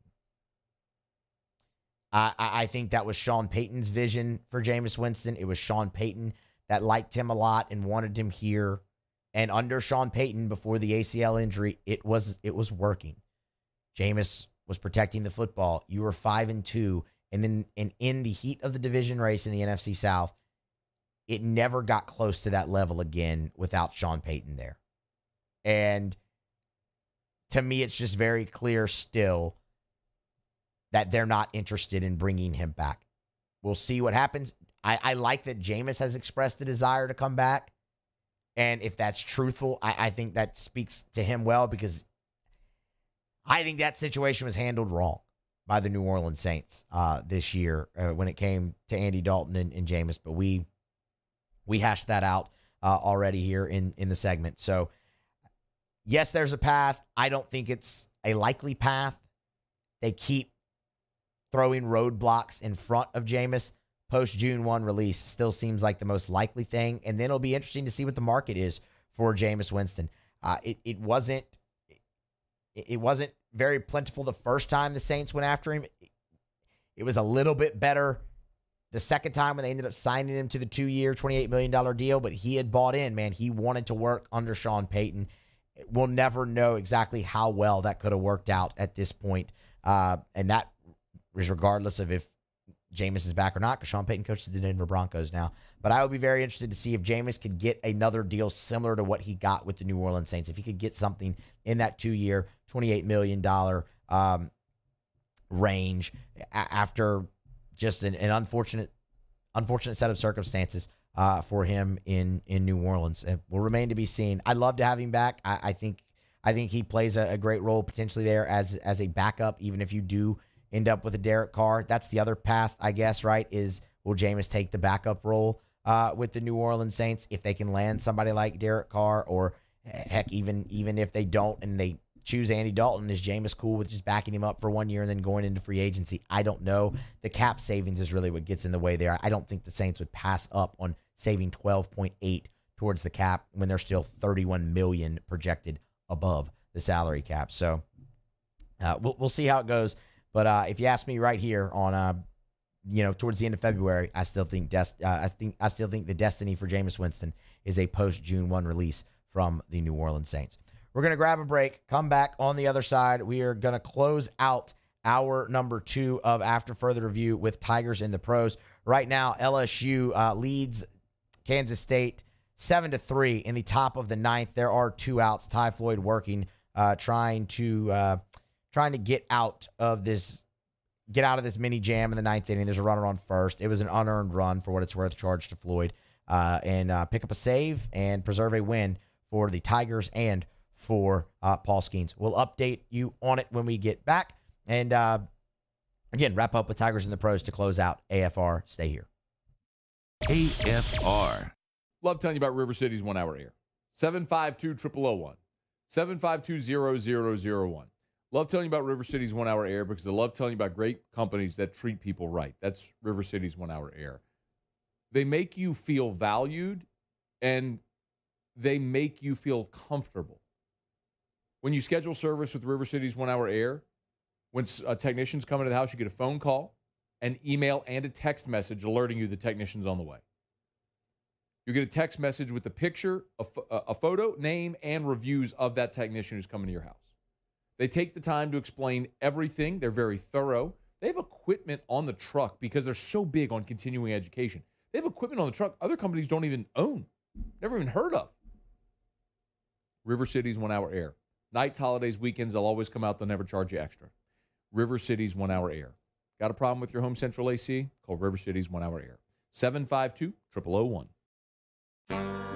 I think that was Sean Payton's vision for Jameis Winston. It was Sean Payton that liked him a lot and wanted him here. And under Sean Payton, before the ACL injury, it was working. Jameis was protecting the football. You were 5-2, and in the heat of the division race in the NFC South, it never got close to that level again without Sean Payton there. And to me, it's just very clear still that they're not interested in bringing him back. We'll see what happens. I like that Jameis has expressed a desire to come back. And if that's truthful, I think that speaks to him well, because I think that situation was handled wrong by the New Orleans Saints this year when it came to Andy Dalton and Jameis. But we hashed that out already here in the segment. So, yes, there's a path. I don't think it's a likely path. They keep throwing roadblocks in front of Jameis. Post-June 1 release still seems like the most likely thing. And then it'll be interesting to see what the market is for Jameis Winston. It wasn't very plentiful the first time the Saints went after him. It was a little bit better the second time when they ended up signing him to the 2-year, $28 million deal. But he had bought in, man. He wanted to work under Sean Payton. We'll never know exactly how well that could have worked out at this point. And that is regardless of if Jameis is back or not, because Sean Payton coaches the Denver Broncos now. But I would be very interested to see if Jameis could get another deal similar to what he got with the New Orleans Saints. If he could get something in that 2-year, $28 million range after just an unfortunate set of circumstances for him in New Orleans. It will remain to be seen. I'd love to have him back. I think he plays a great role potentially there as a backup, even if you do end up with a Derek Carr. That's the other path, I guess, right, is will Jameis take the backup role with the New Orleans Saints if they can land somebody like Derek Carr, or heck, even if they don't and they choose Andy Dalton, is Jameis cool with just backing him up for 1 year and then going into free agency? I don't know. The cap savings is really what gets in the way there. I don't think the Saints would pass up on saving 12.8 towards the cap when they're still 31 million projected above the salary cap. So we'll see how it goes. But if you ask me right here on, towards the end of February, I still think the destiny for Jameis Winston is a post-June 1 release from the New Orleans Saints. We're going to grab a break, come back on the other side. We are going to close out hour number 2 of After Further Review with Tigers in the Pros. Right now, LSU leads Kansas State 7-3 in the top of the 9th. There are 2 outs. Ty Floyd working, trying to get out of this mini jam in the 9th inning. There's a runner on first. It was an unearned run for what it's worth, charged to Floyd. and pick up a save and preserve a win for the Tigers and for Paul Skeens. We'll update you on it when we get back. And again, wrap up with Tigers and the Pros to close out AFR. Stay here. AFR. Love telling you about River City's 1 Hour Air. 752-0001. 752-0001. Love telling you about River City's 1 Hour Air because I love telling you about great companies that treat people right. That's River City's 1 Hour Air. They make you feel valued, and they make you feel comfortable. When you schedule service with River City's 1 Hour Air, when technicians come into the house, you get a phone call, an email, and a text message alerting you the technician's on the way. You get a text message with a picture, a photo, name, and reviews of that technician who's coming to your house. They take the time to explain everything. They're very thorough. They have equipment on the truck because they're so big on continuing education. They have equipment on the truck other companies don't even own, never even heard of. River City's 1 Hour Air. Nights, holidays, weekends, they'll always come out. They'll never charge you extra. River City's 1 Hour Air. Got a problem with your home central AC? Call River City's 1 Hour Air. 752-0001.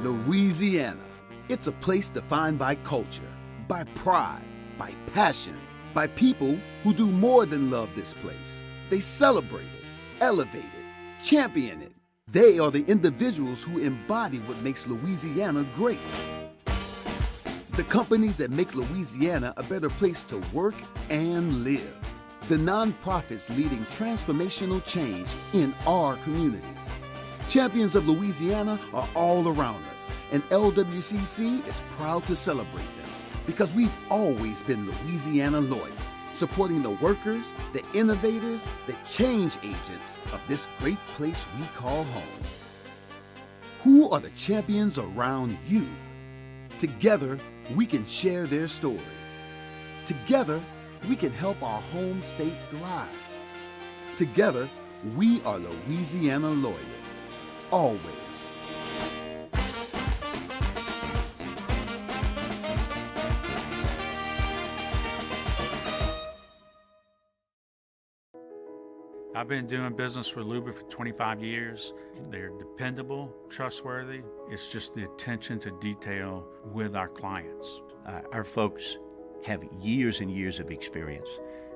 Louisiana. It's a place defined by culture, by pride, by passion, by people who do more than love this place. They celebrate it, elevate it, champion it. They are the individuals who embody what makes Louisiana great. The companies that make Louisiana a better place to work and live. The nonprofits leading transformational change in our communities. Champions of Louisiana are all around us, and LWCC is proud to celebrate them because we've always been Louisiana loyal, supporting the workers, the innovators, the change agents of this great place we call home. Who are the champions around you? Together, we can share their stories. Together, we can help our home state thrive. Together, we are Louisiana loyal. Always. I've been doing business with Luba for 25 years. They're dependable, trustworthy. It's just the attention to detail with our clients. Our folks have years and years of experience.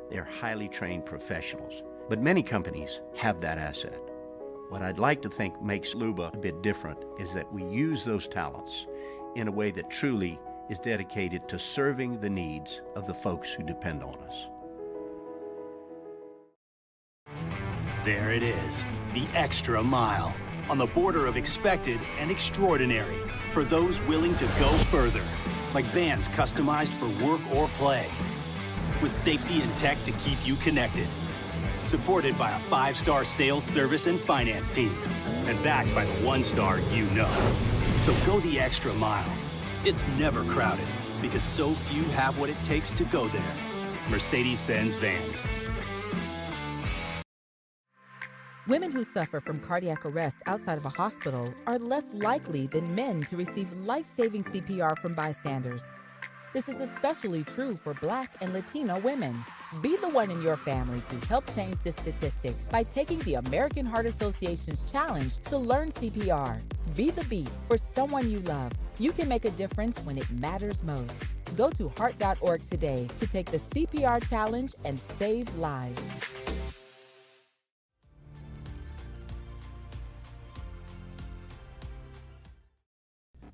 They're highly trained professionals, but many companies have that asset. What I'd like to think makes Luba a bit different is that we use those talents in a way that truly is dedicated to serving the needs of the folks who depend on us. There it is, the extra mile, on the border of expected and extraordinary for those willing to go further, like vans customized for work or play, with safety and tech to keep you connected. Supported by a 5-star sales, service, and finance team. And backed by the 1-star you know. So go the extra mile. It's never crowded because so few have what it takes to go there. Mercedes-Benz Vans. Women who suffer from cardiac arrest outside of a hospital are less likely than men to receive life-saving CPR from bystanders. This is especially true for Black and Latino women. Be the one in your family to help change this statistic by taking the American Heart Association's challenge to learn CPR. Be the beat for someone you love. You can make a difference when it matters most. Go to heart.org today to take the CPR challenge and save lives.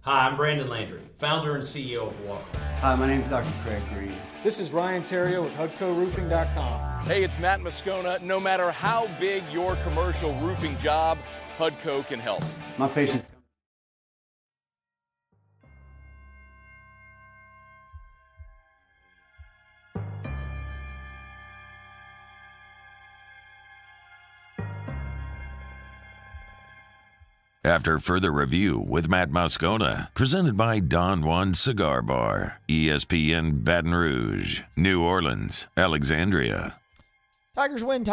Hi, I'm Brandon Landry, founder and CEO of Walk. Hi, my name is Dr. Craig Green. This is Ryan Terrio with HUDCORoofing.com. Hey, it's Matt Moscona. No matter how big your commercial roofing job, HUDCO can help. My patients. After further review with Matt Moscona, presented by Don Juan Cigar Bar, ESPN Baton Rouge, New Orleans, Alexandria. Tigers win.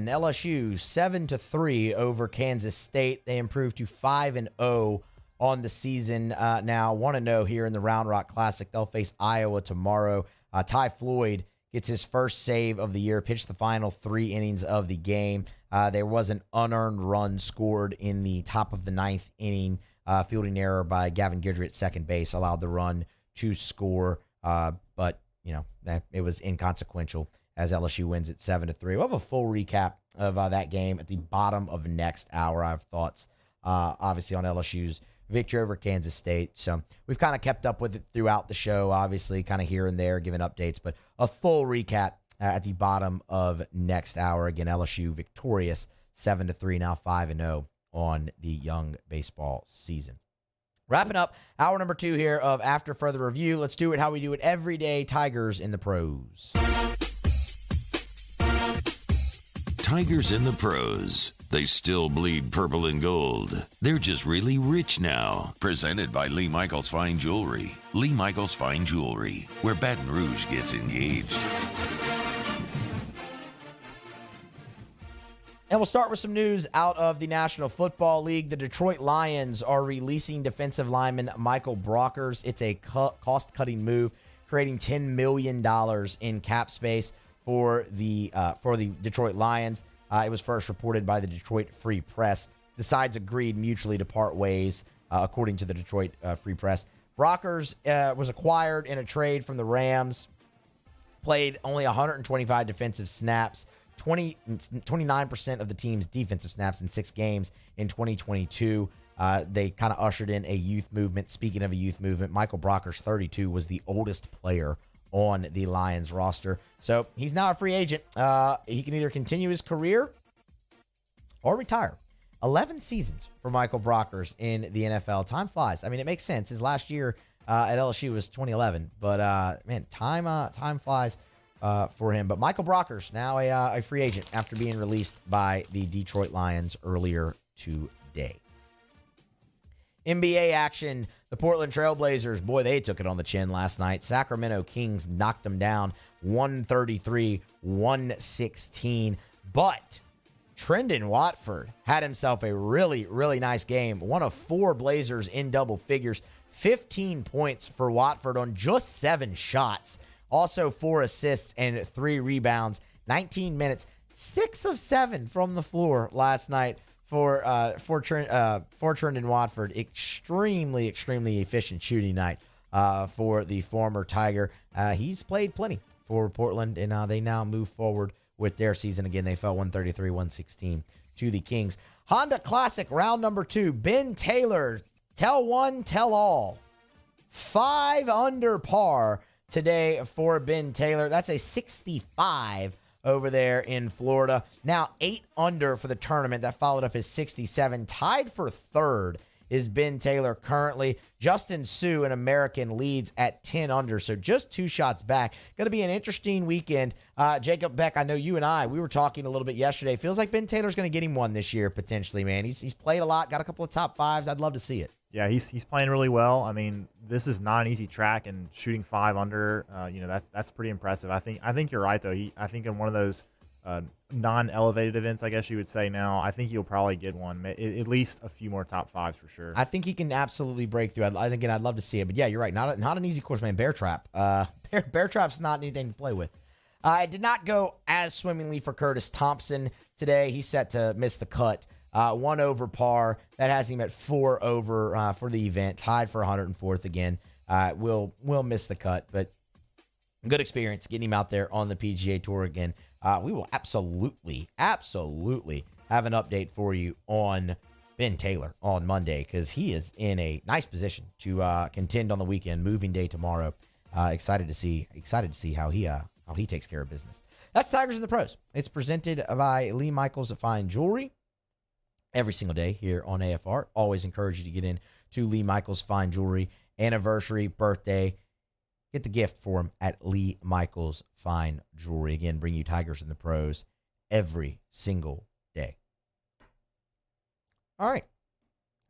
LSU 7-3 over Kansas State. They improved to 5-0 on the season now. 1-0 here in the Round Rock Classic. They'll face Iowa tomorrow. Ty Floyd gets his first save of the year, pitched the final 3 innings of the game. There was an unearned run scored in the top of the ninth inning. Fielding error by Gavin Guidry at second base allowed the run to score, but it was inconsequential as LSU wins it 7-3. We'll have a full recap of that game at the bottom of next hour. I have thoughts, obviously, on LSU's victory over Kansas State. So we've kind of kept up with it throughout the show, obviously, kind of here and there, giving updates, but a full recap at the bottom of next hour. Again, LSU victorious 7-3, now 5-0 on the young baseball season. Wrapping up hour number 2 here of After Further Review. Let's do it how we do it every day. Tigers in the pros. Tigers in the pros. They still bleed purple and gold. They're just really rich now. Presented by Lee Michaels Fine Jewelry. Lee Michaels Fine Jewelry, where Baton Rouge gets engaged. And we'll start with some news out of the National Football League. The Detroit Lions are releasing defensive lineman Michael Brockers. It's a cost-cutting move, creating $10 million in cap space for the Detroit Lions. It was first reported by the Detroit Free Press. The sides agreed mutually to part ways, according to the Detroit Free Press. Brockers was acquired in a trade from the Rams, played only 125 defensive snaps, 29% of the team's defensive snaps in 6 games in 2022. They kind of ushered in a youth movement. Speaking of a youth movement, Michael Brockers, 32, was the oldest player on the Lions roster. So he's now a free agent. He can either continue his career or retire. 11 seasons for Michael Brockers in the NFL. Time flies. I mean, it makes sense. His last year at LSU was 2011. But, man, time flies for him. But Michael Brockers, now a free agent after being released by the Detroit Lions earlier today. NBA action. The Portland Trailblazers, boy, they took it on the chin last night. Sacramento Kings knocked them down 133-116. But Trendon Watford had himself a really, really nice game. One of 4 Blazers in double figures. 15 points for Watford on just 7 shots. Also 4 assists and 3 rebounds. 19 minutes. 6 of 7 from the floor last night for Trendon Watford. Extremely, extremely efficient shooting night for the former Tiger. He's played plenty for Portland, and they now move forward with their season. Again, they fell 133-116 to the Kings. Honda Classic, round number 2. Ben Taylor, tell one, tell all. 5 under par today for Ben Taylor. That's a 65 over there in Florida. Now 8 under for the tournament. That followed up his 67. Tied for 3rd is Ben Taylor currently. Justin Sue, an American, leads at 10 under, so just 2 shots back. Going to be an interesting weekend. Jacob Beck, I know you and we were talking a little bit yesterday. Feels like Ben Taylor's going to get him one this year potentially, man. He's played a lot, got a couple of top 5s. I'd love to see it. Yeah, he's playing really well. I mean, this is not an easy track, and shooting 5 under, that's pretty impressive. I think you're right though. I think in one of those non-elevated events, I guess you would say now, I think he'll probably get one, at least a few more top 5s for sure. I think he can absolutely break through. I'd love to see it, but yeah, you're right. Not an easy course, man. Bear Trap. Bear Trap's not anything to play with. It did not go as swimmingly for Curtis Thompson today. He's set to miss the cut. 1 over par. That has him at 4 over for the event. Tied for 104th again. Will miss the cut, but good experience getting him out there on the PGA Tour again. We will absolutely have an update for you on Ben Taylor on Monday because he is in a nice position to contend on the weekend. Moving day tomorrow. Excited to see how he takes care of business. That's Tigers in the Pros. It's presented by Lee Michaels Fine Jewelry. Every single day here on AFR. Always encourage you to get in to Lee Michaels Fine Jewelry. Anniversary, birthday. Get the gift for him at Lee Michaels Fine Jewelry. Again, bring you Tigers in the Pros every single day. All right.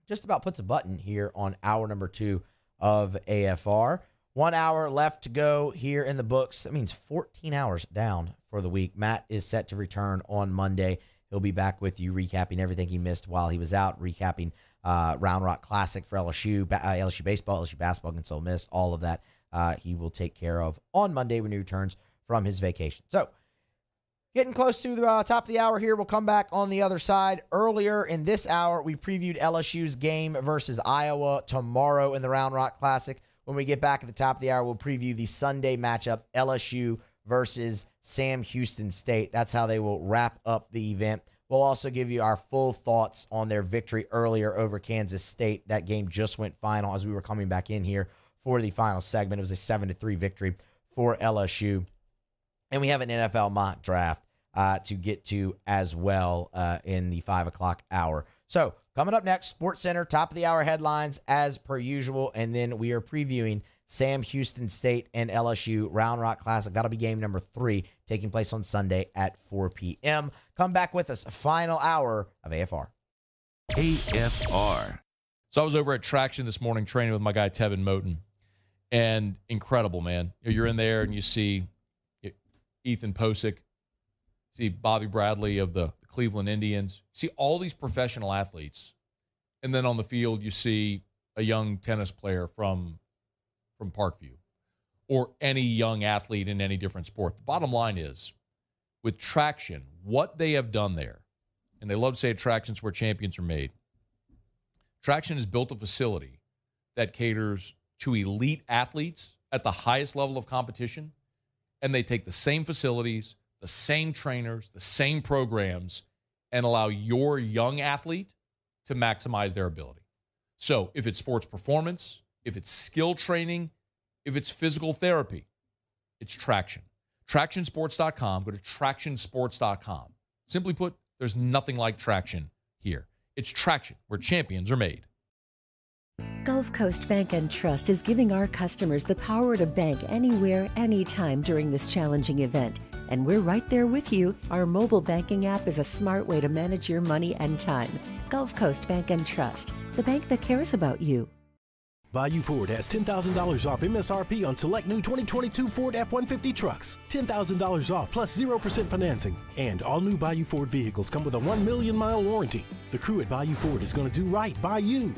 Just about puts a button here on hour number 2 of AFR. 1 hour left to go here in the books. That means 14 hours down for the week. Matt is set to return on Monday. He'll be back with you, recapping everything he missed while he was out, recapping Round Rock Classic for LSU, LSU baseball, LSU basketball against Ole Miss, all of that he will take care of on Monday when he returns from his vacation. So Getting close to the top of the hour here. We'll come back on the other side. Earlier in this hour, we previewed LSU's game versus Iowa tomorrow in the Round Rock Classic. When we get back at the top of the hour, we'll preview the Sunday matchup, LSU versus Sam Houston State. That's how they will wrap up the event. We'll also give you our full thoughts on their victory earlier over Kansas State. That game just went final as we were coming back in here for the final segment. It was a 7-3 victory for LSU. And we have an NFL mock draft to get to as well in the 5 o'clock hour. So coming up next, SportsCenter, top of the hour headlines as per usual. And then we are previewing Sam Houston State and LSU Round Rock Classic. That'll be game number 3 taking place on Sunday at 4 p.m. Come back with us. Final hour of AFR. AFR. So I was over at Traction this morning training with my guy Tevin Moten. And incredible, man. You're in there and you see Ethan Posick, see Bobby Bradley of the Cleveland Indians, see all these professional athletes. And then on the field, you see a young tennis player from Parkview or any young athlete in any different sport. The bottom line is, with Traction, what they have done there, and they love to say Traction's where champions are made. Traction has built a facility that caters to elite athletes at the highest level of competition, and they take the same facilities, the same trainers, the same programs, and allow your young athlete to maximize their ability. So if it's sports performance, if it's skill training, if it's physical therapy, it's Traction. TractionSports.com. Go to TractionSports.com. Simply put, there's nothing like Traction here. It's Traction, where champions are made. Gulf Coast Bank and Trust is giving our customers the power to bank anywhere, anytime during this challenging event. And we're right there with you. Our mobile banking app is a smart way to manage your money and time. Gulf Coast Bank and Trust, the bank that cares about you. Bayou Ford has $10,000 off MSRP on select new 2022 Ford F-150 trucks. $10,000 off plus 0% financing. And all new Bayou Ford vehicles come with a 1 million mile warranty. The crew at Bayou Ford is going to do right by you.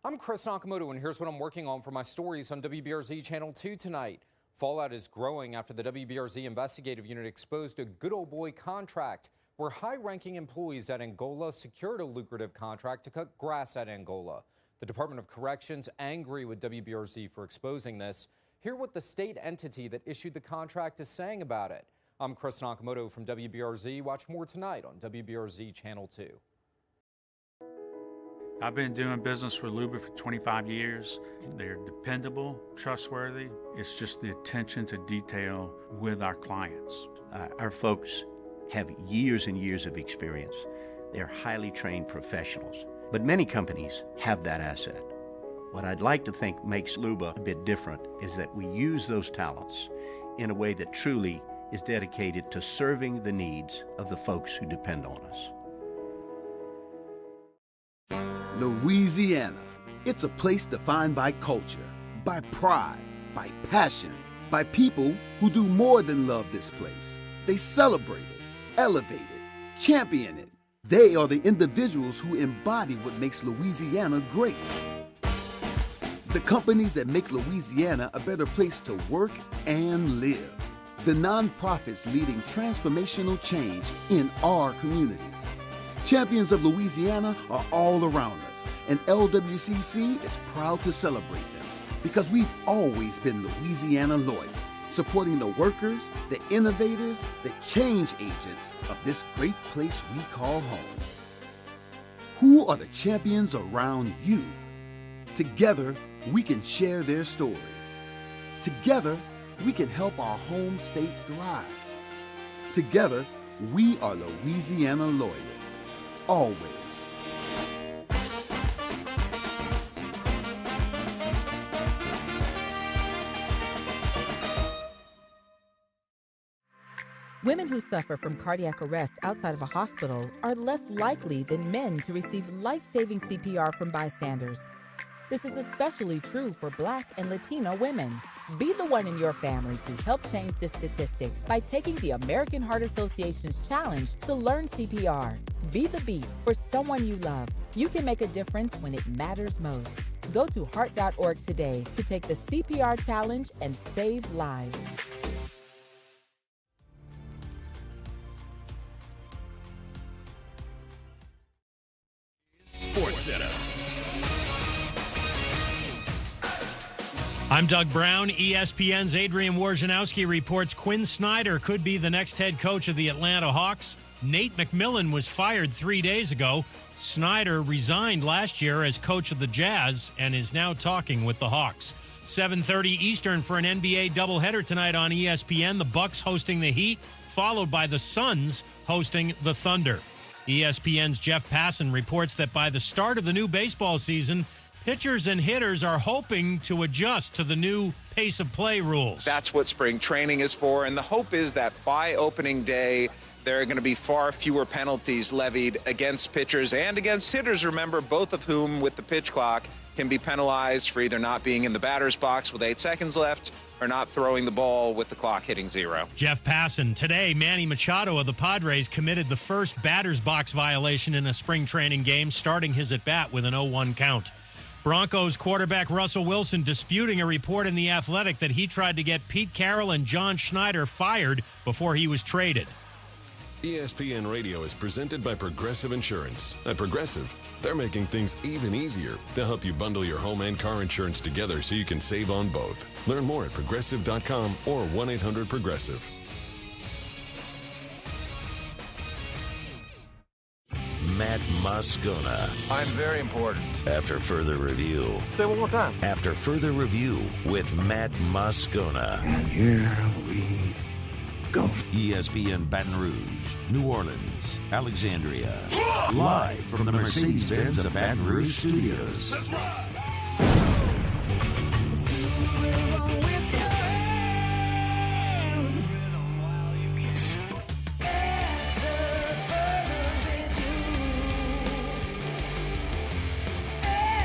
I'm Chris Nakamoto, and here's what I'm working on for my stories on WBRZ Channel 2 tonight. Fallout is growing after the WBRZ investigative unit exposed a good old boy contract where high-ranking employees at Angola secured a lucrative contract to cut grass at Angola. The Department of Corrections angry with WBRZ for exposing this. Hear what the state entity that issued the contract is saying about it. I'm Chris Nakamoto from WBRZ. Watch more tonight on WBRZ Channel 2. I've been doing business with Luba for 25 years. They're dependable, trustworthy. It's just the attention to detail with our clients. Our folks have years and years of experience. They're highly trained professionals. But many companies have that asset. What I'd like to think makes Luba a bit different is that we use those talents in a way that truly is dedicated to serving the needs of the folks who depend on us. Louisiana. It's a place defined by culture, by pride, by passion, by people who do more than love this place. They celebrate it, elevate it, champion it. They are the individuals who embody what makes Louisiana great. The companies that make Louisiana a better place to work and live. The nonprofits leading transformational change in our communities. Champions of Louisiana are all around us, and LWCC is proud to celebrate them because we've always been Louisiana loyal, supporting the workers, the innovators, the change agents of this great place we call home. Who are the champions around you? Together, we can share their stories. Together, we can help our home state thrive. Together, we are Louisiana loyal. Always. Women who suffer from cardiac arrest outside of a hospital are less likely than men to receive life-saving CPR from bystanders. This is especially true for Black and Latino women. Be the one in your family to help change this statistic by taking the American Heart Association's challenge to learn CPR. Be the beat for someone you love. You can make a difference when it matters most. Go to heart.org today to take the CPR challenge and save lives. SportsCenter. I'm Doug Brown. ESPN's Adrian Wojnarowski reports Quinn Snyder could be the next head coach of the Atlanta Hawks. Nate McMillan was fired 3 days ago. Snyder resigned last year as coach of the Jazz and is now talking with the Hawks. 7:30 Eastern for an NBA doubleheader tonight on ESPN. The Bucks hosting the Heat, followed by the Suns hosting the Thunder. ESPN's Jeff Passan reports that by the start of the new baseball season, pitchers and hitters are hoping to adjust to the new pace of play rules. That's what spring training is for, and the hope is that by opening day, there are going to be far fewer penalties levied against pitchers and against hitters, remember, both of whom, with the pitch clock, can be penalized for either not being in the batter's box with 8 seconds left or not throwing the ball with the clock hitting 0. Jeff Passan. Today, Manny Machado of the Padres committed the first batter's box violation in a spring training game, starting his at-bat with an 0-1 count. Broncos quarterback Russell Wilson disputing a report in The Athletic that he tried to get Pete Carroll and John Schneider fired before he was traded. ESPN Radio is presented by Progressive Insurance. At Progressive, they're making things even easier. They'll help you bundle your home and car insurance together so you can save on both. Learn more at Progressive.com or 1-800-PROGRESSIVE. Matt Moscona. I'm very important. After further review. Say it one more time. After further review with Matt Moscona. And here we go. ESPN Baton Rouge, New Orleans, Alexandria. Live from the Mercedes-Benz of Baton Rouge studios. That's right.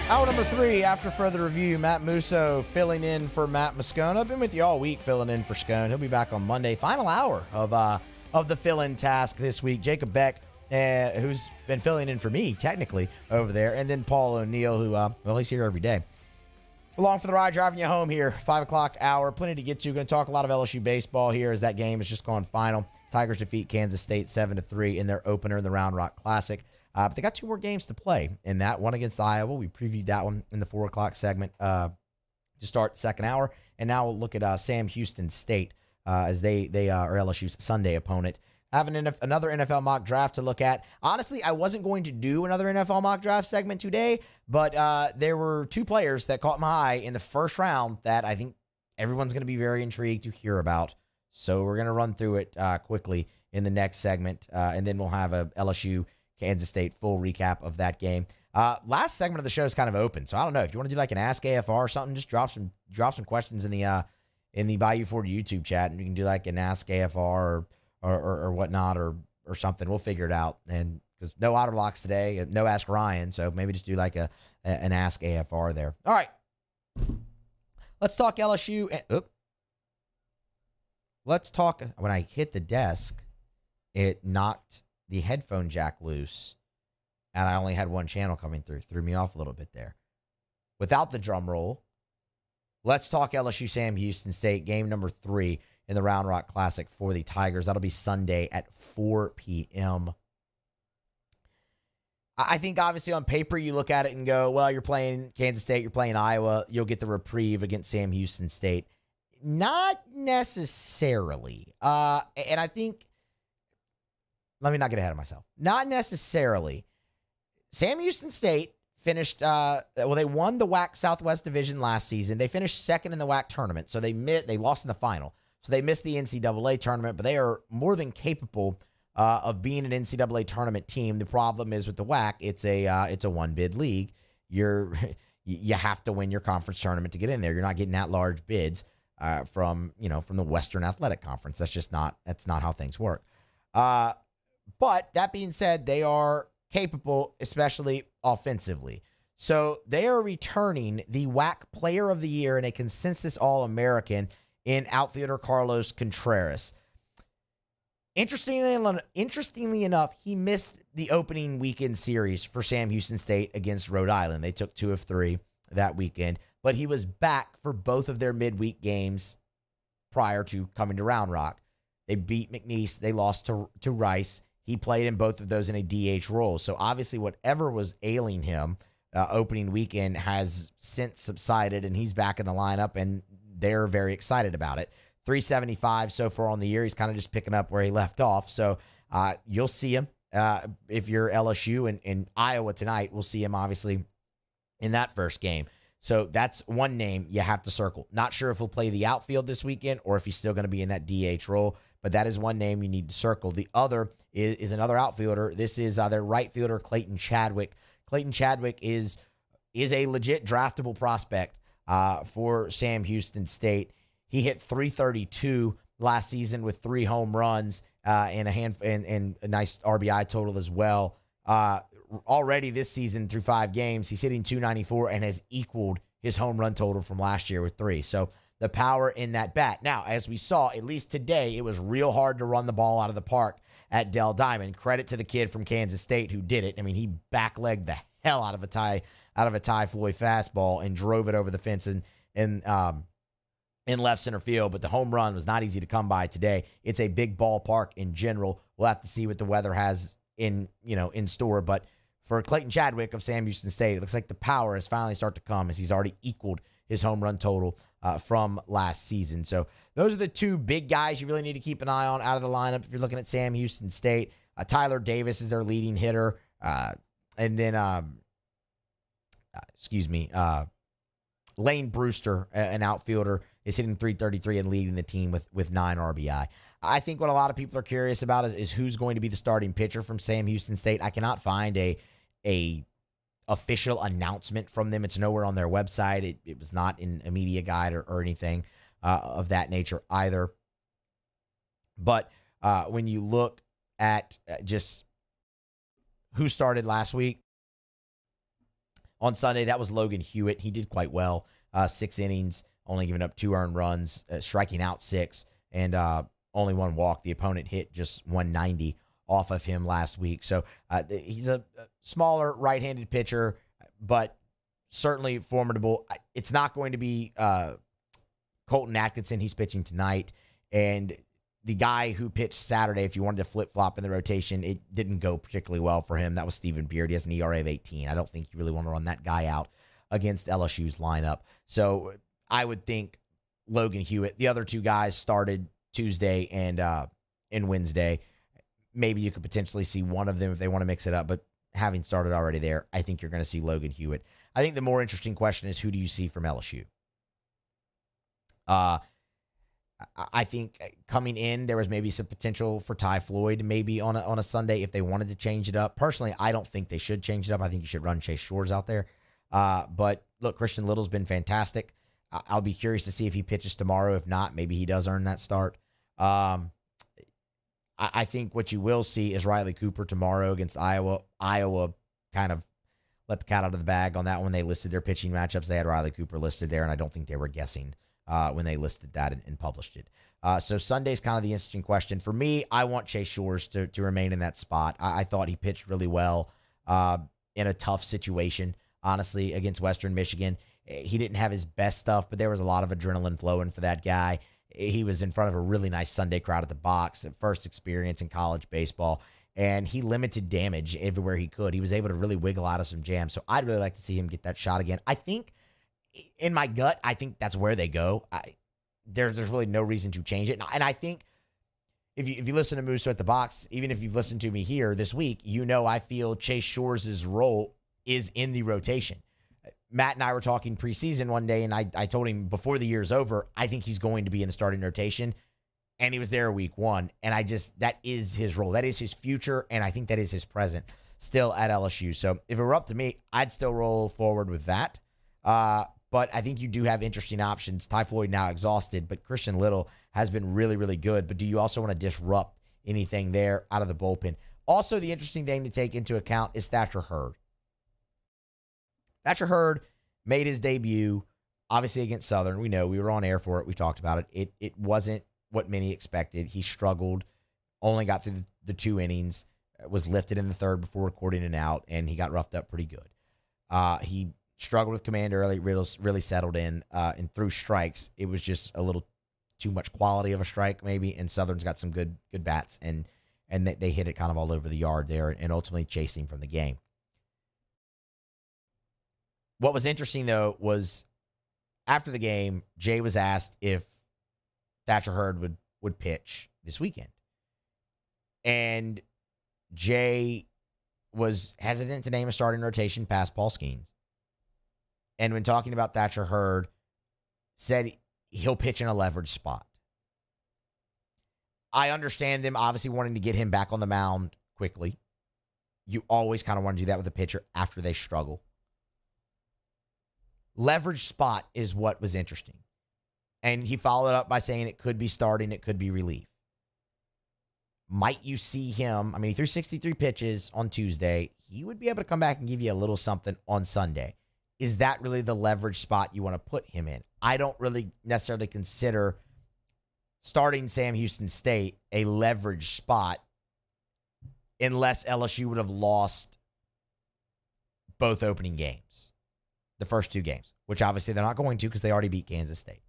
Hour number 3, after further review, Matt Musso filling in for Matt Moscona. I've been with you all week filling in for Scone. He'll be back on Monday. Final hour of the fill-in task this week. Jacob Beck, who's been filling in for me, technically, over there. And then Paul O'Neill, who, he's here every day. Along for the ride, driving you home here, 5 o'clock hour. Plenty to get to. Going to talk a lot of LSU baseball here as that game has just gone final. Tigers defeat Kansas State 7-3 in their opener in the Round Rock Classic. But they got 2 more games to play in that. One against Iowa. We previewed that one in the 4 o'clock segment to start the second hour. And now we'll look at Sam Houston State as they are LSU's Sunday opponent. Having another NFL mock draft to look at. Honestly, I wasn't going to do another NFL mock draft segment today, but there were 2 players that caught my eye in the first round that I think everyone's going to be very intrigued to hear about. So we're going to run through it quickly in the next segment, and then we'll have a LSU Kansas State full recap of that game. Last segment of the show is kind of open, so I don't know if you want to do like an Ask AFR or something. Just drop some questions in the Bayou Ford YouTube chat, and you can do like an Ask AFR or whatnot or something. We'll figure it out. And because no Otter Locks today, no Ask Ryan, so maybe just do like an Ask AFR there. All right, let's talk LSU. Let's talk. When I hit the desk, it knocked the headphone jack loose, and I only had one channel coming through. Threw me off a little bit there. Without the drum roll, let's talk LSU Sam Houston State, game number 3 in the Round Rock Classic for the Tigers. That'll be Sunday at 4 p.m. I think obviously on paper you look at it and go, well, you're playing Kansas State, you're playing Iowa, you'll get the reprieve against Sam Houston State. Not necessarily. And I think, let me not get ahead of myself. Not necessarily. Sam Houston State finished, they won the WAC Southwest Division last season. They finished second in the WAC tournament, so they lost in the final. So they missed the NCAA tournament, but they are more than capable of being an NCAA tournament team. The problem is with the WAC, it's a one-bid league. You have to win your conference tournament to get in there. You're not getting at-large bids from the Western Athletic Conference. That's not how things work. But that being said, they are capable, especially offensively. So they are returning the WAC Player of the Year and a consensus All-American in outfielder Carlos Contreras. Interestingly enough, he missed the opening weekend series for Sam Houston State against Rhode Island. They took 2 of 3 that weekend, but he was back for both of their midweek games prior to coming to Round Rock. They beat McNeese. They lost to Rice he played in both of those in a DH role. So obviously whatever was ailing him opening weekend has since subsided, and he's back in the lineup, and they're very excited about it. 375 so far on the year. He's kind of just picking up where he left off. So you'll see him if you're LSU and Iowa tonight. We'll see him obviously in that first game. So that's one name you have to circle. Not sure if he'll play the outfield this weekend or if he's still going to be in that DH role, but that is one name you need to circle. The other is another outfielder. This is their right fielder, Clayton Chadwick. Clayton Chadwick is a legit draftable prospect for Sam Houston State. He hit .332 last season with 3 home runs and a nice RBI total as well. Already this season through 5 games, he's hitting .294 and has equaled his home run total from last year with 3. So the power in that bat. Now, as we saw, at least today, it was real hard to run the ball out of the park at Dell Diamond. Credit to the kid from Kansas State who did it. I mean, he backlegged the hell out of a Ty Floyd fastball and drove it over the fence in left center field. But the home run was not easy to come by today. It's a big ballpark in general. We'll have to see what the weather has in store. But for Clayton Chadwick of Sam Houston State, it looks like the power has finally started to come as he's already equaled his home run total from last season. So those are the 2 big guys you really need to keep an eye on out of the lineup if you're looking at Sam Houston State. Tyler Davis is their leading hitter. And then, Lane Brewster, an outfielder, is hitting .333 and leading the team with 9 RBI. I think what a lot of people are curious about is who's going to be the starting pitcher from Sam Houston State. I cannot find a official announcement from them. It's nowhere on their website. It was not in a media guide or anything of that nature either. But when you look at just who started last week, on Sunday, that was Logan Hewitt. He did quite well. 6 innings, only giving up 2 earned runs, striking out 6, and only 1 walk. The opponent hit just 190 off of him last week. So he's a smaller right-handed pitcher, but certainly formidable. It's not going to be Colton Atkinson. He's pitching tonight. And the guy who pitched Saturday, if you wanted to flip-flop in the rotation, it didn't go particularly well for him. That was Stephen Beard. He has an ERA of 18. I don't think you really want to run that guy out against LSU's lineup. So I would think Logan Hewitt. The other 2 guys started Tuesday and Wednesday. Maybe you could potentially see one of them if they want to mix it up, but having started already there, I think you're going to see Logan Hewitt. I think the more interesting question is, who do you see from LSU? I think coming in, there was maybe some potential for Ty Floyd maybe on a Sunday if they wanted to change it up. Personally, I don't think they should change it up. I think you should run Chase Shores out there. But look, Christian Little's been fantastic. I'll be curious to see if he pitches tomorrow. If not, maybe he does earn that start. I think what you will see is Riley Cooper tomorrow against Iowa. Iowa kind of let the cat out of the bag on that one. They listed their pitching matchups. They had Riley Cooper listed there, and I don't think they were guessing when they listed that and published it. So Sunday's kind of the interesting question. For me, I want Chase Shores to remain in that spot. I thought he pitched really well in a tough situation, honestly, against Western Michigan. He didn't have his best stuff, but there was a lot of adrenaline flowing for that guy. He was in front of a really nice Sunday crowd at the box, first experience in college baseball, and he limited damage everywhere he could. He was able to really wiggle out of some jams. So I'd really like to see him get that shot again. I think, in my gut, I think that's where they go. There's really no reason to change it. And I think if you listen to Musso at the box, even if you've listened to me here this week, I feel Chase Shores' role is in the rotation. Matt and I were talking preseason one day, and I told him before the year's over, I think he's going to be in the starting rotation. And he was there week 1. And that is his role. That is his future. And I think that is his present still at LSU. So if it were up to me, I'd still roll forward with that. But I think you do have interesting options. Ty Floyd now exhausted, but Christian Little has been really, really good. But do you also want to disrupt anything there out of the bullpen? Also, the interesting thing to take into account is Thatcher Hurd. Thatcher Hurd made his debut, obviously, against Southern. We know. We were on air for it. We talked about it. It wasn't what many expected. He struggled, only got through the 2 innings, was lifted in the 3rd before recording an out, and he got roughed up pretty good. He struggled with command early, really settled in, and threw strikes. It was just a little too much quality of a strike, maybe, and Southern's got some good bats, and and they hit it kind of all over the yard there and ultimately chased him from the game. What was interesting, though, was after the game, Jay was asked if Thatcher Hurd would pitch this weekend. And Jay was hesitant to name a starting rotation past Paul Skeens. And when talking about Thatcher Hurd, said he'll pitch in a leverage spot. I understand them obviously wanting to get him back on the mound quickly. You always kind of want to do that with a pitcher after they struggle. Leverage spot is what was interesting. And he followed up by saying it could be starting, it could be relief. Might you see him? I mean, he threw 63 pitches on Tuesday. He would be able to come back and give you a little something on Sunday. Is that really the leverage spot you want to put him in? I don't really necessarily consider starting Sam Houston State a leverage spot unless LSU would have lost both opening games, the first 2 games, which obviously they're not going to because they already beat Kansas State.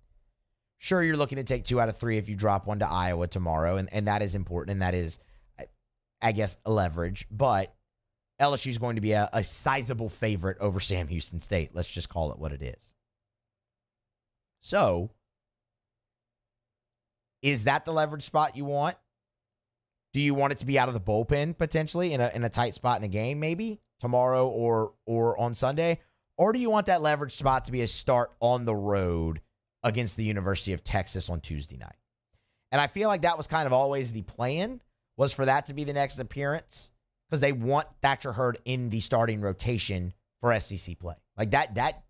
Sure, you're looking to take 2 out of 3 if you drop one to Iowa tomorrow, and that is important, and that is, I guess, a leverage, but LSU is going to be a sizable favorite over Sam Houston State. Let's just call it what it is. So, is that the leverage spot you want? Do you want it to be out of the bullpen, potentially, in a tight spot in a game, maybe, tomorrow or on Sunday? Or do you want that leverage spot to be a start on the road against the University of Texas on Tuesday night? And I feel like that was kind of always the plan, was for that to be the next appearance, because they want Thatcher Hurd in the starting rotation for SEC play. Like that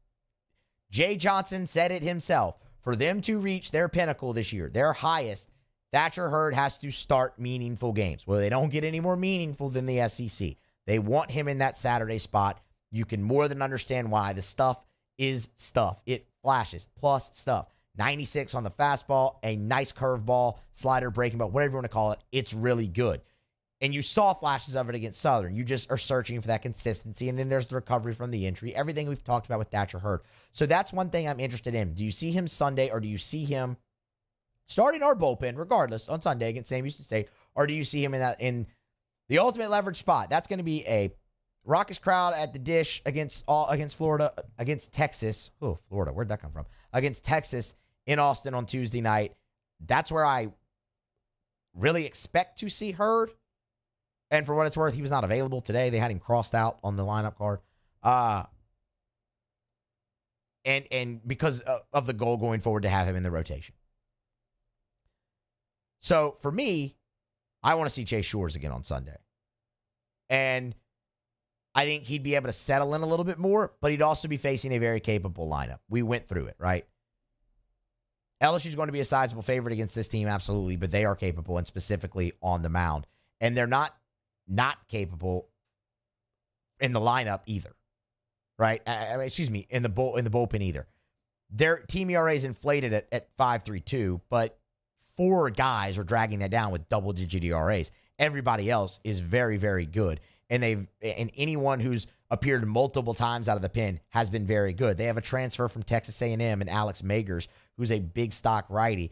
Jay Johnson said it himself. For them to reach their pinnacle this year, their highest, Thatcher Hurd has to start meaningful games. Well, they don't get any more meaningful than the SEC. They want him in that Saturday spot. You can more than understand why. The stuff is stuff. It flashes, plus stuff. 96 on the fastball, a nice curveball, slider, breaking ball, whatever you want to call it. It's really good. And you saw flashes of it against Southern. You just are searching for that consistency. And then there's the recovery from the injury. Everything we've talked about with Thatcher Hurd. So that's one thing I'm interested in. Do you see him Sunday, or do you see him starting our bullpen, regardless, on Sunday against Sam Houston State? Or do you see him in the ultimate leverage spot? That's going to be a raucous crowd at the Dish against Florida, against Texas. Oh, Florida, where'd that come from? Against Texas in Austin on Tuesday night. That's where I really expect to see Hurd. And for what it's worth, he was not available today. They had him crossed out on the lineup card. And because of the goal going forward to have him in the rotation. So for me, I want to see Chase Shores again on Sunday. And I think he'd be able to settle in a little bit more, but he'd also be facing a very capable lineup. We went through it, right? LSU's going to be a sizable favorite against this team, absolutely, but they are capable, and specifically on the mound. And they're not capable in the lineup either, right? In the bullpen either. Their team ERA is inflated at 5.32, but 4 guys are dragging that down with double-digit ERAs. Everybody else is very, very good, and anyone who's appeared multiple times out of the pen has been very good. They have a transfer from Texas A&M and Alex Magers, who's a big stock righty.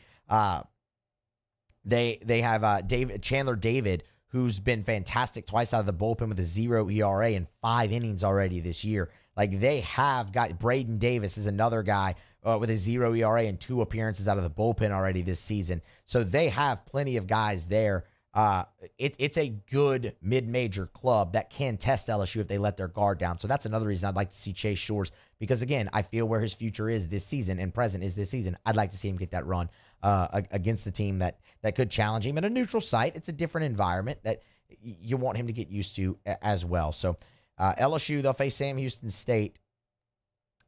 They have Chandler David, who's been fantastic twice out of the bullpen with a 0 ERA in 5 innings already this year. Like, they have got Braden Davis is another guy with a 0 ERA and 2 appearances out of the bullpen already this season. So they have plenty of guys there. It's a good mid-major club that can test LSU if they let their guard down. So that's another reason I'd like to see Chase Shores, because, again, I feel where his future is this season and present is this season. I'd like to see him get that run against the team that could challenge him at a neutral site. It's a different environment that you want him to get used to as well. So LSU, they'll face Sam Houston State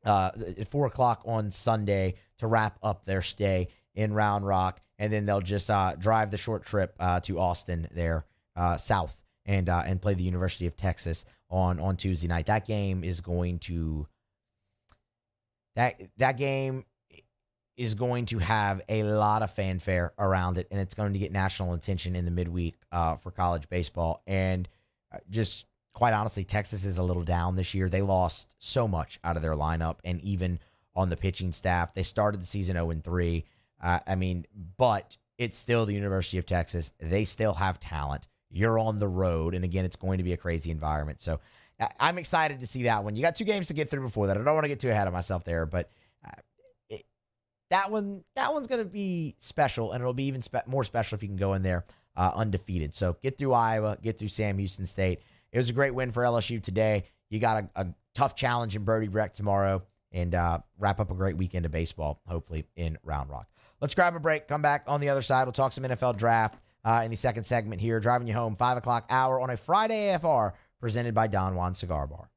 at 4 o'clock on Sunday to wrap up their stay in Round Rock. And then they'll just drive the short trip to Austin there, south, and play the University of Texas on Tuesday night. That game is going to have a lot of fanfare around it, and it's going to get national attention in the midweek for college baseball. And just quite honestly, Texas is a little down this year. They lost so much out of their lineup, and even on the pitching staff. They started the season 0-3. But it's still the University of Texas. They still have talent. you're on the road. And again, it's going to be a crazy environment. So I'm excited to see that one. You got 2 games to get through before that. I don't want to get too ahead of myself there, but that one's going to be special, and it'll be even more special if you can go in there undefeated. So get through Iowa, get through Sam Houston State. It was a great win for LSU today. You got a tough challenge in Birdie Breck tomorrow, and wrap up a great weekend of baseball, hopefully, in Round Rock. Let's grab a break. Come back on the other side. We'll talk some NFL draft in the second segment here. Driving you home, 5 o'clock hour on a Friday AFR, presented by Don Juan Cigar Bar.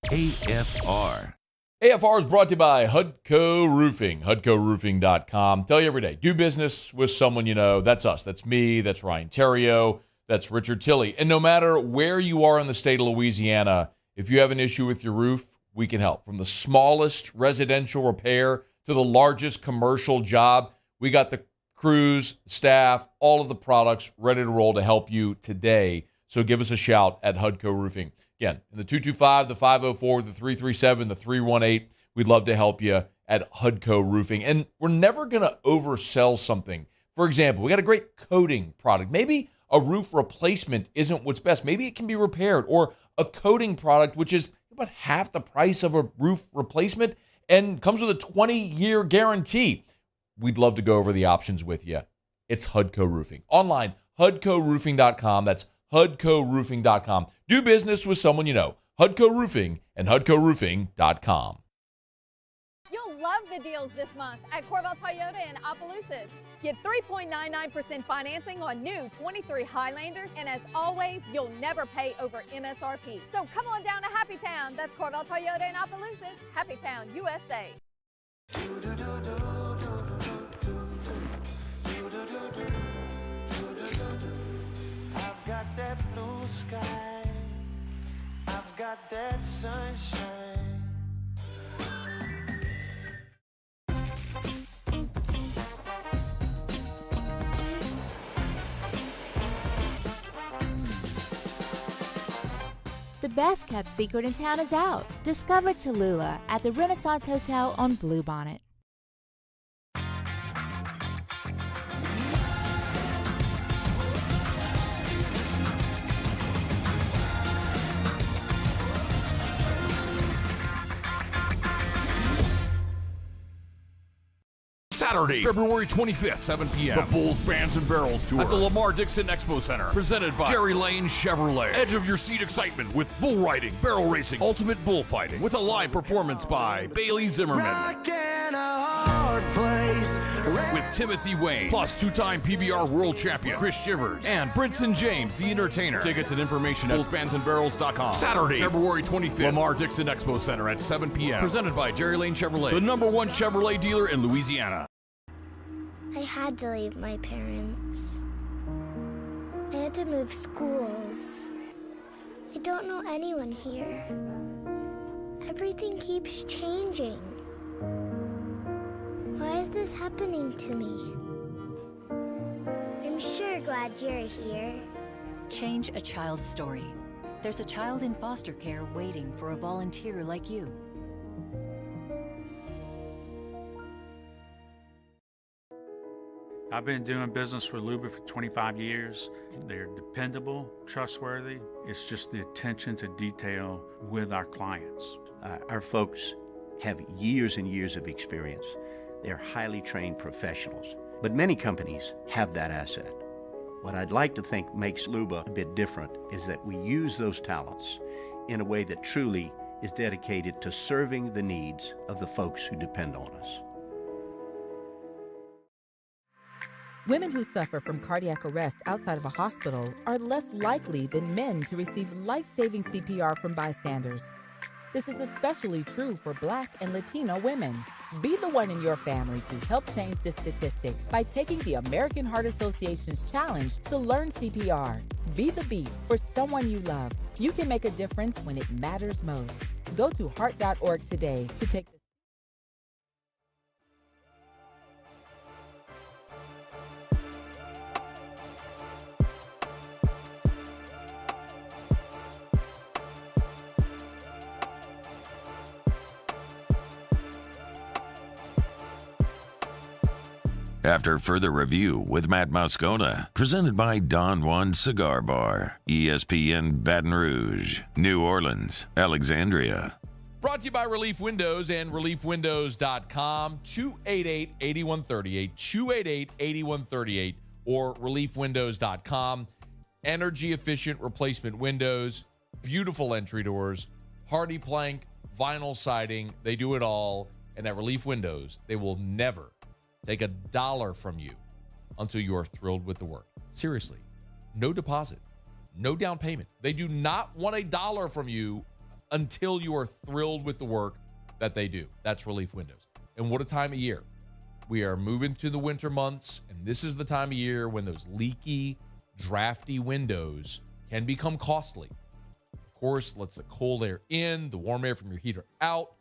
AFR. AFR is brought to you by Hudco Roofing, HudcoRoofing.com. Tell you every day, do business with someone you know. That's us. That's me. That's Ryan Terrio. That's Richard Tilley. And no matter where you are in the state of Louisiana, if you have an issue with your roof, we can help. From the smallest residential repair to the largest commercial job, we got the crews, staff, all of the products ready to roll to help you today. So give us a shout at Hudco Roofing. Again, in the 225, the 504, the 337, the 318, we'd love to help you at Hudco Roofing. And we're never going to oversell something. For example, we got a great coating product. Maybe a roof replacement isn't what's best. Maybe it can be repaired. Or a coating product, which is about half the price of a roof replacement and comes with a 20-year guarantee. We'd love to go over the options with you. It's Hudco Roofing. Online, HudcoRoofing.com. That's HudcoRoofing.com. Do business with someone you know. Hudco Roofing and HudcoRoofing.com. You'll love the deals this month at Corval Toyota in Opelousas. Get 3.99% financing on new 23 Highlanders, and as always, you'll never pay over MSRP. So come on down to Happy Town. That's Corval Toyota in Opelousas. Happy Town, USA. I've got that blue sky, I've got that sunshine. The best kept secret in town is out. Discover Tallulah at the Renaissance Hotel on Bluebonnet. Saturday, February 25th, 7 p.m. The Bulls Bands and Barrels Tour at the Lamar Dixon Expo Center. Presented by Jerry Lane Chevrolet. Edge of your seat excitement with bull riding, barrel racing, ultimate bullfighting. With a live performance by Bailey Zimmerman. Rockin' a hard place. With Timothy Wayne. Plus two-time PBR world champion Chris Shivers. And Brinson James, the entertainer. Tickets and information at bullsbandsandbarrels.com. Saturday, February 25th. Lamar Dixon Expo Center at 7 p.m. Presented by Jerry Lane Chevrolet. The #1 Chevrolet dealer in Louisiana. I had to leave my parents. I had to move schools. I don't know anyone here. Everything keeps changing. Why is this happening to me? I'm sure glad you're here. Change a child's story. There's a child in foster care waiting for a volunteer like you. I've been doing business with Luba for 25 years. They're dependable, trustworthy. It's just the attention to detail with our clients. Our folks have years and years of experience. They're highly trained professionals. But many companies have that asset. What I'd like to think makes Luba a bit different is that we use those talents in a way that truly is dedicated to serving the needs of the folks who depend on us. Women who suffer from cardiac arrest outside of a hospital are less likely than men to receive life-saving CPR from bystanders. This is especially true for Black and Latino women. Be the one in your family to help change this statistic by taking the American Heart Association's challenge to learn CPR. Be the beat for someone you love. You can make a difference when it matters most. Go to heart.org today to take the after further review with Matt Moscona. Presented by Don Juan Cigar Bar. ESPN Baton Rouge, New Orleans, Alexandria. Brought to you by Relief Windows and ReliefWindows.com. 288-8138, 288-8138, or ReliefWindows.com. Energy-efficient replacement windows, beautiful entry doors, hardy plank, vinyl siding. They do it all. And at Relief Windows, they will never take $1 from you until you are thrilled with the work. Seriously, no deposit, no down payment. They do not want $1 from you until you are thrilled with the work that they do. That's Relief Windows. And what a time of year. We are moving to the winter months, and this is the time of year when those leaky, drafty windows can become costly. Of course, lets the cold air in, the warm air from your heater out.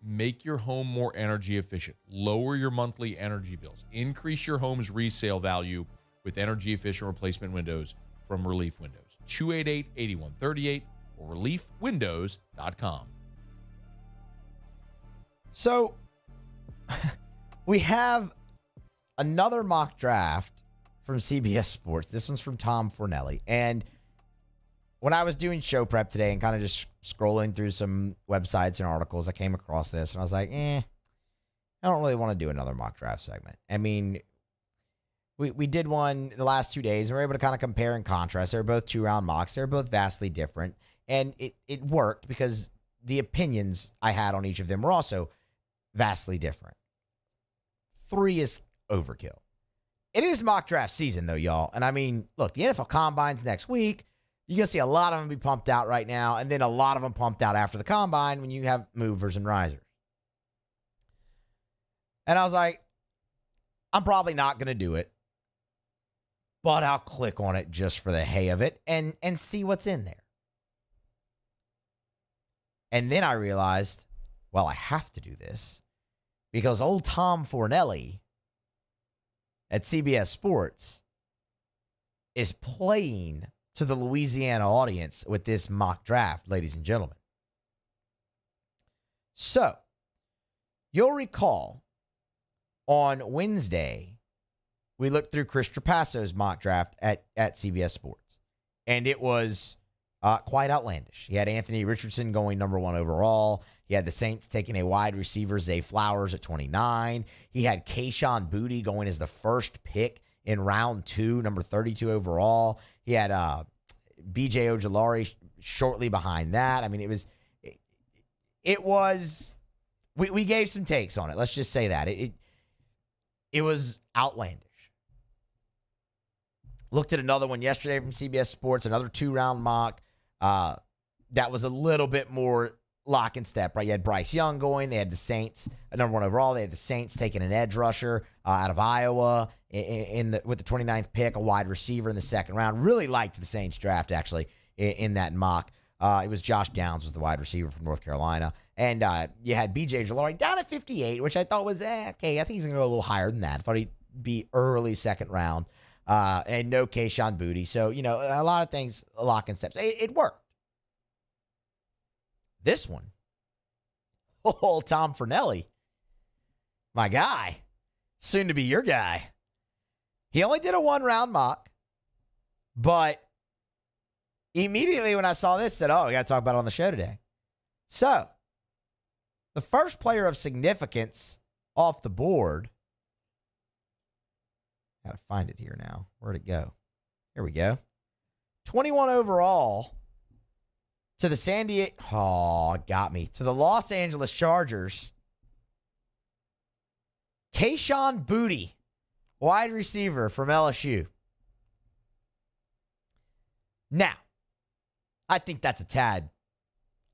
Make your home more energy efficient. Lower your monthly energy bills. Increase your home's resale value with energy efficient replacement windows from Relief Windows. 288-8138 or ReliefWindows.com. So we have another mock draft from CBS Sports. This one's from Tom Fornelli. And when I was doing show prep today and kind of just scrolling through some websites and articles, I came across this and I was like, I don't really want to do another mock draft segment. I mean, we did one the last 2 days and we were able to kind of compare and contrast. They're both 2-round mocks. They're both vastly different. And it worked because the opinions I had on each of them were also vastly different. 3 is overkill. It is mock draft season, though, y'all. And I mean, look, the NFL Combine's next week. You're going to see a lot of them be pumped out right now, and then a lot of them pumped out after the Combine when you have movers and risers. And I was like, I'm probably not going to do it, but I'll click on it just for the hay of it and see what's in there. And then I realized, well, I have to do this because old Tom Fornelli at CBS Sports is playing to the Louisiana audience with this mock draft, ladies and gentlemen. So, you'll recall on Wednesday, we looked through Chris Trapasso's mock draft at CBS Sports, and it was quite outlandish. He had Anthony Richardson going number 1 overall. He had the Saints taking a wide receiver, Zay Flowers, at 29. He had Kayshon Boutte going as the first pick in round 2, number 32 overall. He had B.J. Ojulari shortly behind that. I mean, it was we gave some takes on it. Let's just say that. It was outlandish. Looked at another one yesterday from CBS Sports, another 2-round mock. That was a little bit more lock and step, right? You had Bryce Young going. They had the Saints, number 1 overall. They had the Saints taking an edge rusher out of Iowa with the 29th pick, a wide receiver in the second round. Really liked the Saints draft, actually, in that mock. It was Josh Downs was the wide receiver from North Carolina. And you had B.J. Ojulari down at 58, which I thought was, okay, I think he's going to go a little higher than that. I thought he'd be early second round. And no Kayshon Boutte. So, a lot of things, lock and steps. It worked. This one, Tom Fornelli, my guy, soon to be your guy. He only did a 1-round mock, but immediately when I saw this, said, we got to talk about it on the show today. So, the first player of significance off the board, got to find it here now. Where'd it go? Here we go. 21 overall to the to the Los Angeles Chargers. Kayshon Boutte, wide receiver from LSU. Now, I think that's a tad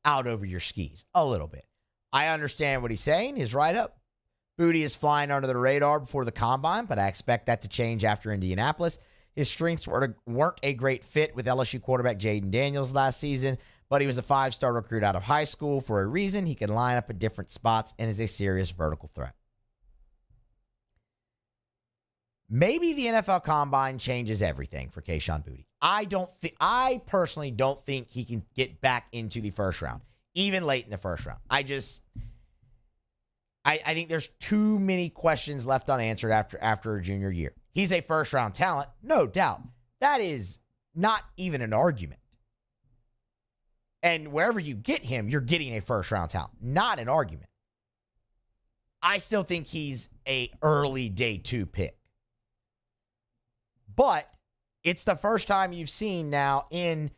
out over your skis, a little bit. I understand what he's saying. His write-up. Boutte is flying under the radar before the Combine, but I expect that to change after Indianapolis. His strengths weren't a great fit with LSU quarterback Jaden Daniels last season, but he was a 5-star recruit out of high school for a reason. He can line up at different spots and is a serious vertical threat. Maybe the NFL Combine changes everything for Kayshon Boutte. I personally don't think he can get back into the first round, even late in the first round. I think there's too many questions left unanswered after a junior year. He's a first-round talent, no doubt. That is not even an argument. And wherever you get him, you're getting a first-round talent, not an argument. I still think he's a early day 2 pick. But it's the first time you've seen now in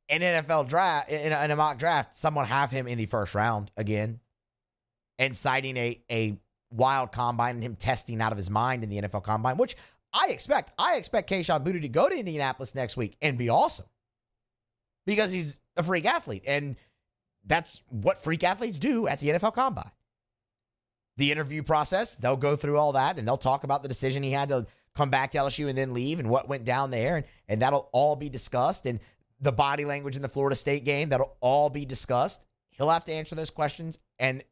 an NFL draft, in a mock draft, someone have him in the first round again and citing a wild combine and him testing out of his mind in the NFL combine, which I expect. I expect Kayshon Boutte to go to Indianapolis next week and be awesome because he's a freak athlete. And that's what freak athletes do at the NFL combine. The interview process, they'll go through all that and they'll talk about the decision he had to come back to LSU and then leave and what went down there. And that'll all be discussed. And the body language in the Florida State game, that'll all be discussed. He'll have to answer those questions and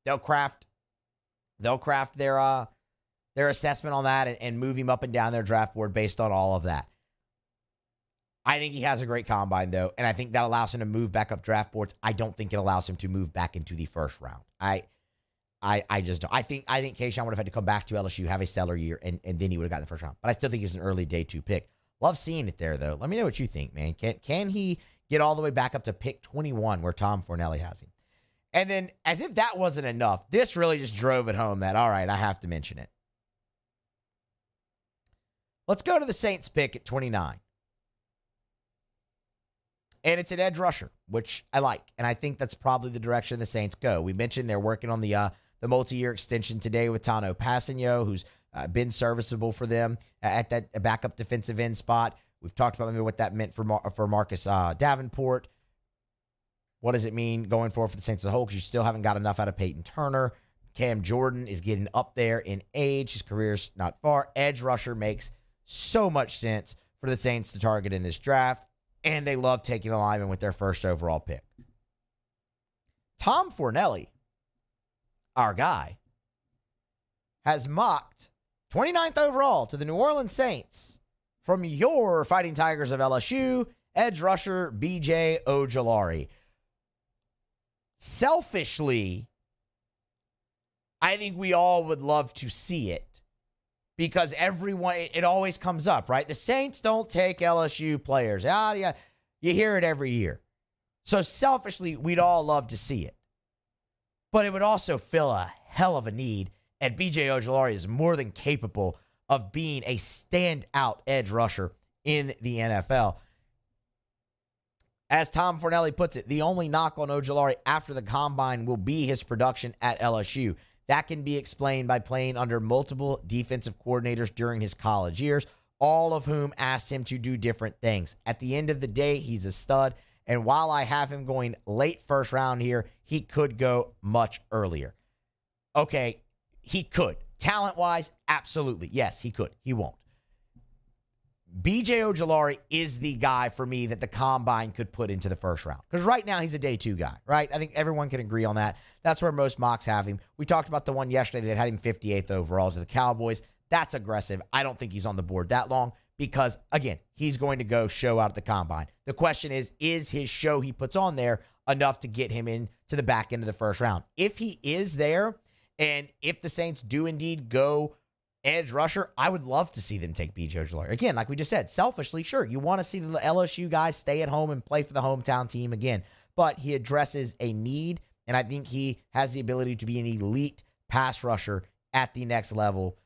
they'll craft their assessment on that and move him up and down their draft board based on all of that. I think he has a great combine, though, and I think that allows him to move back up draft boards. I don't think it allows him to move back into the first round. I just don't. I think Kayshon would have had to come back to LSU, have a stellar year, and then he would have gotten the first round. But I still think he's an early day 2 pick. Love seeing it there, though. Let me know what you think, man. Can he get all the way back up to pick 21 where Tom Fornelli has him? And then, as if that wasn't enough, this really just drove it home that, all right, I have to mention it. Let's go to the Saints pick at 29. And it's an edge rusher, which I like. And I think that's probably the direction the Saints go. We mentioned they're working on the multi-year extension today with Tano Passanio, who's been serviceable for them at that backup defensive end spot. We've talked about maybe what that meant for Marcus Davenport. What does it mean going forward for the Saints as a whole? Because you still haven't got enough out of Peyton Turner. Cam Jordan is getting up there in age. His career's not far. Edge rusher makes so much sense for the Saints to target in this draft. And they love taking a lineman with their first overall pick. Tom Fornelli, our guy, has mocked 29th overall to the New Orleans Saints from your Fighting Tigers of LSU, edge rusher B.J. Ojulari. Selfishly, I think we all would love to see it because it always comes up, right? The Saints don't take LSU players. Yeah, you hear it every year. So selfishly, we'd all love to see it. But it would also fill a hell of a need, and B.J. Ojulari is more than capable of being a standout edge rusher in the NFL. As Tom Fornelli puts it, the only knock on Ojulari after the combine will be his production at LSU. That can be explained by playing under multiple defensive coordinators during his college years, all of whom asked him to do different things. At the end of the day, he's a stud, and while I have him going late first round here, he could go much earlier. Okay, he could. Talent-wise, absolutely. Yes, he could. He won't. B.J. Ojulari is the guy for me that the combine could put into the first round. Because right now, he's a day 2 guy, right? I think everyone can agree on that. That's where most mocks have him. We talked about the one yesterday that had him 58th overall to the Cowboys. That's aggressive. I don't think he's on the board that long because, again, he's going to go show out at the combine. The question is his show he puts on there enough to get him into the back end of the first round? If he is there, and if the Saints do indeed go edge rusher, I would love to see them take B.J. Ojulari. Again, like we just said, selfishly, sure, you want to see the LSU guys stay at home and play for the hometown team again, but he addresses a need, and I think he has the ability to be an elite pass rusher at the next level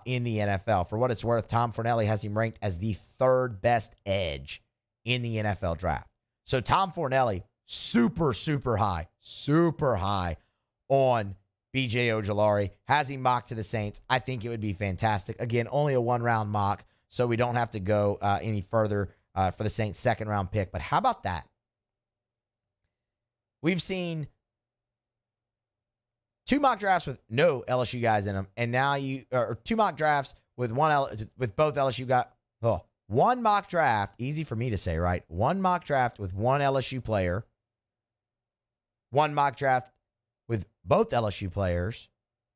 in the NFL. For what it's worth, Tom Fornelli has him ranked as the 3rd best edge in the NFL draft. So Tom Fornelli, super high on B.J. Ojulari, has him mocked to the Saints. I think it would be fantastic. Again, only a 1-round mock, so we don't have to go any further for the Saints' 2nd-round pick. But how about that? We've seen 2 mock drafts with no LSU guys in them, and now 2 mock drafts with both LSU guys. Oh, 1 mock draft, easy for me to say, right? 1 mock draft with 1 LSU player. 1 mock draft with both LSU players,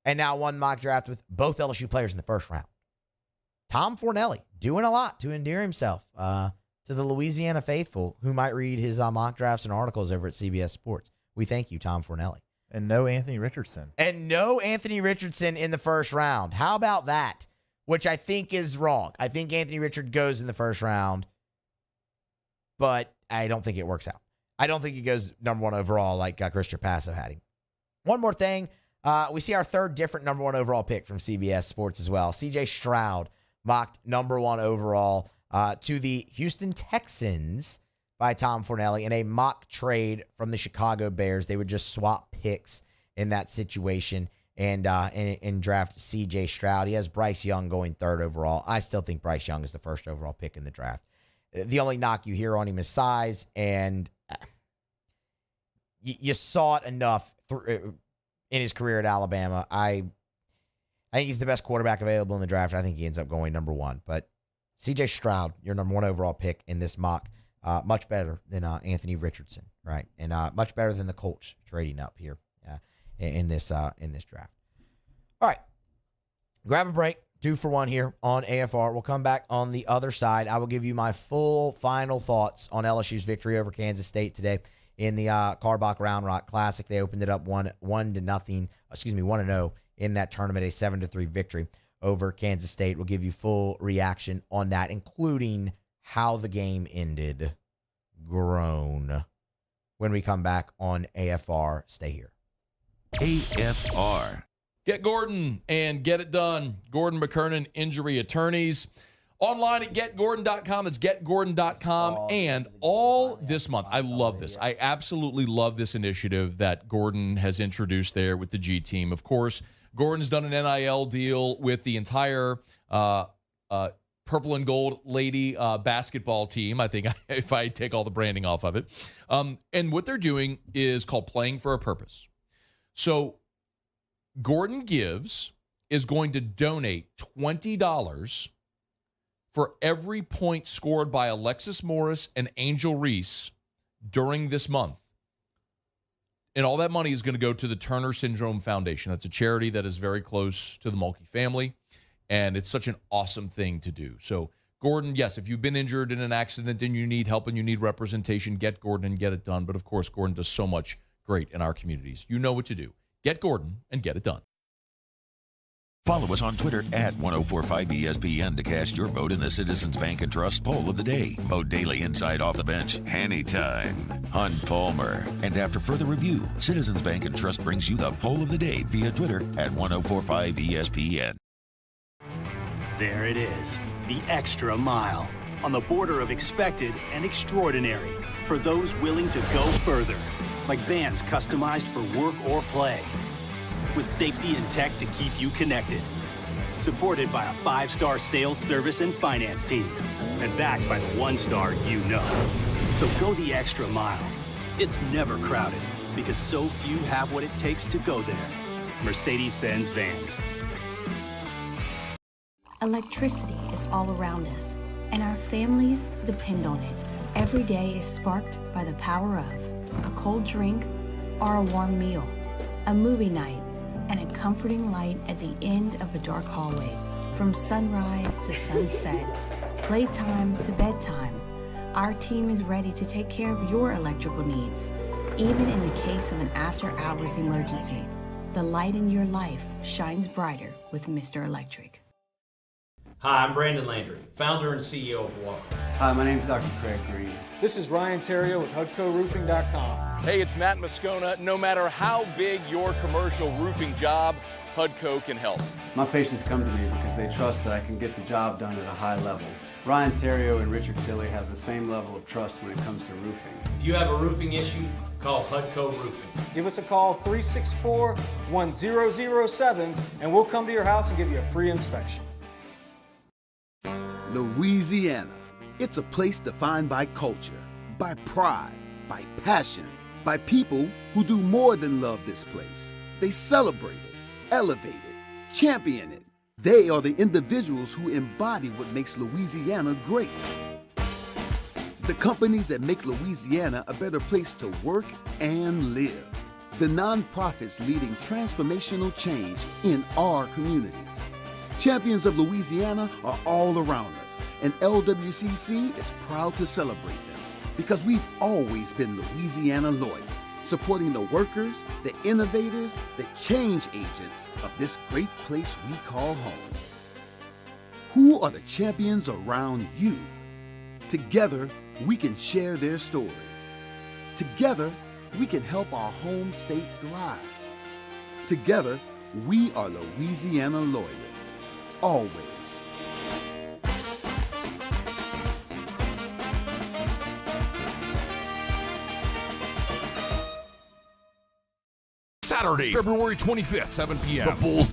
and now 1 mock draft with both LSU players in the first round. Tom Fornelli doing a lot to endear himself to the Louisiana faithful who might read his mock drafts and articles over at CBS Sports. We thank you, Tom Fornelli. And no Anthony Richardson. And no Anthony Richardson in the first round. How about that? Which I think is wrong. I think Anthony Richardson goes in the first round, but I don't think it works out. I don't think he goes number 1 overall like Chris Trapasso had him. One more thing. We see our third different number 1 overall pick from CBS Sports as well. C.J. Stroud mocked number 1 overall to the Houston Texans by Tom Fornelli in a mock trade from the Chicago Bears. They would just swap picks in that situation and draft C.J. Stroud. He has Bryce Young going 3rd overall. I still think Bryce Young is the 1st overall pick in the draft. The only knock you hear on him is size, and you saw it enough in his career at Alabama. I think he's the best quarterback available in the draft. I think he ends up going number 1. But C.J. Stroud, your number 1 overall pick in this mock, much better than Anthony Richardson, right? And much better than the Colts trading up here in this draft. All right, grab a break. 2 for 1 here on AFR. We'll come back on the other side. I will give you my full final thoughts on LSU's victory over Kansas State today in the Carbach Round Rock Classic. They opened it up 1-0 in that tournament, a 7-3 victory over Kansas State. We'll give you full reaction on that, including how the game ended. Grown. When we come back on AFR, stay here. AFR. Get Gordon and get it done. Gordon McKernan Injury Attorneys. Online at getgordon.com. That's getgordon.com. And all this month, I love this. I absolutely love this initiative that Gordon has introduced there with the G team. Of course, Gordon's done an NIL deal with the entire purple and gold lady basketball team, I think, if I take all the branding off of it. And what they're doing is called Playing for a Purpose. So Gordon Gives is going to donate $20 for every point scored by Alexis Morris and Angel Reese during this month. And all that money is going to go to the Turner Syndrome Foundation. That's a charity that is very close to the Mulkey family, and it's such an awesome thing to do. So, Gordon, yes, if you've been injured in an accident and you need help and you need representation, get Gordon and get it done. But, of course, Gordon does so much great in our communities. You know what to do. Get Gordon and get it done. Follow us on Twitter at 1045ESPN to cast your vote in the Citizens Bank and Trust poll of the day. Vote daily inside off the bench, anytime. Hunt Palmer. And after further review, Citizens Bank and Trust brings you the poll of the day via Twitter at 1045ESPN. There it is, the extra mile. On the border of expected and extraordinary. For those willing to go further. Like vans customized for work or play. With safety and tech to keep you connected. Supported by a 5-star sales, service, and finance team. And backed by the 1-star you know. So go the extra mile. It's never crowded because so few have what it takes to go there. Mercedes-Benz Vans. Electricity is all around us, and our families depend on it. Every day is sparked by the power of a cold drink or a warm meal, a movie night, and a comforting light at the end of a dark hallway. From sunrise to sunset, playtime to bedtime, our team is ready to take care of your electrical needs. Even in the case of an after-hours emergency, the light in your life shines brighter with Mr. Electric. Hi, I'm Brandon Landry, founder and CEO of Walker. Hi, my name is Dr. Craig Green. This is Ryan Terrio with HUDCoRoofing.com. Hey, it's Matt Moscona. No matter how big your commercial roofing job, HUDCO can help. My patients come to me because they trust that I can get the job done at a high level. Ryan Terrio and Richard Tilley have the same level of trust when it comes to roofing. If you have a roofing issue, call HUDCO Roofing. Give us a call, 364-1007, and we'll come to your house and give you a free inspection. Louisiana. It's a place defined by culture, by pride, by passion, by people who do more than love this place. They celebrate it, elevate it, champion it. They are the individuals who embody what makes Louisiana great. The companies that make Louisiana a better place to work and live. The nonprofits leading transformational change in our communities. Champions of Louisiana are all around us, and LWCC is proud to celebrate them because we've always been Louisiana loyal. supporting the workers, the innovators, the change agents of this great place we call home. Who are the champions around you? Together, we can share their stories. Together, we can help our home state thrive. Together, we are Louisiana Loyal. Always. Saturday, February 25th, 7 p.m. The Bulls.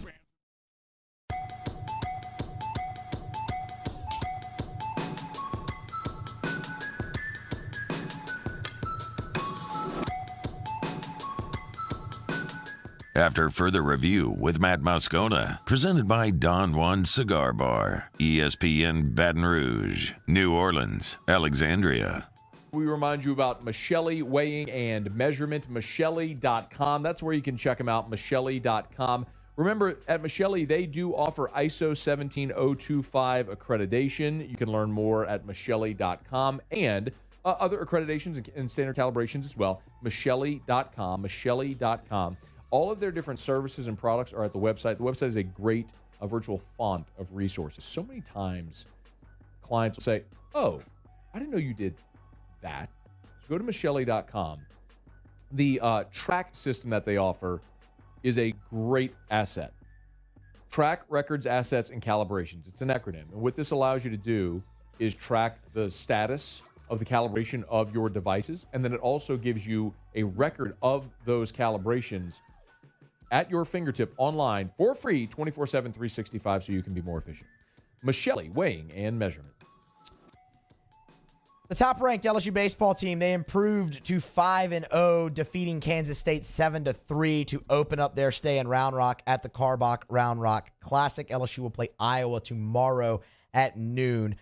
After further review with Matt Moscona, presented by Don Juan Cigar Bar, ESPN Baton Rouge, New Orleans, Alexandria. We remind you about Michelli Weighing and Measurement, Michelli.com. That's where you can check them out, Michelli.com. Remember, at Michelli, they do offer ISO 17025 accreditation. You can learn more at Michelli.com and other accreditations and standard calibrations as well, Michelli.com, Michelli.com. All of their different services and products are at the website. The website is a great virtual font of resources. So many times, clients will say, oh, I didn't know you did that. So go to Michelli.com. The track system that they offer is a great asset. Track records, assets, and calibrations. It's an acronym. And what this allows you to do is track the status of the calibration of your devices. And then it also gives you a record of those calibrations at your fingertip online for free, 24/7, 365, so you can be more efficient. Michelli Weighing and Measurement. The top-ranked LSU baseball team, they improved to 5-0, defeating Kansas State 7-3 to open up their stay in Round Rock at the Carbach Round Rock Classic. LSU will play Iowa tomorrow at noon.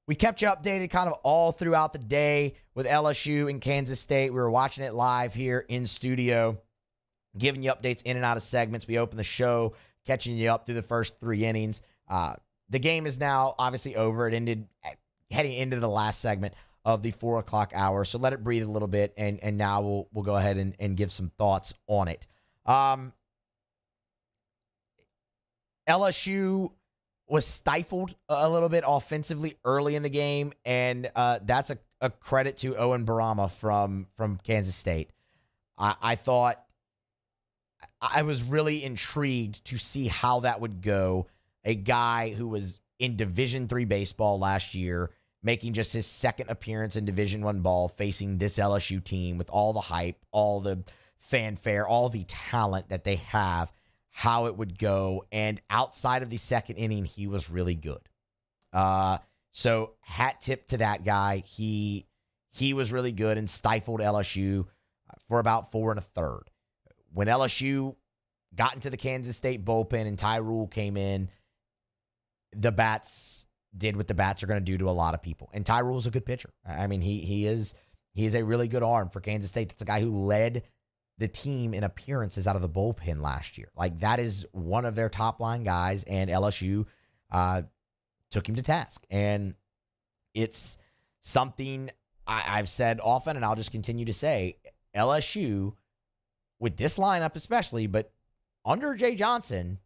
We kept you updated kind of all throughout the day with LSU and Kansas State. We were watching it live here in studio, giving you updates in and out of segments. We opened the show, catching you up through the first 3 innings. The game is now obviously over. It ended heading into the last segment of the 4 o'clock hour. So let it breathe a little bit, and now we'll go ahead and give some thoughts on it. LSU was stifled a little bit offensively early in the game, and that's a credit to Owen Barama from Kansas State. I thought I was really intrigued to see how that would go. A guy who was in Division III baseball last year, making just his second appearance in Division I ball, facing this LSU team with all the hype, all the fanfare, all the talent that they have, how it would go. And outside of the second inning, he was really good. So hat tip to that guy. He was really good and stifled LSU for about 4 1/3. When LSU got into the Kansas State bullpen and Ty Rule came in, the bats did what the bats are going to do to a lot of people. And Ty Rule's a good pitcher. I mean, he is a really good arm for Kansas State. That's a guy who led the team in appearances out of the bullpen last year. Like, that is one of their top line guys, and LSU took him to task. And it's something I've said often, and I'll just continue to say, LSU, with this lineup especially, but under Jay Johnson,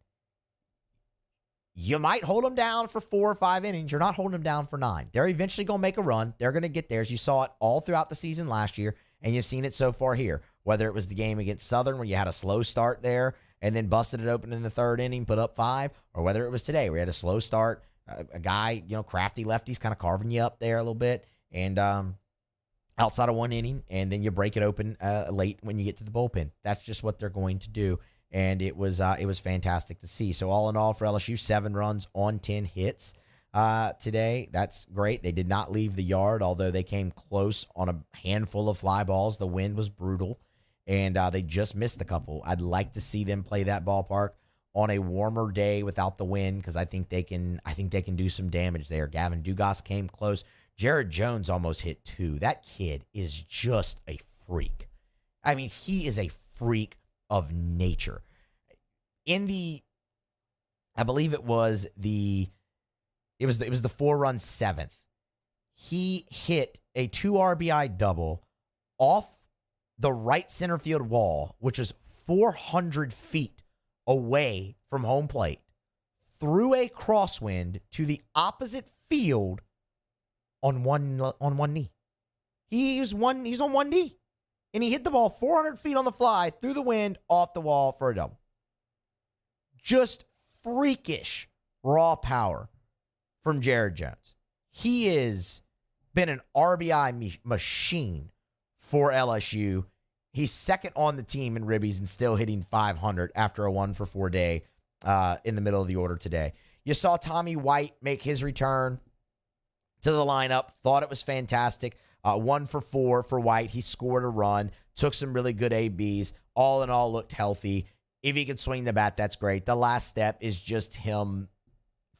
you might hold them down for 4 or 5 innings. You're not holding them down for 9. They're eventually going to make a run. They're going to get theirs. You saw it all throughout the season last year, and you've seen it so far here. Whether it was the game against Southern where you had a slow start there and then busted it open in the 3rd inning, put up 5, or whether it was today where you had a slow start, a guy, crafty lefties kind of carving you up there a little bit, and outside of 1 inning, and then you break it open late when you get to the bullpen. That's just what they're going to do. And it was fantastic to see. So all in all for LSU, 7 runs on 10 hits today. That's great. They did not leave the yard, although they came close on a handful of fly balls. The wind was brutal, and they just missed a couple. I'd like to see them play that ballpark on a warmer day without the wind, because I think they can do some damage there. Gavin Dugas came close. Jared Jones almost hit 2. That kid is just a freak. I mean, he is a freak of nature. I believe it was the 4-run 7th. He hit a 2 RBI double off the right center field wall, which is 400 feet away from home plate, threw a crosswind to the opposite field on one knee. He's on one knee. And he hit the ball 400 feet on the fly, through the wind, off the wall for a double. Just freakish raw power from Jared Jones. He has been an RBI machine for LSU. He's second on the team in ribbies and still hitting 500 after a 1-for-4 day in the middle of the order today. You saw Tommy White make his return to the lineup. Thought it was fantastic. 1-for-4 for White. He scored a run, took some really good ABs. All in all, looked healthy. If he can swing the bat, that's great. The last step is just him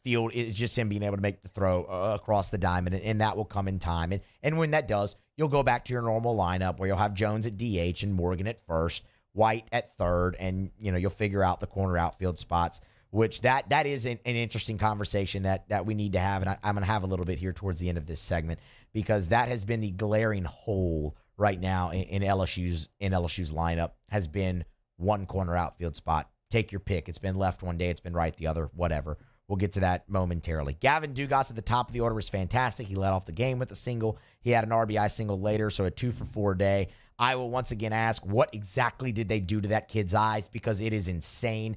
being able to make the throw across the diamond, and that will come in time. And when that does, you'll go back to your normal lineup where you'll have Jones at DH and Morgan at first, White at third, and you'll figure out the corner outfield spots, which that is an interesting conversation that we need to have, and I'm going to have a little bit here towards the end of this segment, because that has been the glaring hole right now in LSU's lineup, has been one corner outfield spot. Take your pick. It's been left one day, it's been right the other, whatever. We'll get to that momentarily. Gavin Dugas at the top of the order was fantastic. He led off the game with a single. He had an RBI single later, so a 2-for-4 day. I will once again ask, what exactly did they do to that kid's eyes? Because it is insane.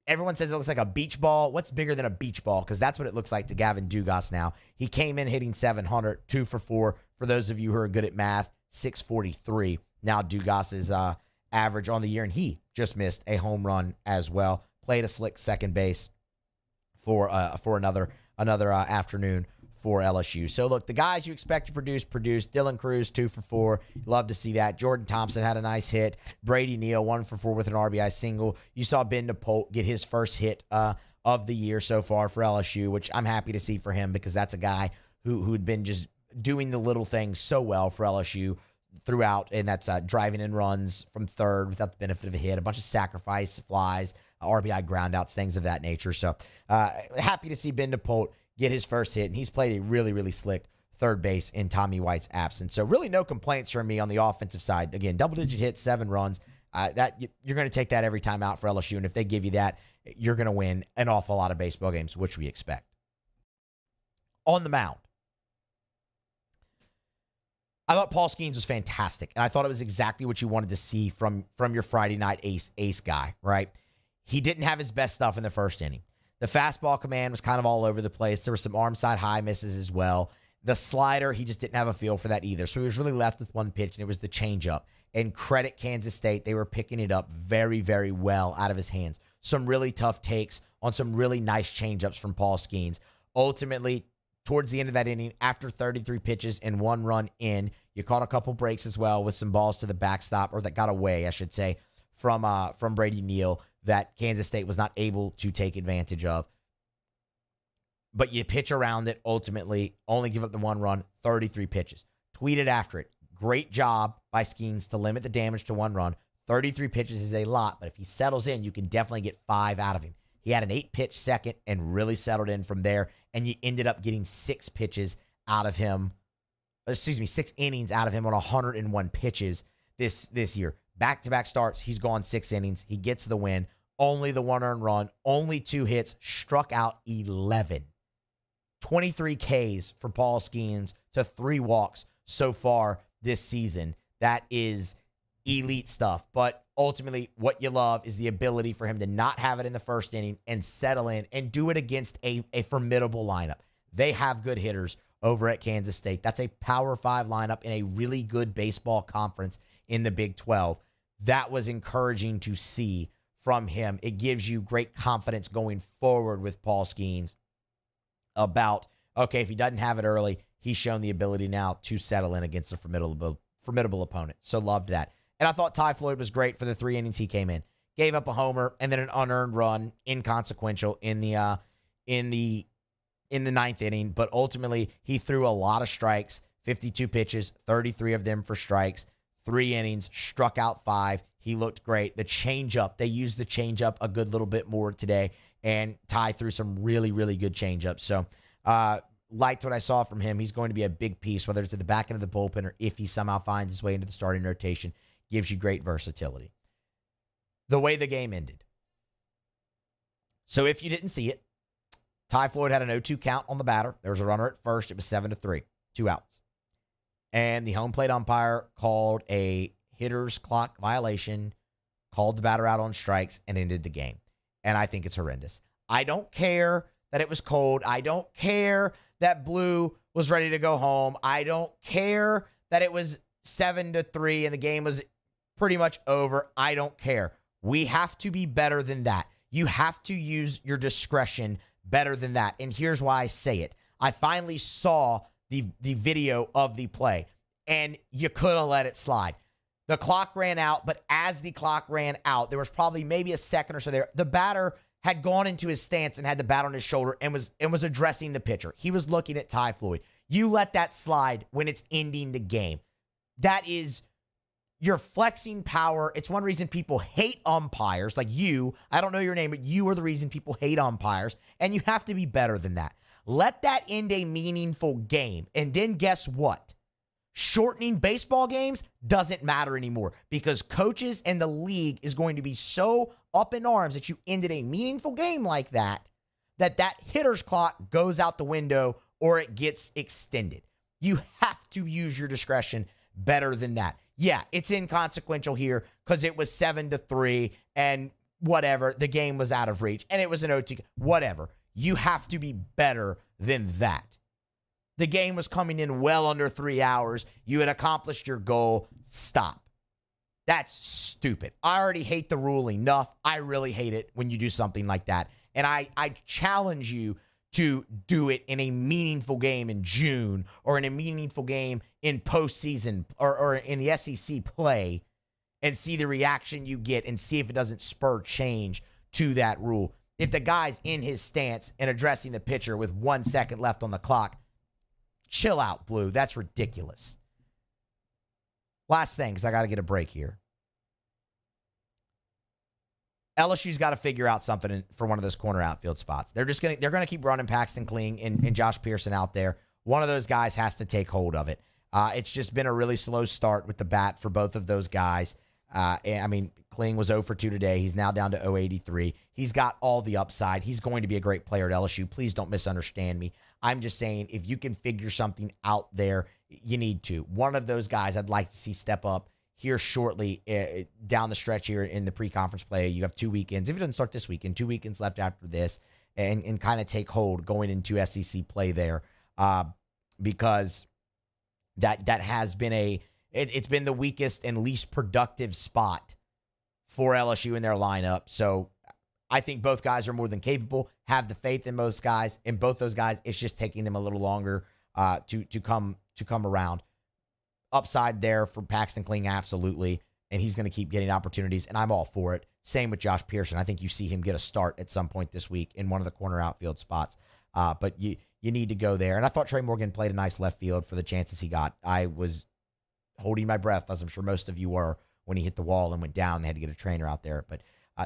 Everyone says it looks like a beach ball. What's bigger than a beach ball? Because that's what it looks like to Gavin Dugas now. He came in hitting 700, 2-for-4. For those of you who are good at math, 643. Now Dugas' average on the year, and he just missed a home run as well. Played a slick second base for another afternoon for LSU. So look, the guys you expect to produce. Dylan Cruz 2-for-4. Love to see that. Jordan Thompson had a nice hit. Brady Neal 1-for-4 with an RBI single. You saw Ben DePolt get his first hit of the year so far for LSU, which I'm happy to see for him, because that's a guy who'd been just doing the little things so well for LSU throughout, and that's driving in runs from third without the benefit of a hit, a bunch of sacrifice flies, RBI groundouts, things of that nature. So happy to see Ben DePolt get his first hit, and he's played a really, really slick third base in Tommy White's absence. So really no complaints from me on the offensive side. Again, double-digit hits, 7 runs. You're going to take that every time out for LSU, and if they give you that, you're going to win an awful lot of baseball games, which we expect. On the mound, I thought Paul Skeens was fantastic, and I thought it was exactly what you wanted to see from your Friday night ace guy, right? He didn't have his best stuff in the first inning. The fastball command was kind of all over the place. There were some arm side high misses as well. The slider, he just didn't have a feel for that either. So he was really left with one pitch, and it was the changeup. And credit Kansas State, they were picking it up very, very well out of his hands. Some really tough takes on some really nice changeups from Paul Skeens. Ultimately, towards the end of that inning, after 33 pitches and 1 run in, you caught a couple breaks as well with some balls to the backstop, or that got away, I should say, from Brady Neal, that Kansas State was not able to take advantage of. But you pitch around it, ultimately, only give up the 1 run, 33 pitches. Tweeted after it. Great job by Skeens to limit the damage to 1 run. 33 pitches is a lot, but if he settles in, you can definitely get 5 out of him. He had an 8-pitch second and really settled in from there, and you ended up getting 6 pitches out of him. 6 innings out of him on 101 pitches this year. Back-to-back starts, he's gone 6 innings. He gets the win. Only the 1 earned run, only 2 hits, struck out 11. 23 Ks for Paul Skeens to 3 walks so far this season. That is elite stuff. But ultimately, what you love is the ability for him to not have it in the first inning and settle in and do it against a formidable lineup. They have good hitters over at Kansas State. That's a Power 5 lineup in a really good baseball conference in the Big 12. That was encouraging to see from him. It gives you great confidence going forward with Paul Skeens about, okay, if he doesn't have it early, he's shown the ability now to settle in against a formidable opponent. So loved that. And I thought Ty Floyd was great for the 3 innings he came in. Gave up a homer and then an unearned run, inconsequential in the 9th inning. But ultimately, he threw a lot of strikes, 52 pitches, 33 of them for strikes, 3 innings, struck out 5. He looked great. The changeup, they used the changeup a good little bit more today, and Ty threw some really, really good changeups. So liked what I saw from him. He's going to be a big piece, whether it's at the back end of the bullpen or if he somehow finds his way into the starting rotation. Gives you great versatility. The way the game ended. So if you didn't see it, Ty Floyd had an 0-2 count on the batter. There was a runner at first. It was 7-3, 2 outs. And the home plate umpire called a hitter's clock violation, called the batter out on strikes, and ended the game. And I think it's horrendous. I don't care that it was cold. I don't care that Blue was ready to go home. I don't care that it was 7-3 and the game was pretty much over. I don't care. We have to be better than that. You have to use your discretion better than that. And here's why I say it. I finally saw the video of the play, and you could have let it slide. The clock ran out, but as the clock ran out, there was probably maybe a second or so there. The batter had gone into his stance and had the bat on his shoulder and was addressing the pitcher. He was looking at Ty Floyd. You let that slide when it's ending the game. That is, you're flexing power. It's one reason people hate umpires. Like you, I don't know your name, but you are the reason people hate umpires, and you have to be better than that. Let that end a meaningful game, and then guess what? Shortening baseball games doesn't matter anymore because coaches and the league is going to be so up in arms that you ended a meaningful game like that hitter's clock goes out the window or it gets extended. You have to use your discretion better than that. Yeah, it's inconsequential here because it was 7-3 and whatever. The game was out of reach and it was an OT. Whatever. You have to be better than that. The game was coming in well under 3 hours. You had accomplished your goal. Stop. That's stupid. I already hate the rule enough. I really hate it when you do something like that. And I challenge you to do it in a meaningful game in June or in a meaningful game in postseason or in the SEC play and see the reaction you get and see if it doesn't spur change to that rule. If the guy's in his stance and addressing the pitcher with 1 second left on the clock, chill out, Blue. That's ridiculous. Last thing, because I got to get a break here. LSU's got to figure out something for one of those corner outfield spots. They're going to keep running Paxton Kling and Josh Pearson out there. One of those guys has to take hold of it. It's just been a really slow start with the bat for both of those guys. Kling was 0 for 2 today. He's now down to 0.83. He's got all the upside. He's going to be a great player at LSU. Please don't misunderstand me. I'm just saying if you can figure something out there, you need to. One of those guys I'd like to see step up here shortly down the stretch here in the pre-conference play. You have 2 weekends. If it doesn't start this weekend, 2 weekends left after this and kind of take hold going into SEC play there because that has been it's been the weakest and least productive spot for LSU in their lineup. So I think both guys are more than capable, have the faith in both guys. In both those guys, it's just taking them a little longer to come around. Upside there for Paxton Kling, absolutely. And he's going to keep getting opportunities, and I'm all for it. Same with Josh Pearson. I think you see him get a start at some point this week in one of the corner outfield spots. But you need to go there. And I thought Trey Morgan played a nice left field for the chances he got. I was holding my breath, as I'm sure most of you were, when he hit the wall and went down. They had to get a trainer out there. But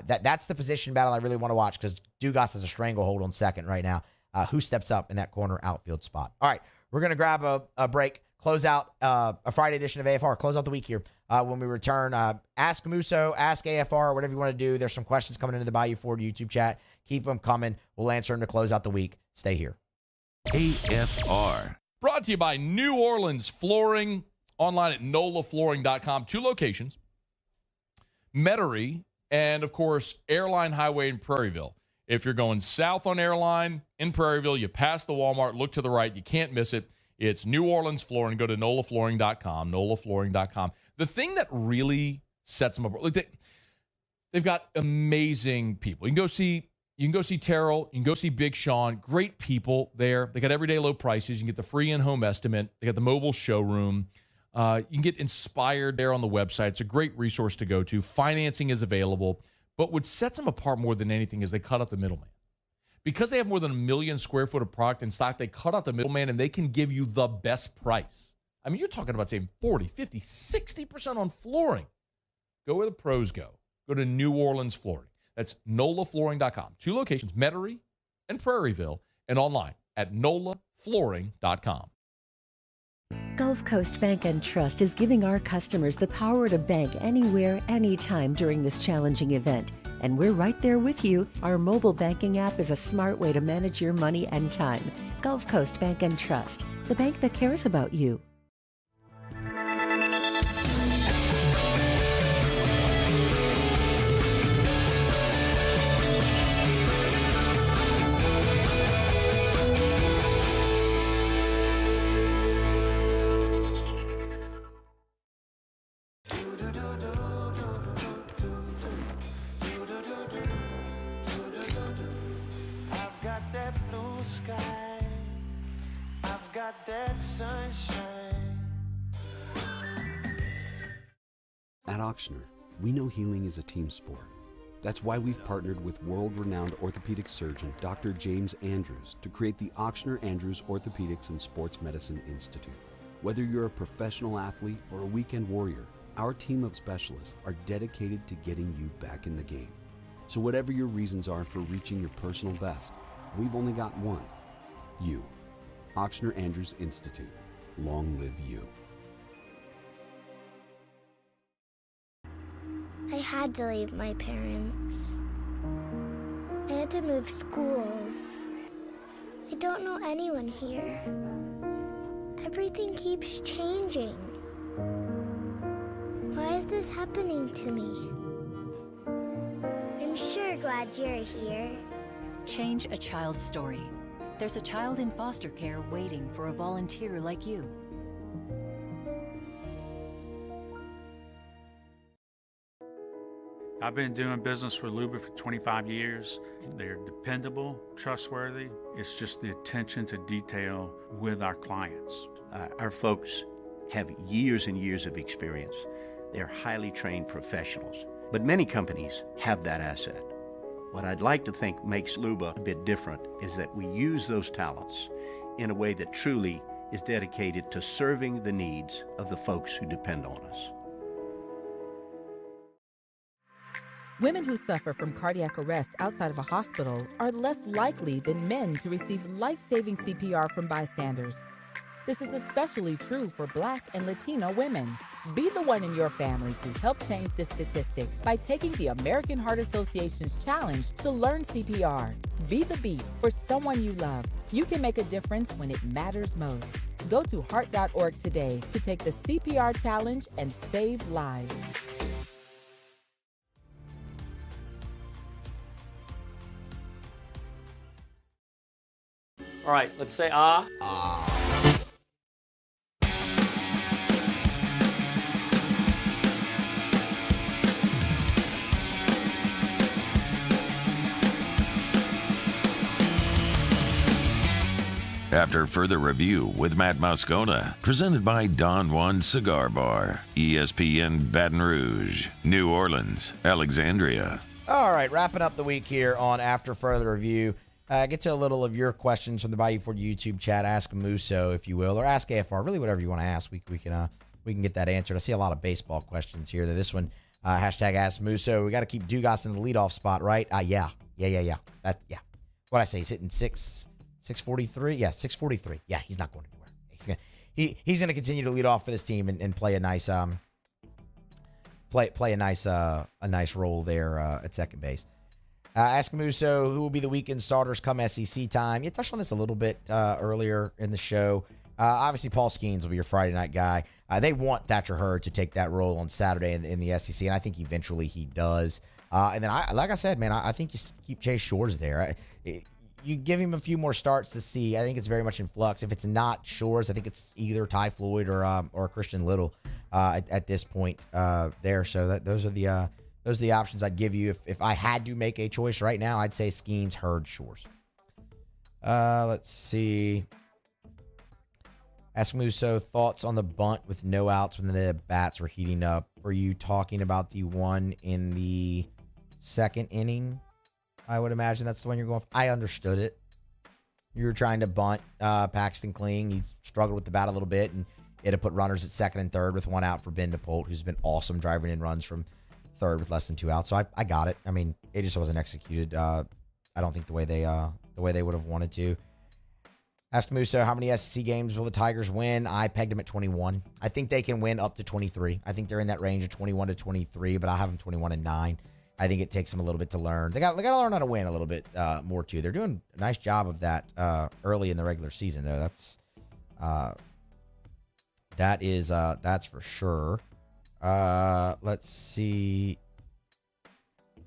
that's the position battle I really want to watch because Dugas has a stranglehold on second right now. Who steps up in that corner outfield spot? All right, we're going to grab a break, close out a Friday edition of AFR, close out the week here. When we return, ask Musso, ask AFR, whatever you want to do. There's some questions coming into the Bayou Ford YouTube chat. Keep them coming. We'll answer them to close out the week. Stay here. AFR. Brought to you by New Orleans Flooring, online at nolaflooring.com. 2 locations, Metairie, and, of course, Airline Highway in Prairieville. If you're going south on Airline in Prairieville, you pass the Walmart, look to the right. You can't miss it. It's New Orleans Flooring. Go to nolaflooring.com, nolaflooring.com. The thing that really sets them apart, look, they've got amazing people. You can go see Terrell. You can go see Big Sean. Great people there. They got everyday low prices. You can get the free in-home estimate. They got the mobile showroom. You can get inspired there on the website. It's a great resource to go to. Financing is available. But what sets them apart more than anything is they cut out the middleman. Because they have more than 1 million square foot of product in stock, they cut out the middleman, and they can give you the best price. I mean, you're talking about saving 40, 50, 60% on flooring. Go where the pros go. Go to New Orleans Flooring. That's nolaflooring.com. 2 locations, Metairie and Prairieville, and online at nolaflooring.com. flooring.com. Gulf Coast Bank and Trust is giving our customers the power to bank anywhere, anytime during this challenging event. And we're right there with you. Our mobile banking app is a smart way to manage your money and time. Gulf Coast Bank and Trust, the bank that cares about you. At Auctioner, we know healing is a team sport. That's why we've partnered with world-renowned orthopedic surgeon Dr. James Andrews to create the Auctioner Andrews Orthopedics and Sports Medicine Institute. Whether you're a professional athlete or a weekend warrior, our team of specialists are dedicated to getting you back in the game. So whatever your reasons are for reaching your personal best, we've only got one: you. Auctioner Andrews Institute. Long live you. I had to leave my parents. I had to move schools. I don't know anyone here. Everything keeps changing. Why is this happening to me? I'm sure glad you're here. Change a child's story. There's a child in foster care waiting for a volunteer like you. I've been doing business with Luba for 25 years. They're dependable, trustworthy. It's just the attention to detail with our clients. Our folks have years and years of experience. They're highly trained professionals. But many companies have that asset. What I'd like to think makes Luba a bit different is that we use those talents in a way that truly is dedicated to serving the needs of the folks who depend on us. Women who suffer from cardiac arrest outside of a hospital are less likely than men to receive life-saving CPR from bystanders. This is especially true for Black and Latino women. Be the one in your family to help change this statistic by taking the American Heart Association's challenge to learn CPR. Be the beat for someone you love. You can make a difference when it matters most. Go to heart.org today to take the CPR challenge and save lives. All right, let's say ah. After further review with Matt Moscona, presented by Don Juan Cigar Bar, ESPN Baton Rouge, New Orleans, Alexandria. All right, wrapping up the week here on After Further Review. Get to a little of your questions from the Bayou Ford YouTube chat. Ask Musso, if you will, or ask AFR. Really, whatever you want to ask, we can get that answered. I see a lot of baseball questions here. This one, hashtag Ask Musso. We got to keep Dugas in the leadoff spot, right? Yeah. What I say? He's hitting 643. Yeah, 643. Yeah, he's not going anywhere. He's gonna continue to lead off for this team and play a nice play a nice role there at second base. Ask Musso, who will be the weekend starters come SEC time? You touched on this a little bit earlier in the show. Obviously, Paul Skeens will be your Friday night guy. They want Thatcher Hurd to take that role on Saturday in the SEC, and I think eventually he does. And then, like I said, man, I think you keep Chase Shores there. You give him a few more starts to see. I think it's very much in flux. If it's not Shores, I think it's either Ty Floyd or Christian Little at this point there. So those are the options I'd give you. If I had to make a choice right now, I'd say Skeens, Hurd, Shores. Let's see. Ask Musso, thoughts on the bunt with no outs when the bats were heating up. Were you talking about the one in the second inning? I would imagine that's the one you're going for. I understood it. You were trying to bunt Paxton Kling. He struggled with the bat a little bit, and it had put runners at second and third with one out for Ben DePolt, who's been awesome driving in runs from third with less than two outs. So I got it. I mean, it just wasn't executed. I don't think the way they would have wanted to. Ask Musso, how many SEC games will the Tigers win? I pegged them at 21. I think they can win up to 23. I think they're in that range of 21 to 23, but I have them 21-9. I think it takes them a little bit to learn. They got to learn how to win a little bit more, too. They're doing a nice job of that early in the regular season, though. That's for sure. Let's see.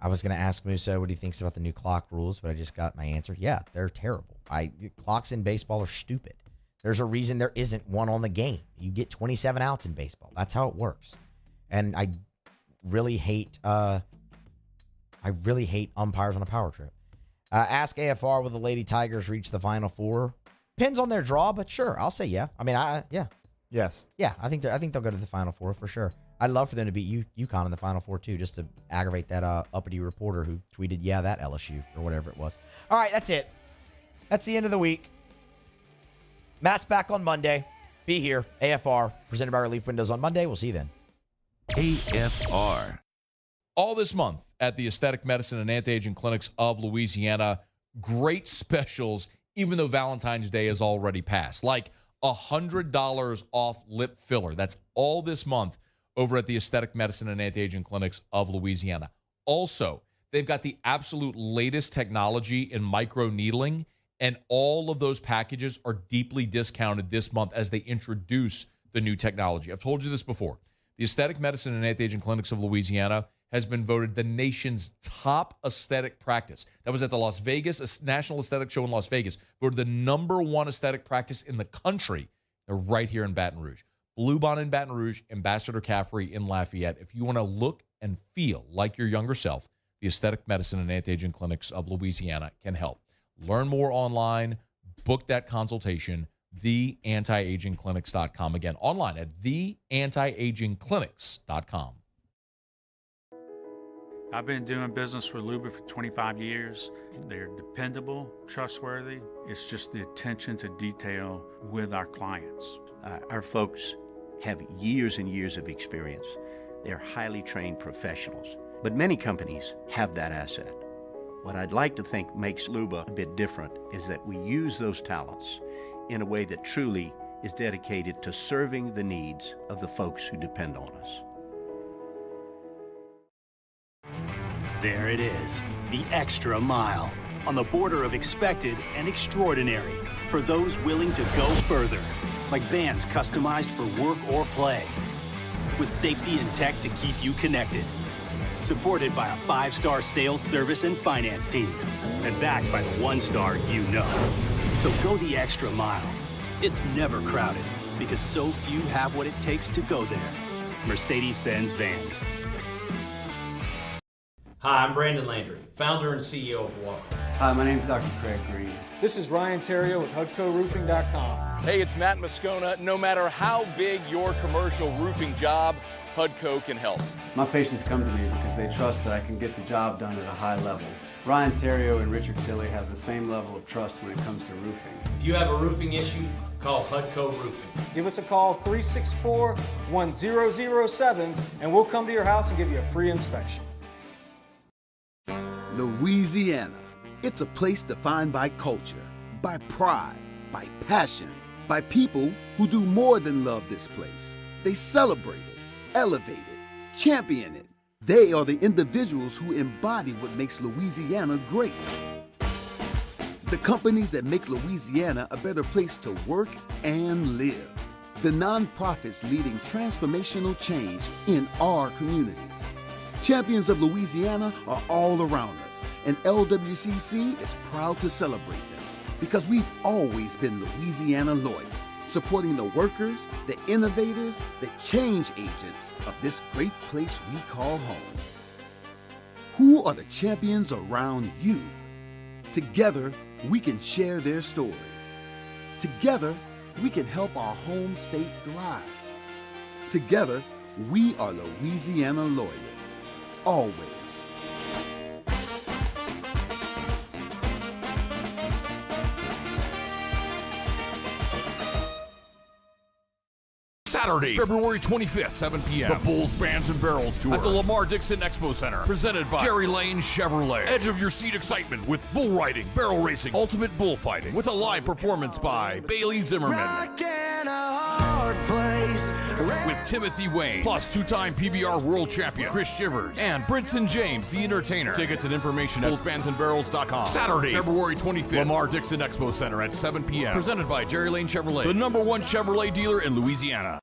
I was going to ask Musso what he thinks about the new clock rules, but I just got my answer. Yeah, they're terrible. Clocks in baseball are stupid. There's a reason there isn't one on the game. You get 27 outs in baseball. That's how it works. And I really hate umpires on a power trip. Ask AFR, will the Lady Tigers reach the Final Four? Depends on their draw, but sure, I'll say yeah. I mean, yeah. Yes. Yeah, I think they'll go to the Final Four for sure. I'd love for them to beat UConn in the Final Four, too, just to aggravate that uppity reporter who tweeted, yeah, that LSU, or whatever it was. All right, that's it. That's the end of the week. Matt's back on Monday. Be here. AFR, presented by Relief Windows on Monday. We'll see you then. AFR. All this month at the Aesthetic Medicine and Anti-Aging Clinics of Louisiana, great specials, even though Valentine's Day is already passed. Like $100 off lip filler. That's all this month over at the Aesthetic Medicine and Anti-Aging Clinics of Louisiana. Also, they've got the absolute latest technology in microneedling, and all of those packages are deeply discounted this month as they introduce the new technology. I've told you this before. The Aesthetic Medicine and Anti-Aging Clinics of Louisiana has been voted the nation's top aesthetic practice. That was at the Las Vegas National Aesthetic Show in Las Vegas. Voted the #1 aesthetic practice in the country. They're right here in Baton Rouge. Blue Bond in Baton Rouge, Ambassador Caffrey in Lafayette. If you want to look and feel like your younger self, the Aesthetic Medicine and Anti-Aging Clinics of Louisiana can help. Learn more online. Book that consultation. TheAntiAgingClinics.com. Again, online at TheAntiAgingClinics.com. I've been doing business with Luba for 25 years. They're dependable, trustworthy. It's just the attention to detail with our clients. Our folks have years and years of experience. They're highly trained professionals. But many companies have that asset. What I'd like to think makes Luba a bit different is that we use those talents in a way that truly is dedicated to serving the needs of the folks who depend on us. There it is, the extra mile, on the border of expected and extraordinary for those willing to go further, like vans customized for work or play, with safety and tech to keep you connected, supported by a 5-star sales, service, and finance team, and backed by the 1-star you know. So go the extra mile. It's never crowded, because so few have what it takes to go there. Mercedes-Benz Vans. Hi, I'm Brandon Landry, founder and CEO of Walker. Hi, my name is Dr. Craig Green. This is Ryan Terrio with HUDCORoofing.com. Hey, it's Matt Moscona. No matter how big your commercial roofing job, HUDCO can help. My patients come to me because they trust that I can get the job done at a high level. Ryan Terrio and Richard Tilley have the same level of trust when it comes to roofing. If you have a roofing issue, call HUDCO Roofing. Give us a call, 364-1007, and we'll come to your house and give you a free inspection. Louisiana. It's a place defined by culture, by pride, by passion, by people who do more than love this place. They celebrate it, elevate it, champion it. They are the individuals who embody what makes Louisiana great. The companies that make Louisiana a better place to work and live. The nonprofits leading transformational change in our communities. Champions of Louisiana are all around us, and LWCC is proud to celebrate them because we've always been Louisiana loyal, supporting the workers, the innovators, the change agents of this great place we call home. Who are the champions around you? Together, we can share their stories. Together, we can help our home state thrive. Together, we are Louisiana loyal. Always. Saturday, February 25th, 7 p.m. The Bulls Bands and Barrels Tour at the Lamar Dixon Expo Center. Presented by Jerry Lane Chevrolet. Edge of your seat excitement with bull riding, barrel racing, ultimate bullfighting. With a live performance by Bailey Zimmerman. With Timothy Wayne, plus two-time PBR world champion Chris Shivers, and Brinson James, the entertainer. Tickets and information at bullsbandsandbarrels.com. Saturday, February 25th, Lamar Dixon Expo Center at 7 p.m. Presented by Jerry Lane Chevrolet, the #1 Chevrolet dealer in Louisiana.